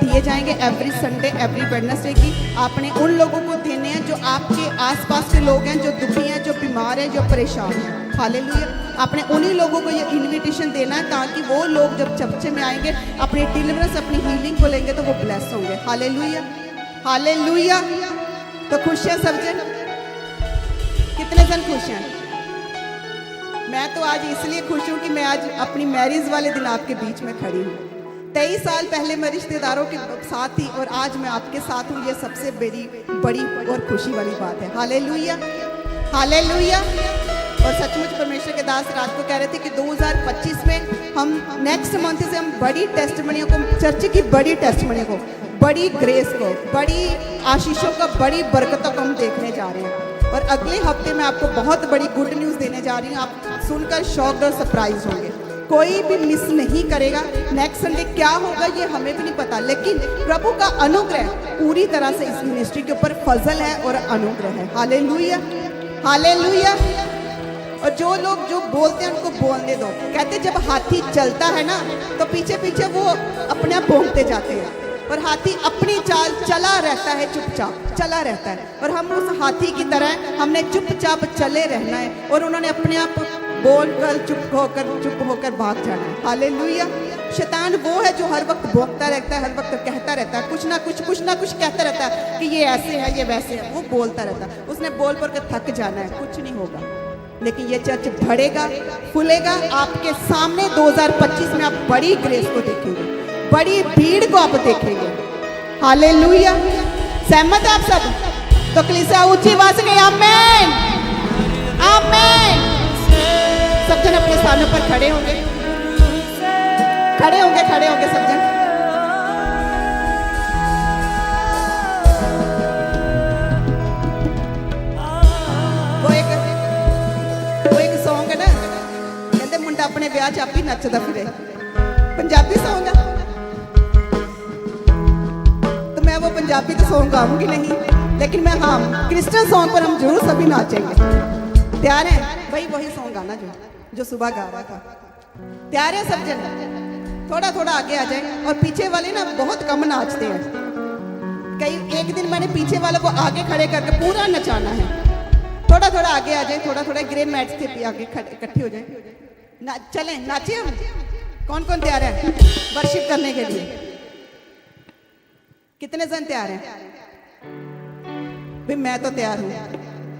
दिए जाएंगे एवरी संडे, एवरी वेडनेसडे की। आपने उन लोगों को देने हैं जो आपके आसपास के लोग हैं, जो दुखी हैं, जो बीमार हैं, जो परेशान हैं। हालेलुया। आपने उन्हीं लोगों को ये इनविटेशन देना है, ताकि वो लोग जब चर्च में आएंगे, अपनी डिलीवरेंस, अपनी हीलिंग को लेंगे, तो वो ब्लेस होंगे। Hallelujah, hallelujah. तो खुश हैं सब जन? कितने जन खुश हैं? मैं तो आज इसलिए खुश हूँ कि मैं आज अपनी मैरिज वाले दिन आपके बीच में खड़ी हूँ। 23 साल पहले मैं रिश्तेदारों के साथ थी और आज मैं आपके साथ हूँ, ये सबसे बड़ी और खुशी वाली बात है। Hallelujah, hallelujah. और सचमुच परमेश्वर के दास रात को कह रहे थे कि 2025 में हम नेक्स्ट मंथ से हम बड़ी टेस्टमनियों को, चर्च की बड़ी टेस्टमनियों को, बड़ी ग्रेस को, बड़ी आशीषों को, बड़ी बरकतों को हम देखने जा रहे हैं। और अगले हफ्ते में आपको बहुत बड़ी गुड न्यूज़ देने जा रही हूँ। आप सुनकर शॉक्ड और सरप्राइज होंगे। कोई भी मिस नहीं करेगा। नेक्स्ट संडे क्या होगा ये हमें भी नहीं पता, लेकिन प्रभु का अनुग्रह पूरी तरह से इस मिनिस्ट्री के ऊपर फजल है और अनुग्रह है। Hallelujah, hallelujah. और जो लोग जो बोलते हैं उनको बोलने दो। कहते जब हाथी चलता है ना तो पीछे पीछे वो अपने आप भोंकते जाते हैं, और हाथी अपनी चाल चला रहता है, चुपचाप चला रहता है। और हम उस हाथी की तरह हमने चुपचाप चले रहना है, और उन्होंने अपने आप बोलकर चुप होकर भाग जाना है। हालेलुया। शैतान वो है जो हर वक्त भोंकता रहता है, हर वक्त कहता रहता है, कुछ ना कुछ कहता रहता है कि ये ऐसे है, ये वैसे है। वो बोलता रहता है, उसने बोल कर थक जाना है, कुछ नहीं होगा। लेकिन ये चर्च बढ़ेगा, फूलेगा। आपके सामने 2025 में आप बड़ी ग्रेस को देखेंगे, बड़ी भीड़ को आप देखेंगे। हालेलुया। सहमत है आप सब? तो कलीसिया ऊंची आवाज से कहिए आमीन, आमीन। सब जन अपने स्थानों पर खड़े होंगे, खड़े होंगे सब जन। वो एक सॉन्ग है ना, कहते मुंडा अपने ब्याह च आप ही नचदा फिरे। पंजाबी सॉन्ग है, तो मैं वो पंजाबी तो सॉन्ग गाऊंगी नहीं, लेकिन मैं हाँ क्रिश्चियन सॉन्ग पर हम जरूर सभी नाचेंगे। तैयार हैं भाई? वही सॉन्ग गाना जो सुबह गा रहा था। तैयार है सब जन? थोड़ा आगे आ जाए। और पीछे वाले ना बहुत कम नाचते हैं। एक दिन मैंने पीछे वालों को आगे खड़े करके पूरा नचाना है। थोड़ा आगे आ जाए, थोड़ा ग्रे मैट से आगे इकट्ठे हो जाए। चलें नाचे हम। कौन तैयार है वर्शिप करने के लिए? कितने जन तैयार हैं? भाई मैं तो तैयार हूँ,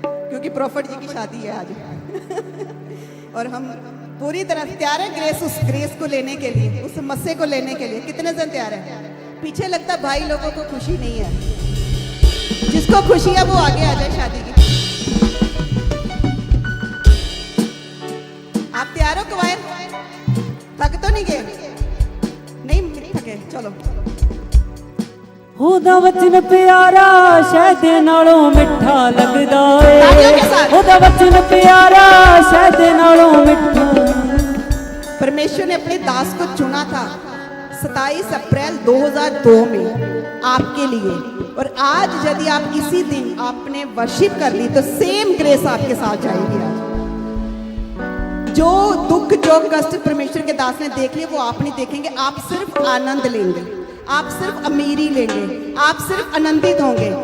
क्योंकि प्रॉफिट जी की शादी है आज। और हम पूरी तरह से तैयार हैं उस ग्रेस को लेने के लिए, उस मस्से को लेने के लिए। कितने जन तैयार हैं? पीछे लगता है भाई लोगों को खुशी नहीं है। जिसको खुशी है वो आगे आ जाए शादी की। आप तैयार हो क्वायर? थक तो नहीं गए? नहीं थके? चलो। ਉਹਦਾ ਵਚਨ ਪਿਆਰਾ ਸ਼ਹਿਦ ਨਾਲੋਂ ਮਿੱਠਾ ਲੱਗਦਾ ਏ, ਉਹਦਾ ਵਚਨ ਪਿਆਰਾ ਸ਼ਹਿਦ ਨਾਲੋਂ ਮਿੱਠਾ। परमेश्वर ने अपने दास को चुना था 27 अप्रैल 2002 में आपके लिए, और आज यदि आप इसी दिन आपने वर्शिप कर ली तो सेम ग्रेस आपके साथ जाएगी। आज जो दुख जो कष्ट परमेश्वर के दास ने देख लिए वो आप नहीं देखेंगे। आप सिर्फ आनंद लेंगे, आप सिर्फ अमीरी लेंगे, आप सिर्फ आनंदित होंगे।